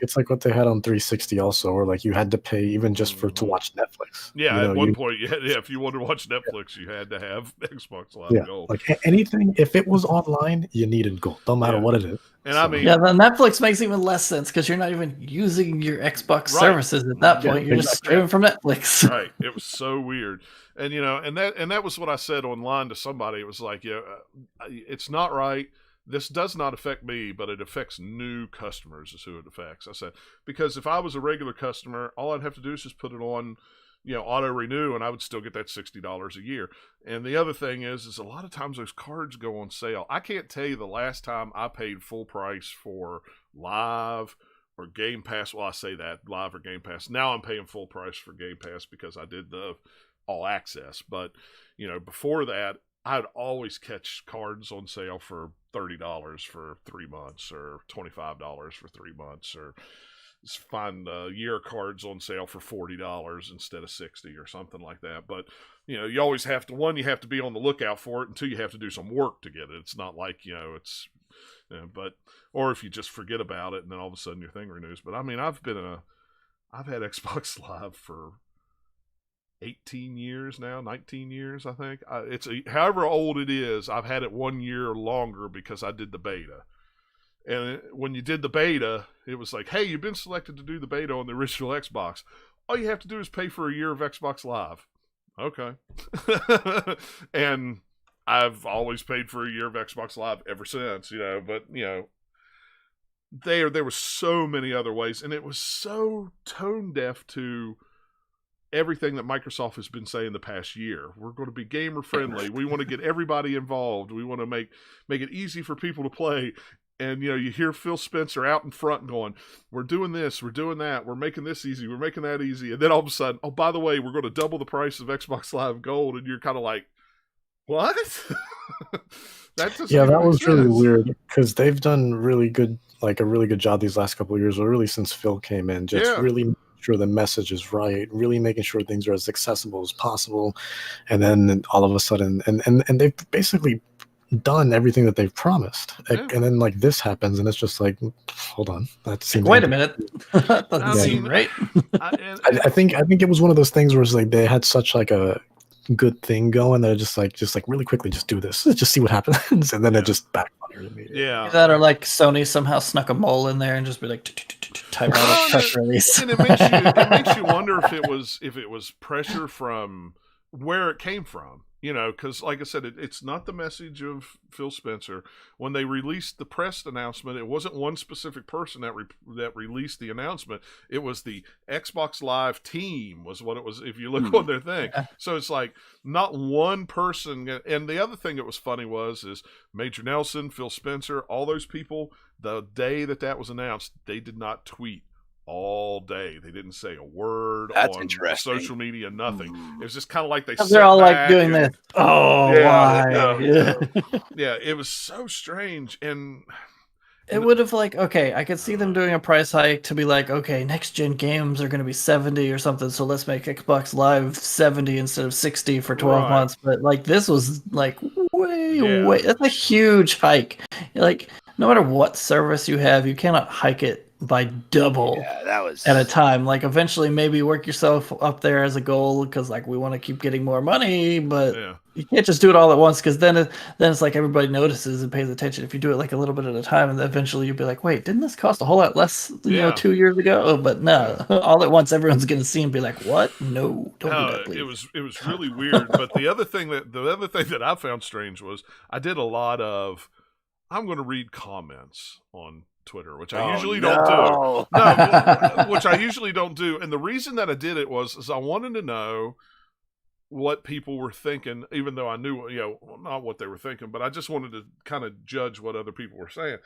it's like what they had on 360 also, where like you had to pay even just to watch Netflix. Yeah, you know, at one point, if you wanted to watch Netflix, you had to have Xbox Live Gold. Like anything, if it was online, you needed gold, no matter what it is. And I mean, the Netflix makes even less sense because you're not even using your Xbox services at that point. You're just streaming from Netflix. Right. It was so weird. And and that was what I said online to somebody. It was like, it's not right. This does not affect me, but it affects new customers is who it affects. I said, because if I was a regular customer, all I'd have to do is just put it on, auto renew, and I would still get that $60 a year. And the other thing is a lot of times those cards go on sale. I can't tell you the last time I paid full price for Live or Game Pass. Well, I say that, Live or Game Pass. Now I'm paying full price for Game Pass because I did the all access. But, before that, I'd always catch cards on sale for $30 for 3 months or $25 for 3 months, or find year cards on sale for $40 instead of $60 or something like that. But you always have to, one, you have to be on the lookout for it, and two, you have to do some work to get it. It's not like it's but, or if you just forget about it and then all of a sudden your thing renews. But I mean, I've had Xbox Live for 18 years now, 19 years, I think. However old it is, I've had it 1 year longer because I did the beta. And when you did the beta, it was like, hey, you've been selected to do the beta on the original Xbox. All you have to do is pay for a year of Xbox Live. Okay. And I've always paid for a year of Xbox Live ever since, but, there were so many other ways, and it was so tone deaf to everything that Microsoft has been saying the past year. We're going to be gamer friendly. We want to get everybody involved. We want to make it easy for people to play. And, you hear Phil Spencer out in front going, we're doing this, we're doing that, we're making this easy, we're making that easy. And then all of a sudden, oh, by the way, we're going to double the price of Xbox Live Gold. And you're kind of like, what? That was really weird because they've done a really good job these last couple of years, or really since Phil came in, just really making sure the message is right, really making sure things are as accessible as possible. And then all of a sudden, and they've basically done everything that they've promised, and then like this happens, and it's just like, hold on, that seems wait a minute. That doesn't seem right. I think it was one of those things where it's like they had such like a good thing going, they're just like really quickly, just do this, let's just see what happens, and then it just backfired immediately. That or like Sony somehow snuck a mole in there and just be like type out a press release. And it makes you wonder if it was pressure from where it came from. Because like I said, it's not the message of Phil Spencer. When they released the press announcement, it wasn't one specific person that released the announcement. It was the Xbox Live team was what it was, if you look on their thing. Yeah. So it's like not one person. And the other thing that was funny is Major Nelson, Phil Spencer, all those people, the day that was announced, they did not tweet all day. They didn't say a word on social media, nothing. It was just kind of like they're all like doing this. Oh, why? Yeah, it was so strange. And it would have okay, I could see them doing a price hike to be like, okay, next gen games are going to be 70 or something, so let's make Xbox Live 70 instead of 60 for 12 months. But this was like way, that's a huge hike. No matter what service you have, you cannot hike it by double at a time. Eventually maybe work yourself up there as a goal because we want to keep getting more money, but you can't just do it all at once, because then it's like everybody notices and pays attention. If you do it a little bit at a time, and then eventually you'll be like, wait, didn't this cost a whole lot less 2 years ago? But no, all at once everyone's gonna see and be like, what? No, don't do that, please. It was really weird. But the other thing that I found strange was I did a lot of, I'm going to read comments on Twitter, which I usually don't do. No, which I usually don't do. And the reason that I did it was I wanted to know what people were thinking, even though I knew, not what they were thinking, but I just wanted to kind of judge what other people were saying.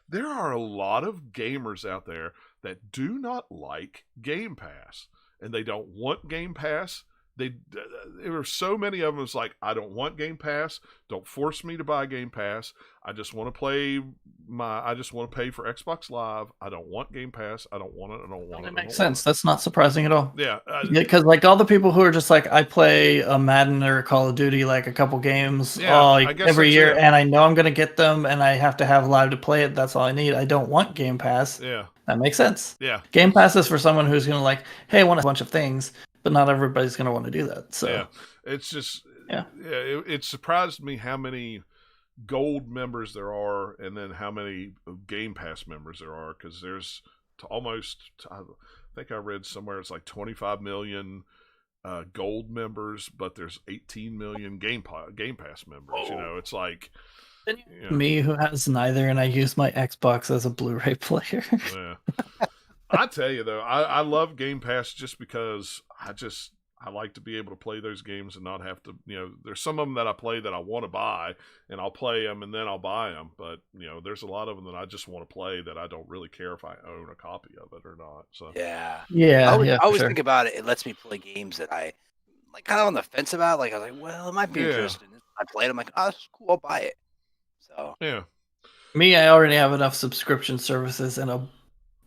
There are a lot of gamers out there that do not like Game Pass, and they don't want Game Pass. There were so many of them. It's like, I don't want Game Pass. Don't force me to buy Game Pass. I just want to play I just want to pay for Xbox Live. I don't want Game Pass. I don't want it. I don't want it. That makes sense. That's not surprising at all. Yeah. Because like all the people who are just like, I play a Madden or a Call of Duty, like a couple games every year, and I know I'm going to get them, and I have to have Live to play it. That's all I need. I don't want Game Pass. Yeah. That makes sense. Yeah. Game Pass is for someone who's going to like, hey, I want a bunch of things, but not everybody's going to want to do that. So yeah, it's just it surprised me how many gold members there are, and then how many Game Pass members there are, because there's I think I read somewhere it's like 25 million gold members, but there's 18 million Game Pass members. It's like me who has neither, and I use my Xbox as a Blu-ray player. Yeah. I tell you though, I love Game Pass just because I like to be able to play those games and not have to, there's some of them that I play that I want to buy, and I'll play them and then I'll buy them. But, there's a lot of them that I just want to play that I don't really care if I own a copy of it or not. So Yeah. I always think about it. It lets me play games that I like kind of on the fence about. Like, I was like, well, it might be interesting. I played it. I'm like, oh, that's cool. I'll buy it. So, yeah. Me, I already have enough subscription services and a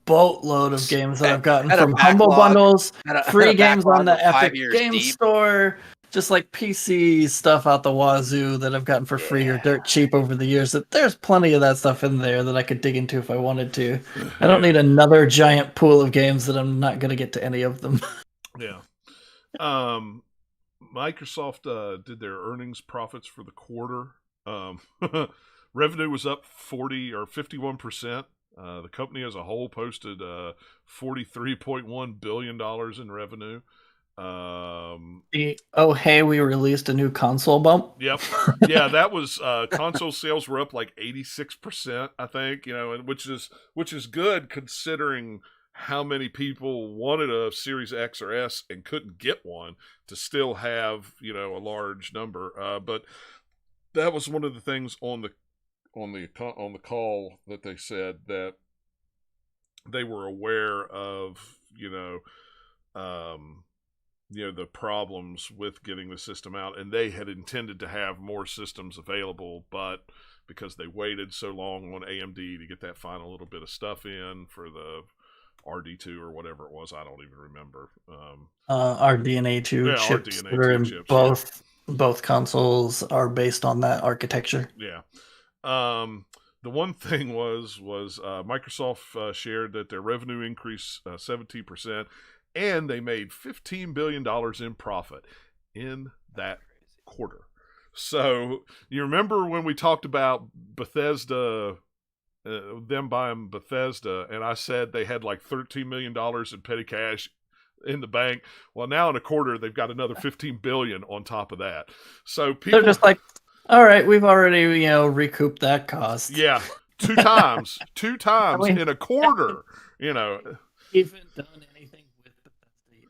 boatload of games that I've gotten from Humble Bundles, free games on the Epic Game Store, just like PC stuff out the wazoo that I've gotten for free or dirt cheap over the years. That there's plenty of that stuff in there that I could dig into if I wanted to. I don't need another giant pool of games that I'm not going to get to any of them. Yeah. Microsoft did their earnings profits for the quarter. Revenue was up 40 or 51%. The company as a whole posted $43.1 billion in revenue. Hey, we released a new console bump. Yep. Yeah, that was console sales were up like 86%, I think, which is good considering how many people wanted a Series X or S and couldn't get one, to still have, a large number. But that was one of the things on the call that they said that they were aware of, the problems with getting the system out, and they had intended to have more systems available, but because they waited so long on AMD to get that final little bit of stuff in for the RD2 or whatever it was, I don't even remember. RDNA2 chips that are in chips, both consoles are based on that architecture. Yeah. The one thing was Microsoft shared that their revenue increased 17%, and they made $15 billion in profit in that quarter. So you remember when we talked about Bethesda, them buying Bethesda, and I said they had like $13 million in petty cash in the bank. Well, now in a quarter, they've got another $15 billion on top of that. So people, they're just like, all right, we've already, recouped that cost. Yeah, two times in a quarter, Even done anything with Bethesda.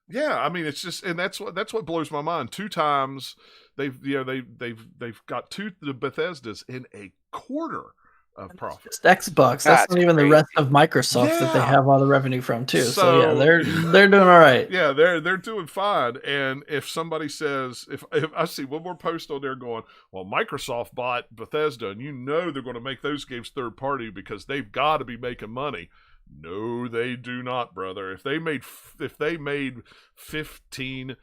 Yeah, I mean, it's just, and that's what blows my mind. Two times they've got the Bethesdas in a quarter of profit. Just Xbox. That's not even crazy. The rest of Microsoft that they have all the revenue from too. So yeah, they're doing all right. Yeah, they're doing fine. And if somebody says, if I see one more post on there going, well, Microsoft bought Bethesda, and they're going to make those games third party because they've got to be making money. No, they do not, brother. If they made $15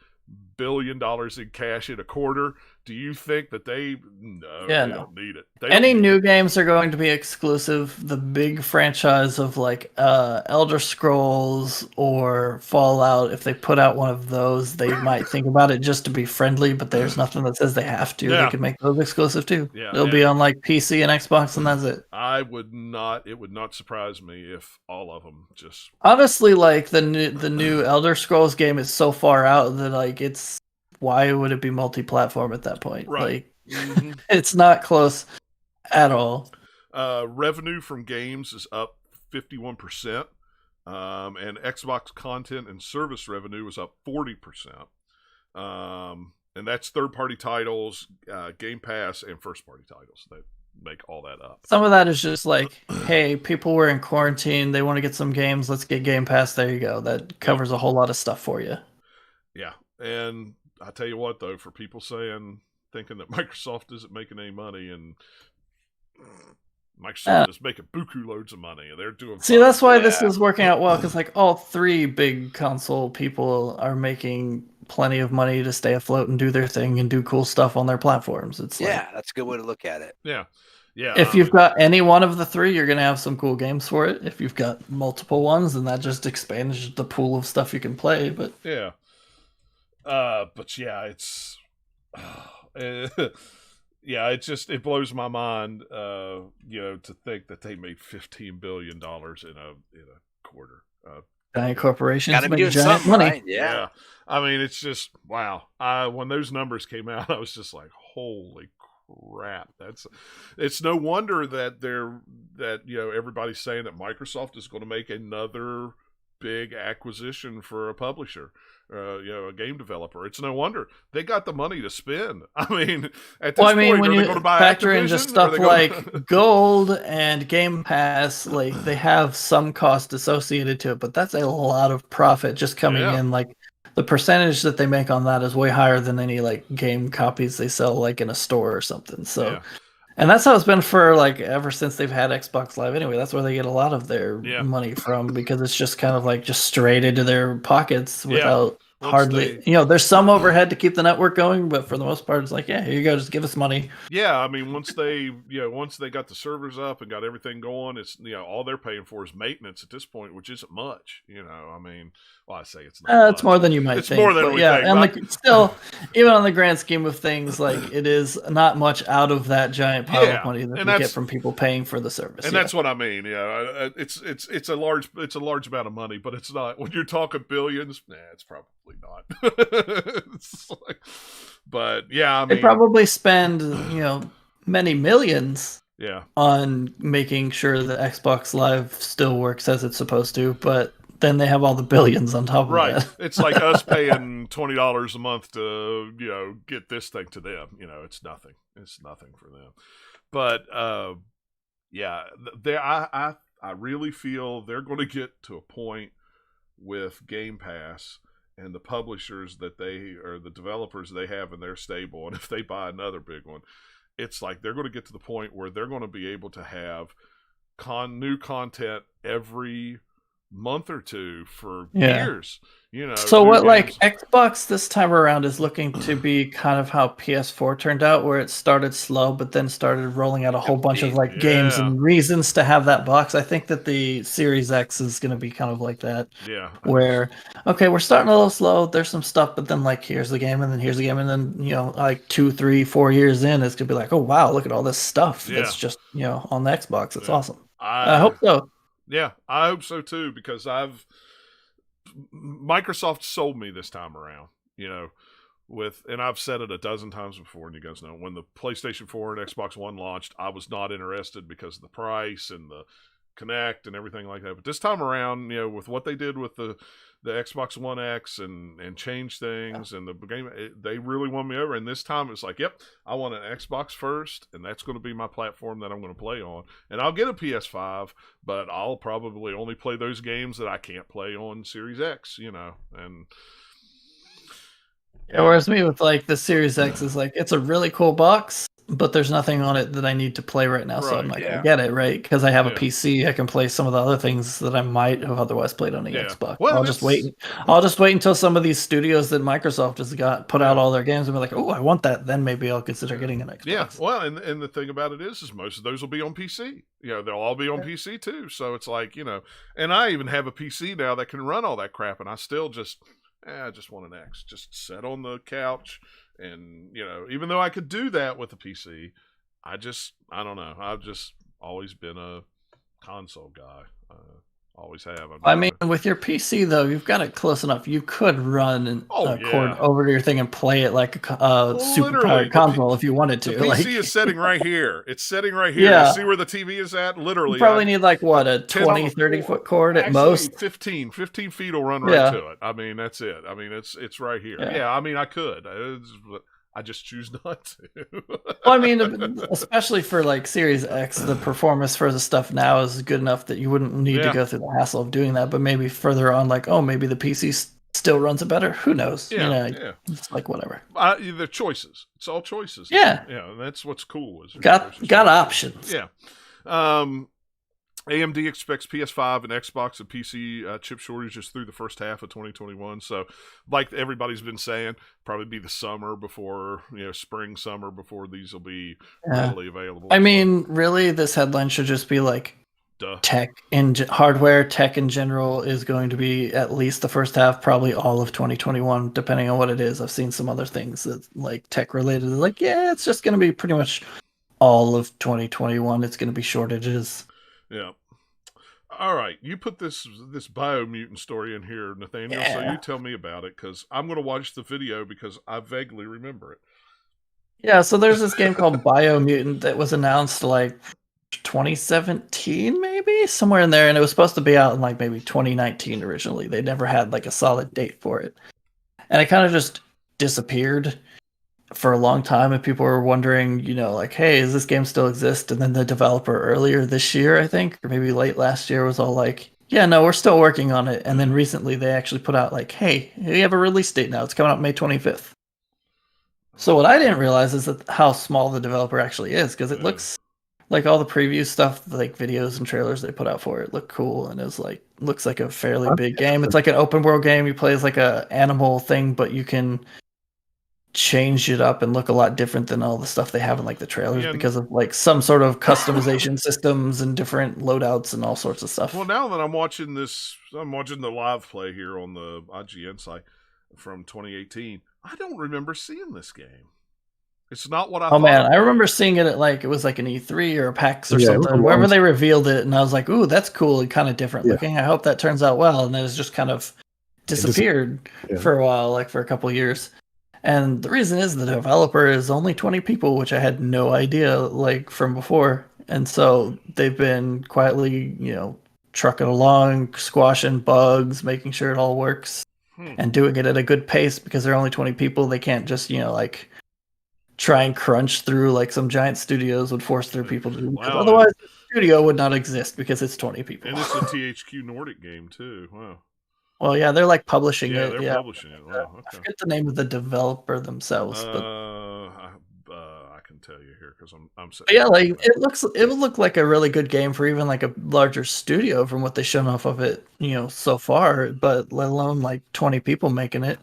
billion in cash in a quarter, do you think that they don't need it? Any new games are going to be exclusive. The big franchise of like Elder Scrolls or Fallout, if they put out one of those, they might think about it just to be friendly, but there's nothing that says they have to. They can make those exclusive too. They'll be on like PC and Xbox, and that's it. It would not surprise me if all of them just... Honestly, like the new Elder Scrolls game is so far out that like it's... Why would it be multi-platform at that point? Right. Like, it's not close at all. Revenue from games is up 51%, and Xbox content and service revenue was up 40%. And that's third-party titles, Game Pass, and first-party titles that make all that up. Some of that is just like, hey, people were in quarantine. They want to get some games. Let's get Game Pass. There you go. That covers a whole lot of stuff for you. Yeah. And I tell you what, though, for people thinking that Microsoft isn't making any money, and Microsoft is making buku loads of money, and they're doing See, fine. that's why this is working out well, because like all three big console people are making plenty of money to stay afloat and do their thing and do cool stuff on their platforms. It's that's a good way to look at it. Yeah. If you've got any one of the three, you're gonna have some cool games for it. If you've got multiple ones, then that just expands the pool of stuff you can play. But but yeah, it's it blows my mind, to think that they made $15 billion in a quarter. Giant corporations Gotta be make doing giant something, money. right? Yeah. I mean, it's just wow. When those numbers came out, I was just like, holy crap. It's no wonder that everybody's saying that Microsoft is going to make another big acquisition for a publisher, a game developer. It's no wonder they got the money to spend. I mean, at this point, when are you they going to buy factor Activision? in just stuff like Gold and Game Pass, like they have some cost associated to it, but that's a lot of profit just coming in. Like the percentage that they make on that is way higher than any like game copies they sell like in a store or something. So. And that's how it's been for like ever since they've had Xbox Live anyway. That's where they get a lot of their money from, because it's just kind of like just straight into their pockets without hardly, there's some overhead to keep the network going, but for the most part, it's like, yeah, here you go, just give us money. Yeah, I mean, once they got the servers up and got everything going, it's all they're paying for is maintenance at this point, which isn't much. I mean, well, I say it's not. It's more than you might think. It's more than we think. And still, even on the grand scheme of things, like it is not much out of that giant pile of money that we get from people paying for the service. And that's what I mean. It's a large amount of money, but it's not when you're talking billions. Nah, it's probably not. But yeah, I mean, they probably spend many millions on making sure that Xbox Live still works as it's supposed to, but then they have all the billions on top of that. It's like us paying $20 a month to get this thing to them. It's nothing. It's nothing for them. But I really feel they're going to get to a point with Game Pass and the publishers that the developers they have in their stable, and if they buy another big one, it's like they're going to get to the point where they're going to be able to have new content every month or two for years. So what games. Like Xbox this time around is looking to be kind of how PS4 turned out, where it started slow but then started rolling out a whole bunch of like games and reasons to have that box. I think that the Series X is going to be kind of like that. Yeah. Where we're starting a little slow, there's some stuff, but then like here's the game and then here's the game, and then like 2, 3, 4 years in, it's gonna be like, oh wow, look at all this stuff that's just on the Xbox. It's awesome. I hope so. Yeah, I hope so too, because Microsoft sold me this time around, and I've said it a dozen times before, and you guys know, when the PlayStation 4 and Xbox One launched, I was not interested because of the price and the Connect and everything like that. But this time around, with what they did with the Xbox One X and changed things and the game, they really won me over. And this time it's like, yep, I want an Xbox first, and that's going to be my platform that I'm going to play on. And I'll get a PS5, but I'll probably only play those games that I can't play on Series X, and... Whereas me with like the Series X is like, it's a really cool box, but there's nothing on it that I need to play right now. So I'm like, I get it, right? Because I have a PC, I can play some of the other things that I might have otherwise played on the Xbox. Well, I'll just wait until some of these studios that Microsoft has got put out all their games and be like, oh, I want that. Then maybe I'll consider getting an Xbox. Yeah, well, and the thing about it is most of those will be on PC. They'll all be on PC too. So it's like, and I even have a PC now that can run all that crap, and I still I just want an X. Just sit on the couch, and even though I could do that with a PC, I don't know. I've just always been a console guy. Always have. I mean, with your PC though, you've got it close enough. You could run a cord over to your thing and play it like a super powered console if you wanted to. The PC is setting right here. It's setting right here. Yeah. You see where the TV is at? Literally. You probably need like what, a 20, 30 foot cord at most? 15 feet will run right to it. I mean, that's it. I mean, it's right here. Yeah, I mean, I could. I just choose not to. Well, I mean, especially for like Series X, the performance for the stuff now is good enough that you wouldn't need to go through the hassle of doing that. But maybe further on, like, oh, maybe the PC still runs it better. Who knows? Yeah, it's like whatever. They're choices. It's all choices. Yeah, yeah. That's what's cool. Is got options. Yeah. AMD expects PS5 and Xbox and PC chip shortages through the first half of 2021. So, like everybody's been saying, probably be the summer before, spring, summer before these will be readily available. I mean, really, this headline should just be like, hardware tech in general is going to be at least the first half, probably all of 2021, depending on what it is. I've seen some other things that like tech related. Like, it's just going to be pretty much all of 2021. It's going to be shortages. Yeah. All right. You put this Biomutant story in here, Nathaniel, so you tell me about it, because I'm going to watch the video because I vaguely remember it. Yeah, so there's this game called Biomutant that was announced like 2017, maybe? Somewhere in there, and it was supposed to be out in like maybe 2019 originally. They never had like a solid date for it. And it kind of just disappeared for a long time, and people were wondering, like, hey, does this game still exist? And then the developer earlier this year, I think, or maybe late last year, was all like, yeah, no, we're still working on it. And then recently they actually put out like, hey, we have a release date now. It's coming out May 25th. So what I didn't realize is that how small the developer actually is, because it looks like all the preview stuff, like videos and trailers they put out for it, look cool, and it's like looks like a fairly big game. It's like an open world game. You play as like a animal thing, but you can change it up and look a lot different than all the stuff they have in like the trailers because of like some sort of customization systems and different loadouts and all sorts of stuff. Well, now that I'm watching the live play here on the IGN site from 2018. I don't remember seeing this game. It's not what I thought. Oh man, I remember seeing it at like, it was like an E3 or a PAX or something, wherever they revealed it, and I was like, ooh, that's cool and kind of different looking. I hope that turns out well. And then it's just kind of disappeared for a while, like for a couple of years. And the reason is the developer is only 20 people, which I had no idea like from before. And so they've been quietly, trucking along, squashing bugs, making sure it all works, and doing it at a good pace because they're only 20 people. They can't just, like try and crunch through like some giant studios would force their people to do. Wow. Otherwise, the studio would not exist because it's 20 people. And it's a THQ Nordic game too. Wow. Well, yeah, they're like publishing it. They're publishing it. Wow. Okay. I forget the name of the developer themselves, but I can tell you here because I'm saying. Yeah, like it would look like a really good game for even like a larger studio from what they've shown off of it, so far. But let alone like 20 people making it.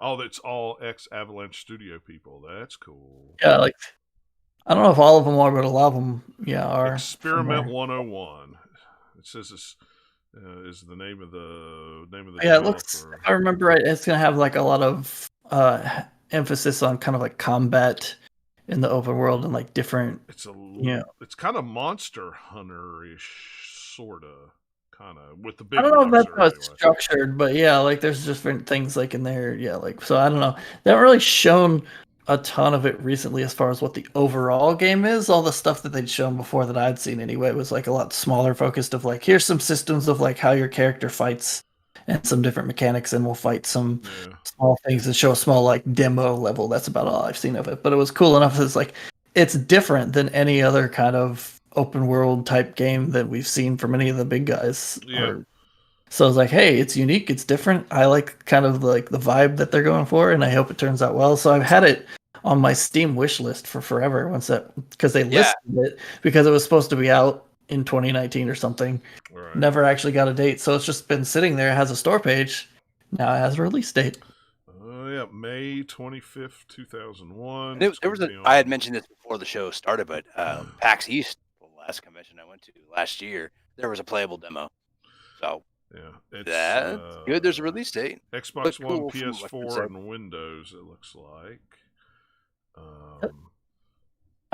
Oh, that's all ex-Avalanche Studio people. That's cool. Yeah, like I don't know if all of them are, but a lot of them, are. Experiment 101. It says this is the name of the Yeah, it looks. If I remember right, it's gonna have like a lot of emphasis on kind of like combat in the open world and like different. It's It's kind of Monster Hunter-ish, sorta. Kind of with the big. I don't know if that's how it's structured, but yeah, like there's different things like in there. Yeah, like so I don't know. They haven't really shown a ton of it recently as far as what the overall game is. All the stuff that they'd shown before that I'd seen anyway was like a lot smaller, focused of like here's some systems of like how your character fights and some different mechanics, and we'll fight some small things and show a small like demo level. That's about all I've seen of it. But it was cool enough. It's like it's different than any other kind of open world type game that we've seen from any of the big guys. So I was like, hey, it's unique, it's different. I like kind of like the vibe that they're going for, and I hope it turns out well. So I've had it on my Steam wish list for forever because they listed it because it was supposed to be out in 2019 or something. Right. Never actually got a date, so it's just been sitting there. It has a store page. Now it has a release date. May 25th, 2001. I had mentioned this before the show started, but PAX East, the last convention I went to last year, there was a playable demo. So that's good. There's a release date. Xbox One, PS4, and Windows. It looks like.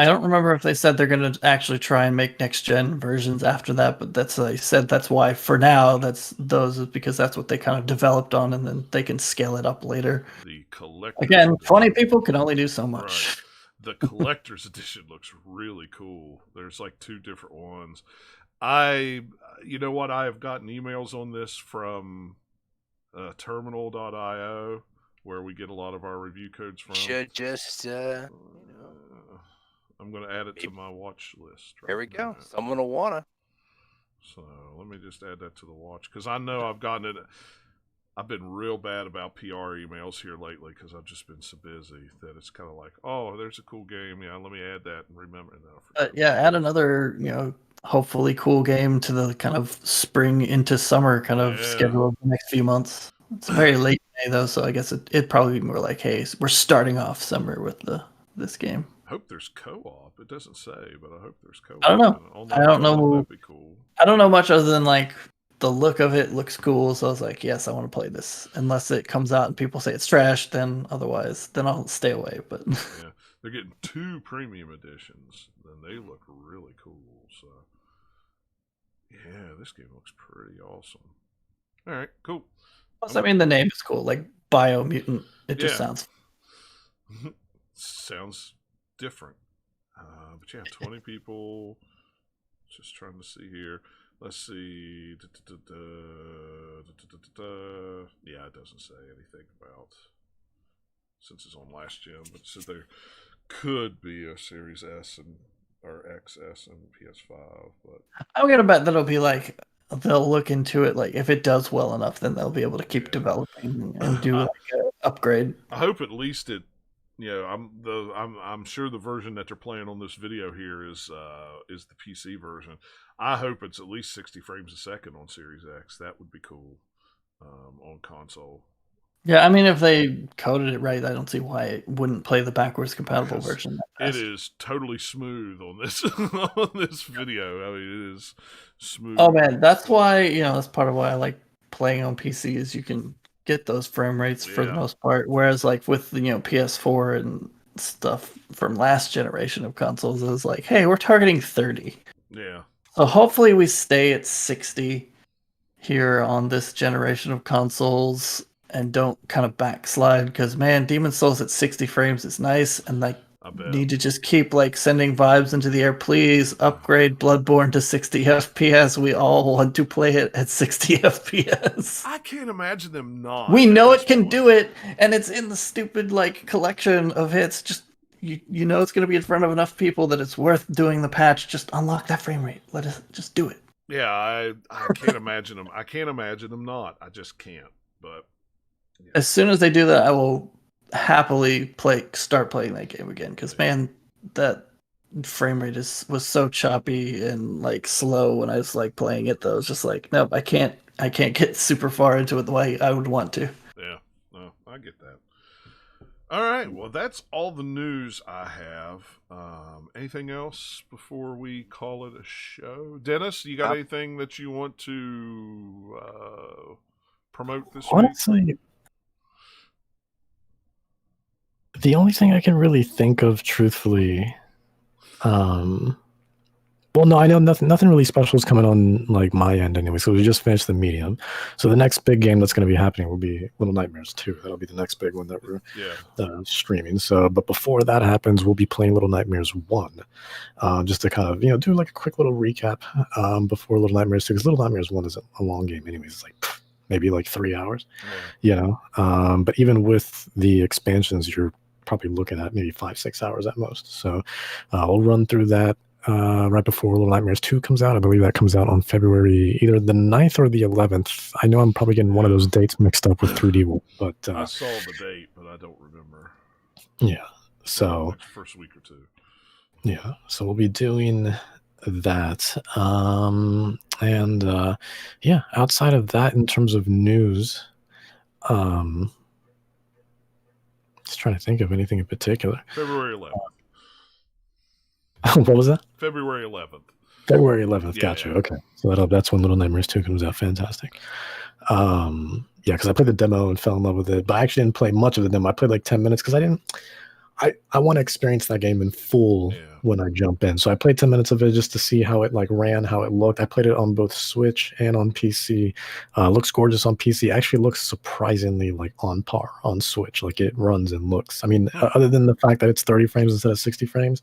I don't remember if they said they're going to actually try and make next gen versions after that, but they said that's why for now those is because that's what they kind of developed on, and then they can scale it up later. The collector's Again, edition. 20 people can only do so much. Right. The collector's edition looks really cool. There's like 2 different ones. You know what? I have gotten emails on this from terminal.io, where we get a lot of our review codes from. Should just, I'm going to add it to my watch list. There we go. Someone will wanna. So let me just add that to the watch, because I know I've gotten it. I've been real bad about PR emails here lately because I've just been so busy that it's kind of like, oh, there's a cool game. Yeah, let me add that and remember that. Yeah, add another, hopefully cool game to the kind of spring into summer kind of schedule of the next few months. It's very late May though, so I guess it'd probably be more like, hey, we're starting off summer with this game. I hope there's co-op. It doesn't say, but I hope there's co-op. I don't know. I don't know. That'd be cool. I don't know much other than like the look of it looks cool, so I was like, yes, I want to play this. Unless it comes out and people say it's trash, then I'll stay away. But yeah, they're getting 2 premium editions, and they look really cool. So yeah, this game looks pretty awesome. All right, cool. Plus, I mean, the name is cool, like Biomutant. It just sounds different. But yeah, 20 people. Just trying to see here. Let's see. Yeah, it doesn't say anything about, since it's on last gen, but it says there could be a Series S or XS and PS5. But I'm gonna bet that'll be like, they'll look into it. Like if it does well enough, then they'll be able to keep developing and do like an upgrade. I hope at least it. I'm sure the version that they're playing on this video here is the PC version. I hope it's at least 60 frames a second on Series X. That would be cool on console. Yeah, I mean, if they coded it right, I don't see why it wouldn't play the backwards compatible version. It is totally smooth on this on this video. I mean, it is smooth. Oh man, that's why that's part of why I like playing on PC is you can get those frame rates for the most part. Whereas like with PS4 and stuff from last generation of consoles, it was like, hey, we're targeting 30. Yeah. So hopefully we stay at 60 here on this generation of consoles and don't kind of backslide, because man, Demon's Souls at 60 frames is nice, and like need to just keep like sending vibes into the air. Please upgrade Bloodborne to 60 FPS. We all want to play it at 60 FPS. I can't imagine them not. We know it can do it, and it's in the stupid like collection of hits. Just you know it's going to be in front of enough people that it's worth doing the patch. Just unlock that frame rate. Let us just do it. Yeah, I can't imagine them. I can't imagine them not. I just can't. But yeah. As soon as they do that, I will happily start playing that game again, because man, that frame rate was so choppy and like slow when I was like playing it though. It's just like, nope, I can't get super far into it the way I would want to. Yeah, no, I get that. All right, well, that's all the news I have. Anything else before we call it a show? Dennis, you got anything that you want to promote this week? Honestly, the only thing I can really think of, truthfully, well, no, I know nothing really special is coming on like my end anyway. So we just finished the medium. So the next big game that's going to be happening will be Little Nightmares 2. That'll be the next big one that we're streaming. So, but before that happens, we'll be playing Little Nightmares 1, just to kind of do like a quick little recap before Little Nightmares 2, because Little Nightmares 1 isn't a long game anyways. It's like maybe like 3 hours, But even with the expansions, you're probably looking at maybe 5-6 hours at most. So we'll run through that right before Little Nightmares 2 comes out. I believe that comes out on February either the 9th or the 11th. I know I'm probably getting one of those dates mixed up with 3D, but I saw the date, but I don't remember. Yeah, so like first week or two. Yeah, so we'll be doing that, and outside of that, in terms of news, just trying to think of anything in particular. February 11th. What was that? February 11th. February 11th. Gotcha. Yeah. Okay, so that's when Little Nightmares 2 comes out. Fantastic. Because I played the demo and fell in love with it, but I actually didn't play much of the demo. I played like 10 minutes because I I want to experience that game in full when I jump in. So I played 10 minutes of it just to see how it like ran, how it looked. I played it on both Switch and on PC. Looks gorgeous on PC. Actually looks surprisingly like on par on Switch. Like it runs and looks. I mean, other than the fact that it's 30 frames instead of 60 frames,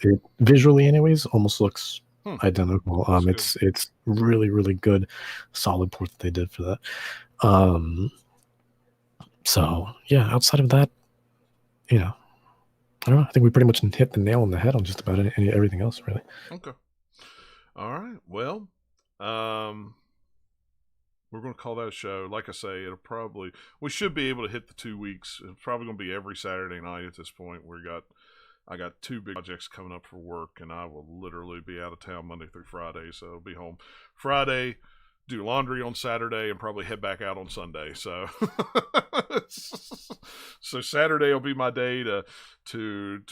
it visually anyways almost looks identical. It's really, really good, solid port that they did for that. So yeah, outside of that, I don't know. I think we pretty much hit the nail on the head on just about everything else, really. Okay. All right. Well, we're going to call that a show. Like I say, we should be able to hit the 2 weeks. It's probably going to be every Saturday night at this point. I got 2 big projects coming up for work, and I will literally be out of town Monday through Friday. So I'll be home Friday, do laundry on Saturday, and probably head back out on Sunday. So, so Saturday will be my day to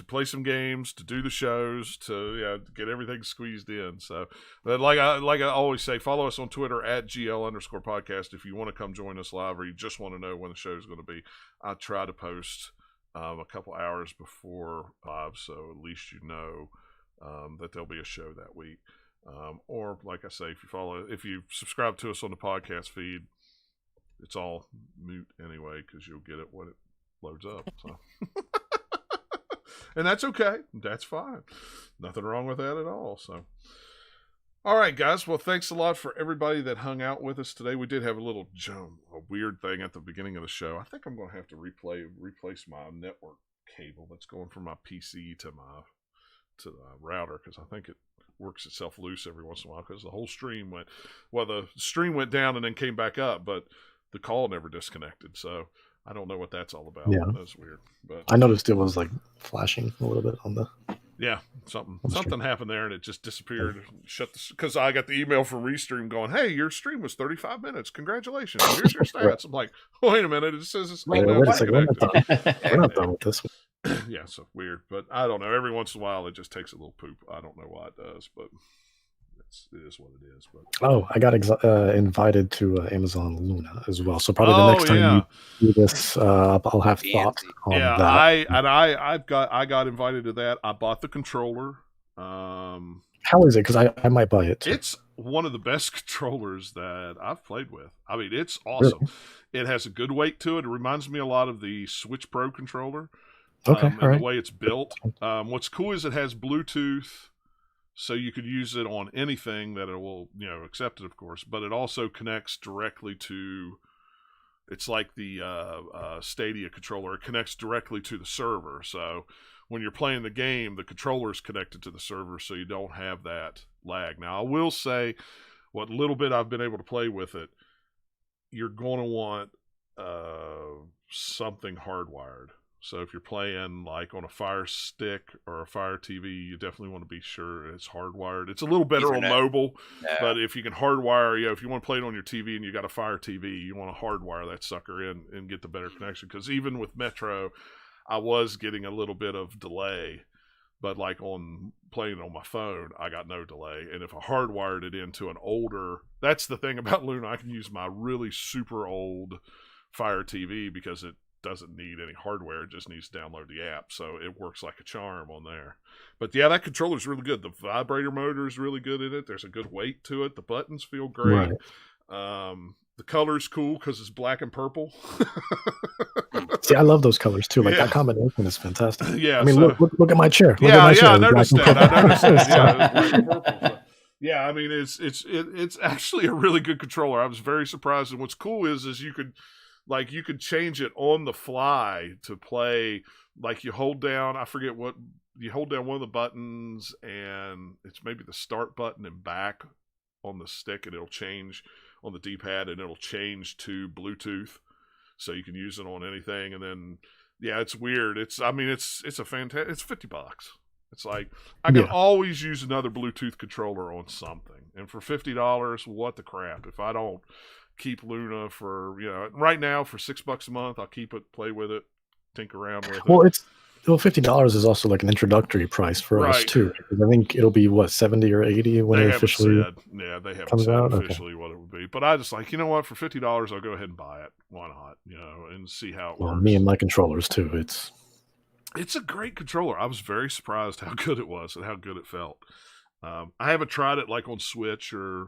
play some games, to do the shows, to get everything squeezed in. So, but like I always say, follow us on Twitter at GL_podcast if you want to come join us live, or you just want to know when the show is going to be. I try to post a couple hours before live, so at least you know that there'll be a show that week. Or like I say, if you subscribe to us on the podcast feed, it's all moot anyway because you'll get it when it loads up. So. And that's okay. That's fine. Nothing wrong with that at all. So, all right, guys. Well, thanks a lot for everybody that hung out with us today. We did have a weird thing at the beginning of the show. I think I'm going to have to replace my network cable that's going from my PC to the router because I think it works itself loose every once in a while because the whole stream went down and then came back up, but the call never disconnected. So I don't know what that's all about. Yeah, that's weird. But I noticed it was like flashing a little bit on the. Yeah, something happened there and it just disappeared. Because I got the email from Restream going, "Hey, your stream was 35 minutes. Congratulations. Here's your stats." I'm like, "Wait a minute. It says it's wait a second. We're not done with this one. Yeah, so weird, but I don't know. Every once in a while, it just takes a little poop. I don't know why it does, but it is what it is. But I got invited to Amazon Luna as well. So probably the next time you do this, I'll have thoughts on that. I got invited to that. I bought the controller. How is it? Because I might buy it too. It's one of the best controllers that I've played with. I mean, it's awesome. Really? It has a good weight to it. It reminds me a lot of the Switch Pro controller. Okay, and the way it's built. What's cool is it has Bluetooth, so you could use it on anything that it will, accept it, of course. But it also connects directly to. It's like the Stadia controller. It connects directly to the server. So when you're playing the game, the controller is connected to the server, so you don't have that lag. Now, I will say, what little bit I've been able to play with it, you're going to want something hardwired. So if you're playing like on a Fire Stick or a Fire TV, you definitely want to be sure it's hardwired. It's a little better on mobile, but if you can hardwire, if you want to play it on your TV and you got a Fire TV, you want to hardwire that sucker in and get the better connection. Because even with Metro, I was getting a little bit of delay, but like on playing on my phone, I got no delay. And if I hardwired it into an older, that's the thing about Luna. I can use my really super old Fire TV because it doesn't need any hardware. It just needs to download the app, so it works like a charm on there. But yeah, that controller is really good. The vibrator motor is really good in it. There's a good weight to it. The buttons feel great. Right. The color's cool because it's black and purple. See, I love those colors too. Like that combination is fantastic. Yeah, I mean, look at my chair. I noticed that. Yeah, I mean, it's actually a really good controller. I was very surprised. And what's cool is you could change it on the fly to play. Like you hold down, you hold down one of the buttons, and it's maybe the start button and back on the stick, and it'll change on the D-pad, and it'll change to Bluetooth, so you can use it on anything. And then, it's weird. It's a fantastic. It's $50. It's like I can always use another Bluetooth controller on something, and for $50, what the crap? If I don't keep Luna for right now for $6 a month, I'll keep it, play with it, tinker around with it. Well, $50 is also like an introductory price for us too. I think it'll be what, 70 or 80 when it officially they haven't said officially what it would be. But I just like, what, for $50 I'll go ahead and buy it. Why not? And see how it works. Me and my controllers too. It's a great controller. I was very surprised how good it was and how good it felt. I haven't tried it like on Switch or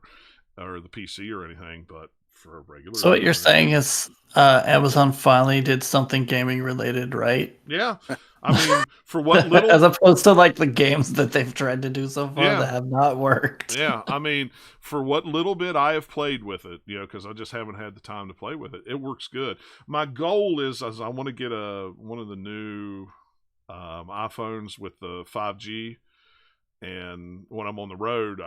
the PC or anything, but for a regular. So what you're saying is Amazon finally did something gaming related, right? Yeah. I mean, for what little, as opposed to like the games that they've tried to do so far Yeah. that have not worked. Yeah, I mean, for what little bit I have played with it, because I just haven't had the time to play with it, it works good. My goal is I want to get one of the new iPhones with the 5G, and when I'm on the road,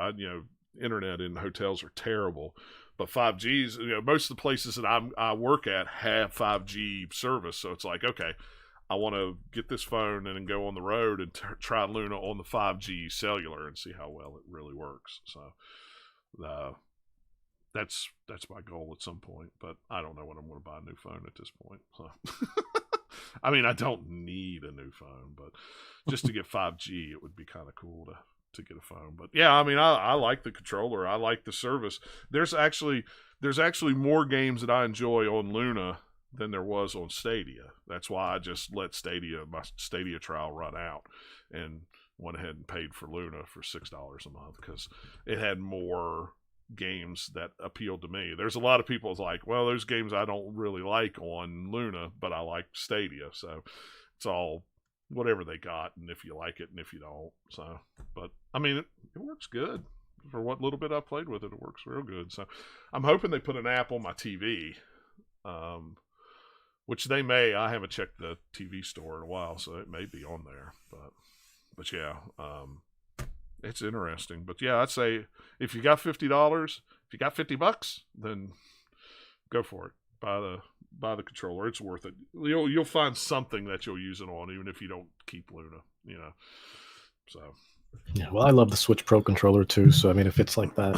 internet in hotels are terrible. But 5G's, most of the places that I work at have 5G service, so it's like, okay, I want to get this phone and then go on the road and try Luna on the 5G cellular and see how well it really works. So that's my goal at some point, but I don't know when I'm going to buy a new phone at this point. So I mean, I don't need a new phone, but just to get 5G, it would be kind of cool to get a phone. But yeah, I mean, I like the controller. I like the service. There's actually more games that I enjoy on Luna than there was on Stadia. That's why I just let my Stadia trial run out and went ahead and paid for Luna for $6 a month because it had more games that appealed to me. There's a lot of people like, well, there's games I don't really like on Luna, but I like Stadia. So it's all whatever they got, and if you like it and if you don't. So, but I mean, it works good. For what little bit I played with it, it works real good. So I'm hoping they put an app on my TV. Which they may. I haven't checked the TV store in a while, so it may be on there. But yeah, it's interesting. But yeah, I'd say if you got $50, if you got $50, then go for it. Buy the controller. It's worth it. You'll find something that you'll use it on, even if you don't keep Luna. So. Yeah, well, I love the Switch Pro controller too. So I mean, if it's like that.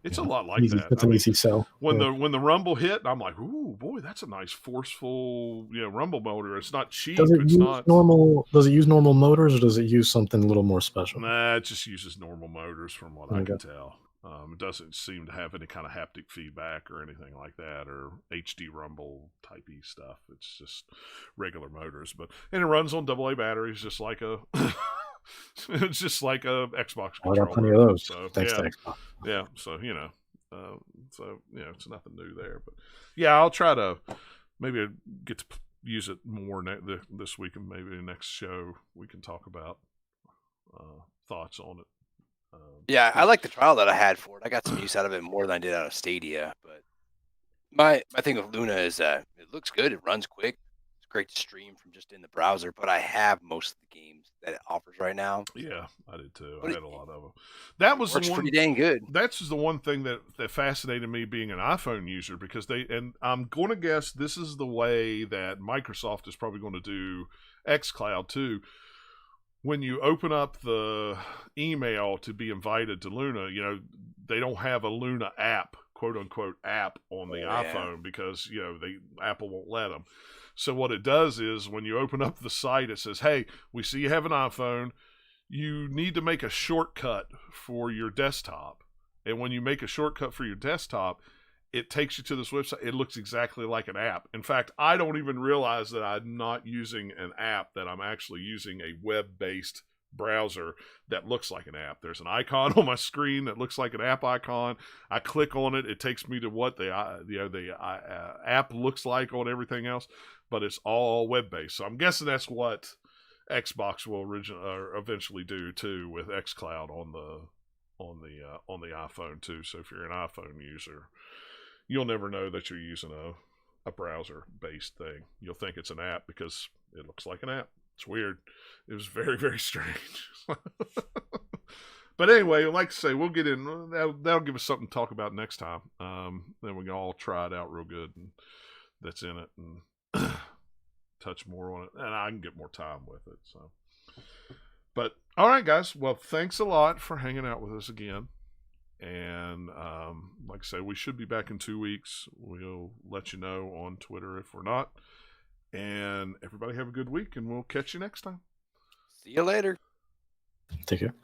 It's a lot like that. It's an easy sell. When the Rumble hit, I'm like, ooh, boy, that's a nice forceful, Rumble motor. It's not cheap. Does it use normal motors, or does it use something a little more special? Nah, it just uses normal motors, from what I can tell. It doesn't seem to have any kind of haptic feedback or anything like that, or HD Rumble typey stuff. It's just regular motors, and it runs on AA batteries, just like a. It's just like a Xbox controller. I got plenty of those. So, thanks to Xbox. Yeah, so it's nothing new there, but yeah, I'll try to maybe get to use it more this week, and maybe the next show we can talk about thoughts on it. Yeah, I like the trial that I had for it. I got some use out of it more than I did out of Stadia. But my thing with Luna is that it looks good. It runs quick. It's great to stream from just in the browser. But I have most of the games that it offers right now. Yeah, I did too. I had a lot of them. That was works pretty dang good. That's the one thing that fascinated me being an iPhone user, because I'm going to guess this is the way that Microsoft is probably going to do xCloud too. When you open up the email to be invited to Luna, they don't have a Luna app, quote unquote app, on the iPhone because Apple won't let them. So what it does is when you open up the site, it says, hey, we see you have an iPhone. You need to make a shortcut for your desktop. And when you make a shortcut for your desktop, it takes you to this website. It looks exactly like an app. In fact, I don't even realize that I'm not using an app, that I'm actually using a web-based browser that looks like an app. There's an icon on my screen that looks like an app icon. I click on it. It takes me to what the app looks like on everything else, but it's all web-based. So I'm guessing that's what Xbox will eventually do too, with xCloud on the iPhone too. So if you're an iPhone user, you'll never know that you're using a browser-based thing. You'll think it's an app because it looks like an app. It's weird. It was very, very strange. But anyway, like I say, we'll get in. That'll give us something to talk about next time. Then we can all try it out real good, and that's in it, and touch more on it, and I can get more time with it. So, but all right, guys. Well, thanks a lot for hanging out with us again. And like I say, we should be back in 2 weeks. We'll let you know on Twitter if we're not. And everybody have a good week, and we'll catch you next time. See you later. Take care.